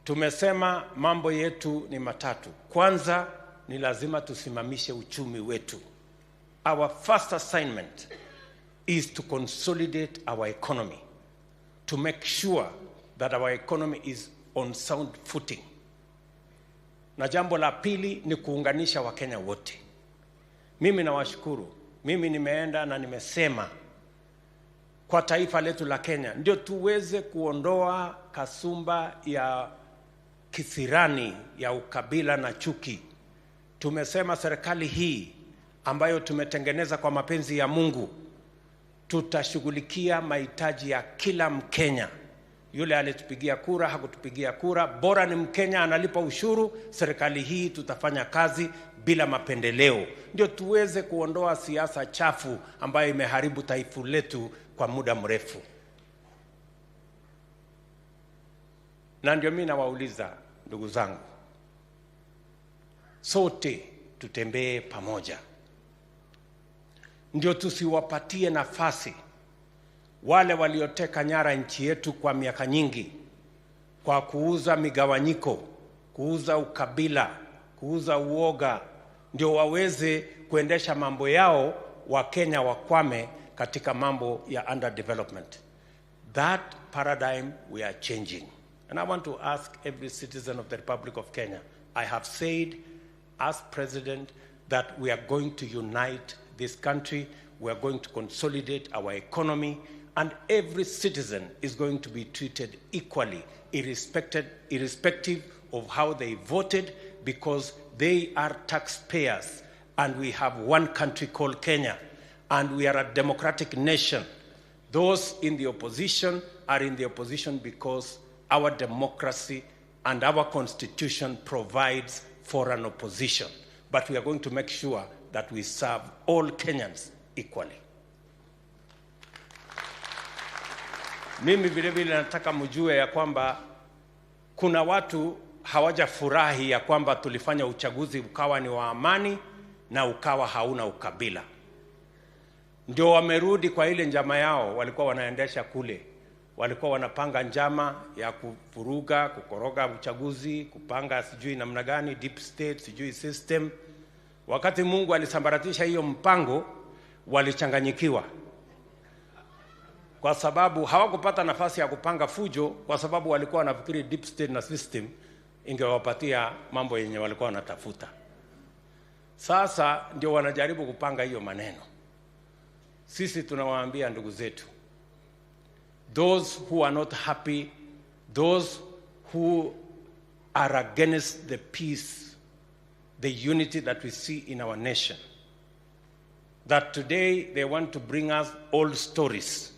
tumesema mambo yetu ni matatu. Kwanza ni lazima tusimamishe uchumi wetu. Our first assignment is to consolidate our economy, to make sure that our economy is on sound footing. Na jambo la pili ni kuunganisha Wakenya wote. Mimi nawashukuru. Mimi nimeenda na nimesema kwa taifa letu la Kenya ndio tuweze kuondoa kasumba ya kisirani ya ukabila na chuki. Tumesema serikali hii ambayo tumetengeneza kwa mapenzi ya Mungu, tutashughulikia mahitaji ya kila Mkenya. Yule alitupigia kura, hakutupigia kura, bora ni Mkenya analipa ushuru, serikali hii tutafanya kazi bila mapendeleo. Ndio tuweze kuondoa siasa chafu ambayo imeharibu taifa letu kwa muda mrefu. Na ndio mimi nawauliza ndugu zangu, sote tutembee pamoja. Ndio tusiwapatie nafasi wale walioteka nyara nchi yetu kwa miaka nyingi kwa kuuza migawanyiko, kuuza ukabila, kuuza uoga, ndio waweze kuendesha mambo yao, wa Kenya wakwame katika mambo ya underdevelopment. That paradigm we are changing. And I want to ask every citizen of the Republic of Kenya, I have said as president that we are going to unite this country, we are going to consolidate our economy, and every citizen is going to be treated equally, irrespective of how they voted, because they are taxpayers, and we have one country called Kenya, and we are a democratic nation. Those in the opposition are in the opposition because our democracy and our constitution provides for an opposition. But we are going to make sure that we serve all Kenyans equally. Mimi vile vile nataka mjue ya kwamba kuna watu hawajafurahi ya kwamba tulifanya uchaguzi ukawa ni wa amani na ukawa hauna ukabila. Ndio wamerudi kwa ile njama yao walikuwa wanaendesha kule. Walikuwa wanapanga njama ya kuvuruga, kukoroga uchaguzi, kupanga sijui namna gani, deep state, sijui system. Wakati Mungu alisambaratisha hiyo mpango, walichanganyikiwa. Kwa sababu hawakupata nafasi ya kupanga fujo, kwa sababu walikuwa wanafikiri deep state na system ingewapatia mambo yenye walikuwa wanatafuta. Sasa ndio wanajaribu kupanga hiyo maneno. Sisi tunawaambia ndugu zetu, those who are not happy, those who are against the peace, the unity that we see in our nation, that today they want to bring us old stories.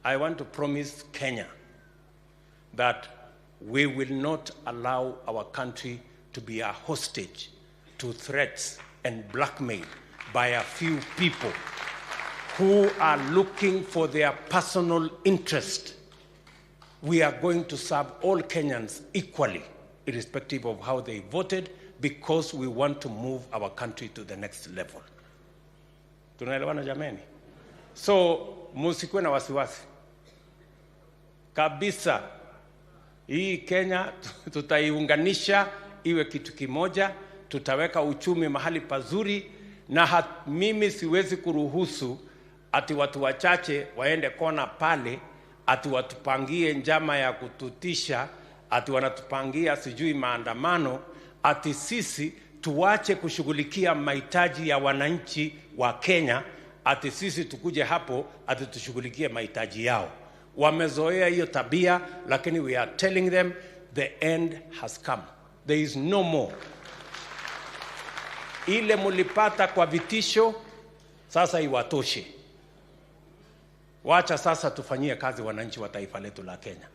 I want to promise Kenya that we will not allow our country to be a hostage to threats and blackmail by a few people who are looking for their personal interest. We are going to serve all Kenyans equally, irrespective of how they voted, because we want to move our country to the next level. Tunaelewana jameni? So, musikuwe na wasiwasi. Kabisa, hii Kenya tutaiunganisha iwe kitu kimoja, tutaweka uchumi mahali pazuri, na mimi siwezi kuruhusu ati watu wachache waende kona pale, ati watupangie njama ya kututisha, ati wanatupangia sijui maandamano, ati sisi tuache kushughulikia mahitaji ya wananchi wa Kenya, ati sisi tukuje hapo ati tushughulikie mahitaji yao. Wamezoea hiyo tabia, lakini we are telling them the end has come. There is no more. Ile mulipata kwa vitisho sasa iwatoshe. Wacha sasa tufanyie kazi wananchi wa taifa letu la Kenya.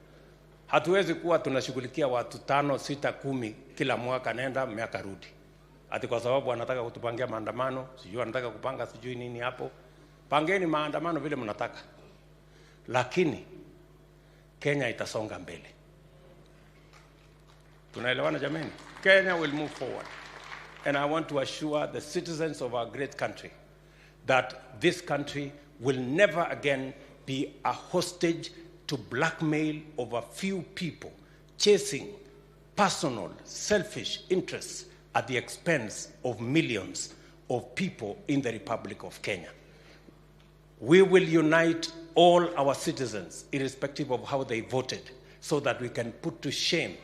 Hatuwezi kuwa tunashughulikia watu 5, 6, 10 kila mwaka nenda miaka rudi. Ati kwa sababu wanataka kutupangia maandamano, sijui wanataka kupanga sijui nini hapo. Pangeni maandamano vile mnataka. Lakini Kenya itasonga mbele. Tunaelewana jameni? Kenya will move forward. And I want to assure the citizens of our great country that this country will never again be a hostage to blackmail of a few people chasing personal, selfish interests at the expense of millions of people in the Republic of Kenya. We will unite all our citizens, irrespective of how they voted, so that we can put to shame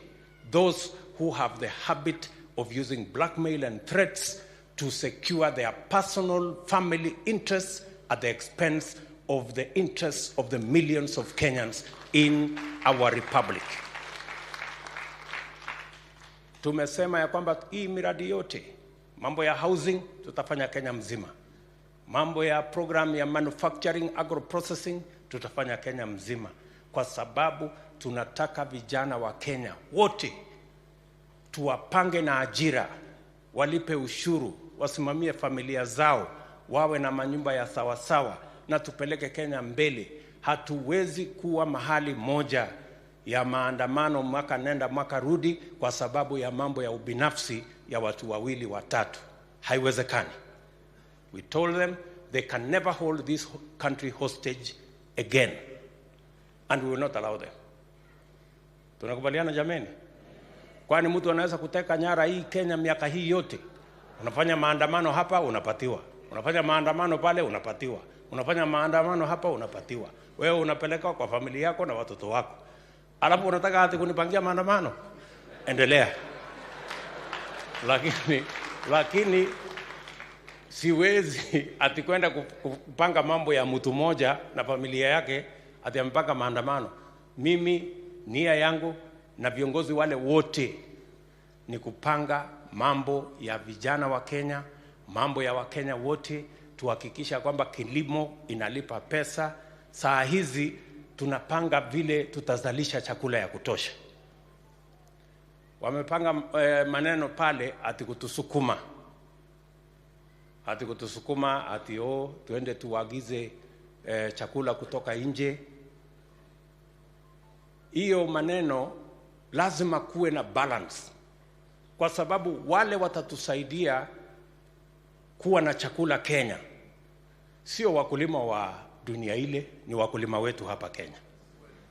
those who have the habit of using blackmail and threats to secure their personal family interests at the expense of the interests of the millions of Kenyans in our republic. Tumesema ya kwamba hii miradi yote, mambo ya housing tutafanya Kenya mzima. mambo ya program ya manufacturing, agro processing, tutafanya Kenya mzima, kwa sababu tunataka vijana wa Kenya wote tuwapange na ajira, walipe ushuru, wasimamie familia zao, wawe na manyumba ya sawasawa, na tupeleke Kenya mbele. Hatuwezi kuwa mahali moja ya maandamano mwaka nenda mwaka rudi kwa sababu ya mambo ya ubinafsi ya watu wawili watatu. Haiwezekani. We told them they can never hold this country hostage again, and we will not allow them. Tunakubaliana jameni? Kwani mtu anaweza kuteka nyara hii Kenya miaka hii yote? Unafanya maandamano hapa unapatiwa, unafanya maandamano pale unapatiwa, unafanya maandamano hapa unapatiwa. Wewe unapeleka kwa familia yako na watoto wako, alafu unataka hata kunipangia maandamano? Endelea. Lakini siwezi ati kwenda kupanga mambo ya mtu moja na familia yake ati ampaka maandamano. Mimi nia yangu na viongozi wale wote ni kupanga mambo ya vijana wa Kenya, mambo ya Wakenya wote, tuhakikisha kwamba kilimo inalipa pesa. Saa hizi tunapanga vile tutazalisha chakula ya kutosha. Wamepanga maneno pale ati kutusukuma. Ati tuende tuagize chakula kutoka nje. Hiyo maneno lazima kuwe na balance, kwa sababu wale watatusaidia kuwa na chakula Kenya sio wakulima wa dunia ile, ni wakulima wetu hapa Kenya.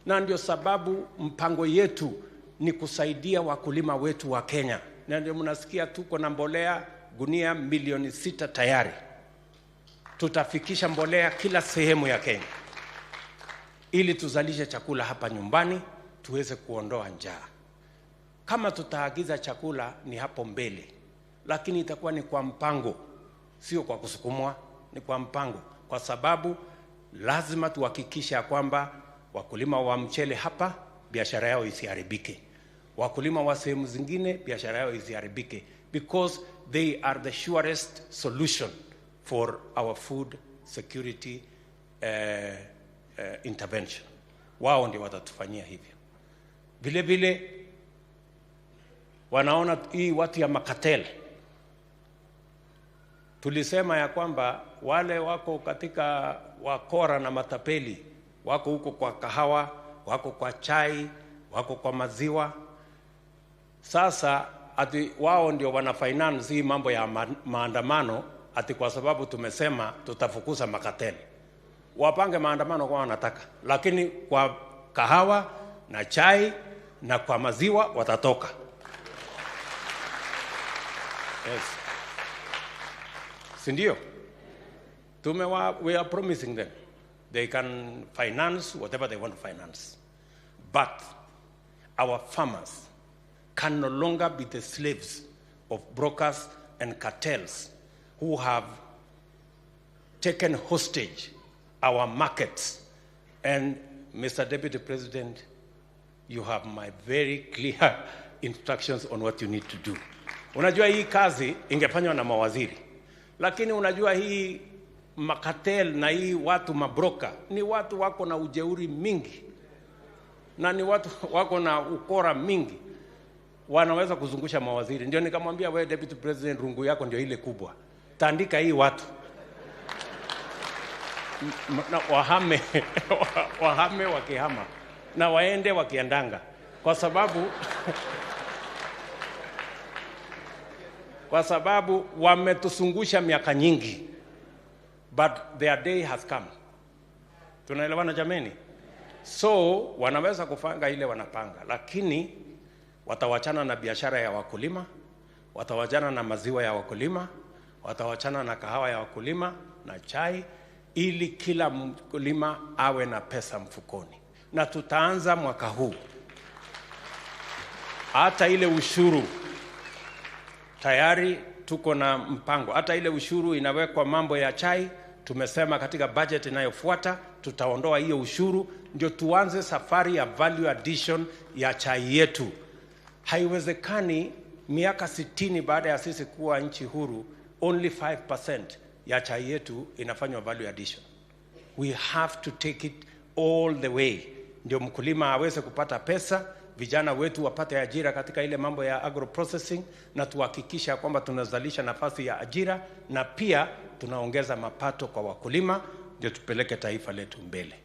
Na ndio sababu mpango yetu ni kusaidia wakulima wetu wa Kenya. Na ndio mnasikia tuko na mbolea gunia milioni 6 tayari. Tutafikisha mbolea kila sehemu ya Kenya ili tuzalishe chakula hapa nyumbani, tuweze kuondoa njaa. Kama tutaagiza chakula ni hapo mbele, lakini itakuwa ni kwa mpango, sio kwa kusukumwa, ni kwa mpango, kwa sababu lazima tuhakikisha kwamba wakulima wa mchele hapa biashara yao isiharibike, wakulima wa sehemu zingine biashara yao isiharibike, because they are the surest solution for our food security intervention. Wao ndio watatufanyia hivyo. Vile vile wanaona hii watu ya makatel. Tulisema ya kwamba wale wako katika wakora na matapeli, wako huko kwa kahawa, wako kwa chai, wako kwa maziwa. Sasa ati wao ndio wana finance hii mambo ya maandamano, ati kwa sababu tumesema tutafukuza makatel. Wapange maandamano kwa wanataka, lakini kwa kahawa na chai na kwa maziwa watatoka. Yes. Sindio? We are promising them they can finance whatever they want to finance. But our farmers can no longer be the slaves of brokers and cartels who have taken hostage our markets. And Mr. Deputy President, you have my very clear instructions on what you need to do. Unajua hii kazi ingefanywa na mawaziri, lakini unajua hii makatel na hii watu mabroka ni watu wako na ujeuri mingi, na ni watu wako na ukora mingi, wanaweza kuzungusha mawaziri. Ndio nikamwambia wewe Deputy President, rungu yako ndio ile kubwa, tandika hii watu na wahame wakihama na waende wakiandanga, kwa sababu wametuzungusha miaka nyingi, but their day has come. Tunaelewana jameni? So wanaweza kufanga ile wanapanga, lakini watawachana na biashara ya wakulima, watawachana na maziwa ya wakulima, watawachana na kahawa ya wakulima na chai, ili kila mkulima awe na pesa mfukoni. Na tutaanza mwaka huu. Hata ile ushuru tayari tuko na mpango. Hata ile ushuru inawekwa mambo ya chai, tumesema katika budget inayofuata tutaondoa hiyo ushuru, ndio tuanze safari ya value addition ya chai yetu. Haiwezekani miaka 60 baada ya sisi kuwa nchi huru only 5% ya chai yetu inafanywa value addition. We have to take it all the way, ndio mkulima aweze kupata pesa, vijana wetu wapate ajira katika ile mambo ya agro processing, na tuhakikisha kwamba tunazalisha nafasi ya ajira na pia tunaongeza mapato kwa wakulima, ndio tupeleke taifa letu mbele.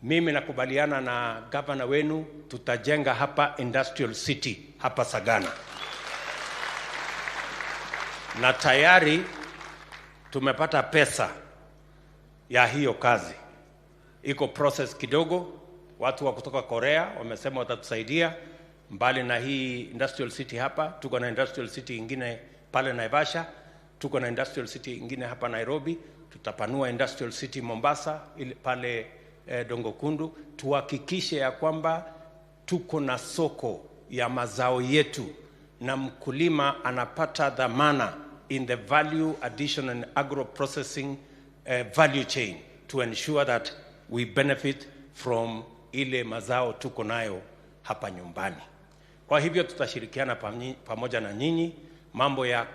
Mimi nakubaliana na gavana wenu, tutajenga hapa industrial city hapa Sagana, na tayari tumepata pesa ya hiyo kazi. Iko process kidogo, watu wa kutoka Korea wamesema watatusaidia. Mbali na hii industrial city hapa, tuko na industrial city ingine pale Naivasha, tuko na industrial city ingine hapa Nairobi, tutapanua industrial city Mombasa pale Dongo Kundu. Tuhakikishe ya kwamba tuko na soko ya mazao yetu na mkulima anapata dhamana in the value addition and agro processing value chain to ensure that we benefit from ile mazao tuko nayo hapa nyumbani. Kwa hivyo tutashirikiana pamoja na nyinyi. Mambo ya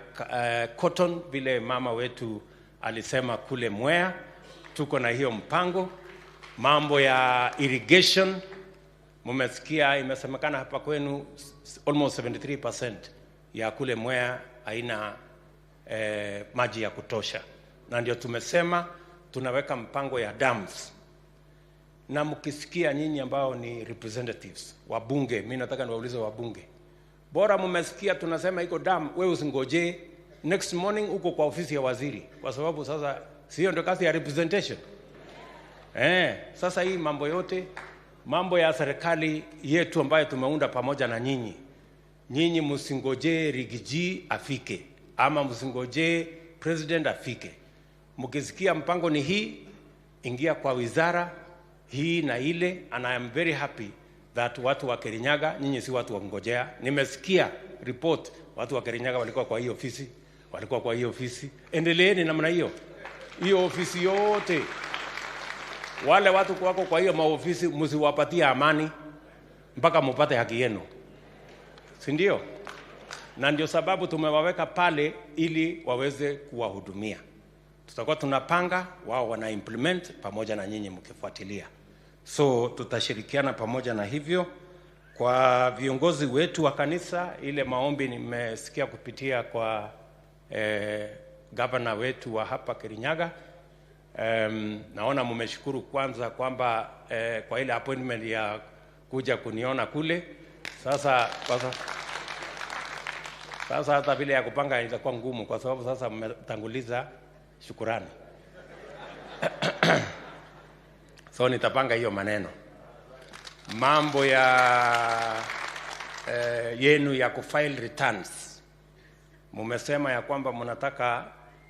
cotton, vile mama wetu alisema kule Mwea, tuko na hiyo mpango. Mambo ya irrigation, mumesikia imesemekana hapa kwenu almost 73% ya kule Mwea haina maji ya kutosha, na ndio tumesema tunaweka mpango ya dams. Na mkisikia nyinyi ambao ni representatives wabunge, mimi nataka niwaulize wabunge, bora mmesikia tunasema iko dam, wewe usingoje next morning uko kwa ofisi ya waziri, kwa sababu sasa sio ndio kazi ya representation. Sasa hii mambo yote, mambo ya serikali yetu ambayo tumeunda pamoja na nyinyi, nyinyi msingoje Rigiji afike ama msingoje president afike. Mkisikia mpango ni hii, ingia kwa wizara hii na ile, and I am very happy that watu wa Kirinyaga, nyinyi si watu wa ngojea. Nimesikia report watu wa Kirinyaga walikuwa kwa hiyo ofisi, endeleeni namna hiyo. Hiyo ofisi yote, wale watu wako kwa hiyo maofisi, msiwapatie amani mpaka mupate haki yenu, si ndio? Na ndio sababu tumewaweka pale ili waweze kuwahudumia. Tutakuwa tunapanga, wao wana implement pamoja na nyinyi mkifuatilia. So tutashirikiana pamoja na hivyo. Kwa viongozi wetu wa kanisa, ile maombi nimesikia kupitia kwa governor wetu wa hapa Kirinyaga. Naona mmeshukuru kwanza kwamba kwa ile appointment ya kuja kuniona kule. Sasa hata vile ya kupanga itakuwa ngumu, kwa sababu sasa mmetanguliza shukurani. So nitapanga hiyo maneno. Mambo ya yenu ya kufile returns, mmesema ya kwamba mnataka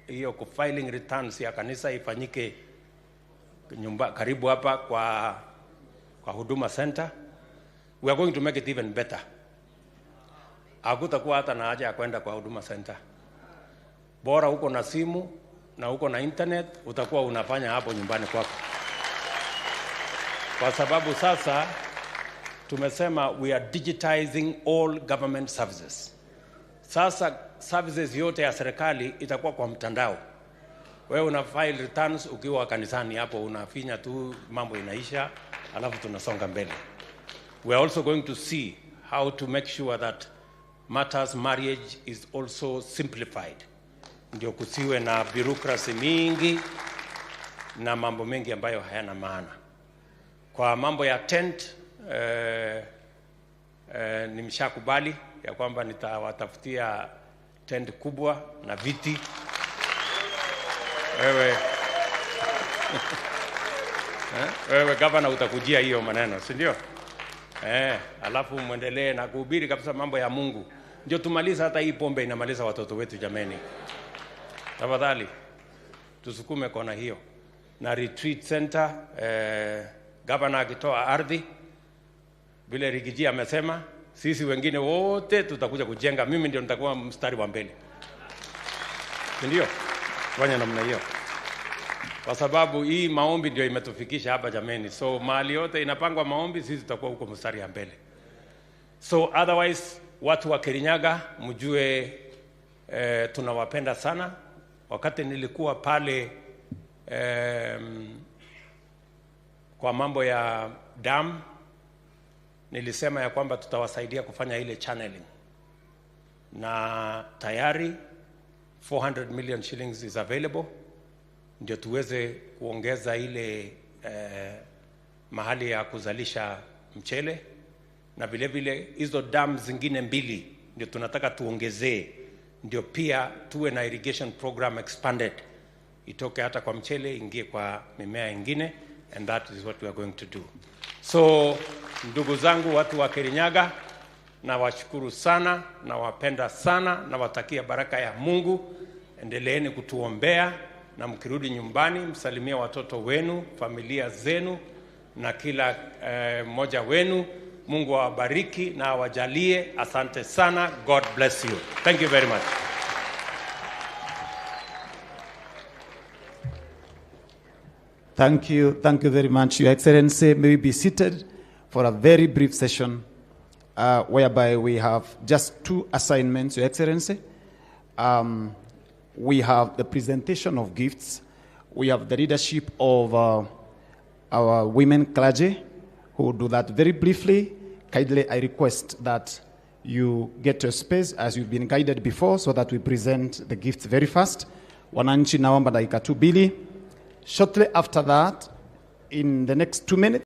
hiyo kufiling returns ya kanisa ifanyike karibu hapa kwa Huduma Center. We are going to make it even better. Hakutakuwa hata na haja ya kwenda kwa Huduma Center. Bora uko na simu na uko na internet, utakuwa unafanya hapo nyumbani kwako. Kwa sababu sasa tumesema we are digitizing all government services. Sasa services yote ya serikali itakuwa kwa mtandao. Wewe una file returns ukiwa kanisani hapo, unafinya tu, mambo inaisha, alafu tunasonga mbele. We are also going to see how to make sure that matters marriage is also simplified. Ndio kusiwe na bureaucracy mingi na mambo mengi ambayo hayana maana. Kwa mambo ya tent, nimeshakubali ya kwamba nitawatafutia tent kubwa na viti. Wewe gavana utakujia hiyo maneno, si ndio? Alafu muendelee na kuhubiri kabisa mambo ya Mungu. Ndio tumaliza, hata hii pombe inamaliza watoto wetu jameni. Tafadhali tusukume kona hiyo. Na retreat center, gavana akitoa ardhi vile Rigiji amesema, sisi wengine wote tutakuja kujenga. Mimi ndio nitakuwa mstari wa mbele, ndio fanya namna hiyo, kwa sababu hii maombi ndio imetufikisha hapa jameni. So mahali yote inapangwa maombi, sisi tutakuwa huko mstari ya mbele. So otherwise, watu wa Kirinyaga mjue tunawapenda sana. Wakati nilikuwa pale kwa mambo ya dam, nilisema ya kwamba tutawasaidia kufanya ile channeling, na tayari 400 million shillings is available ndio tuweze kuongeza ile mahali ya kuzalisha mchele, na vile vile hizo dam zingine 2 ndio tunataka tuongezee, ndio pia tuwe na irrigation program expanded, itoke hata kwa mchele ingie kwa mimea ingine, and that is what we are going to do. So ndugu zangu, watu wa Kirinyaga, na washukuru sana, na wapenda sana, na watakia baraka ya Mungu. Endeleeni kutuombea, na mkirudi nyumbani msalimia watoto wenu, familia zenu, na kila mmoja wenu. Mungu awabariki na awajalie. Asante sana. God bless you. Thank you very much. Thank you very much, Your Excellency. May we be seated for a very brief session whereby we have just 2 assignments, Your Excellency. We have the presentation of gifts. We have the leadership of our women clergy who will do that very briefly. Kindly, I request that you get to a space as you've been guided before so that we present the gifts very fast. Wananchi naomba dakika 2 mbili. Shortly after that, in the next 2 minutes,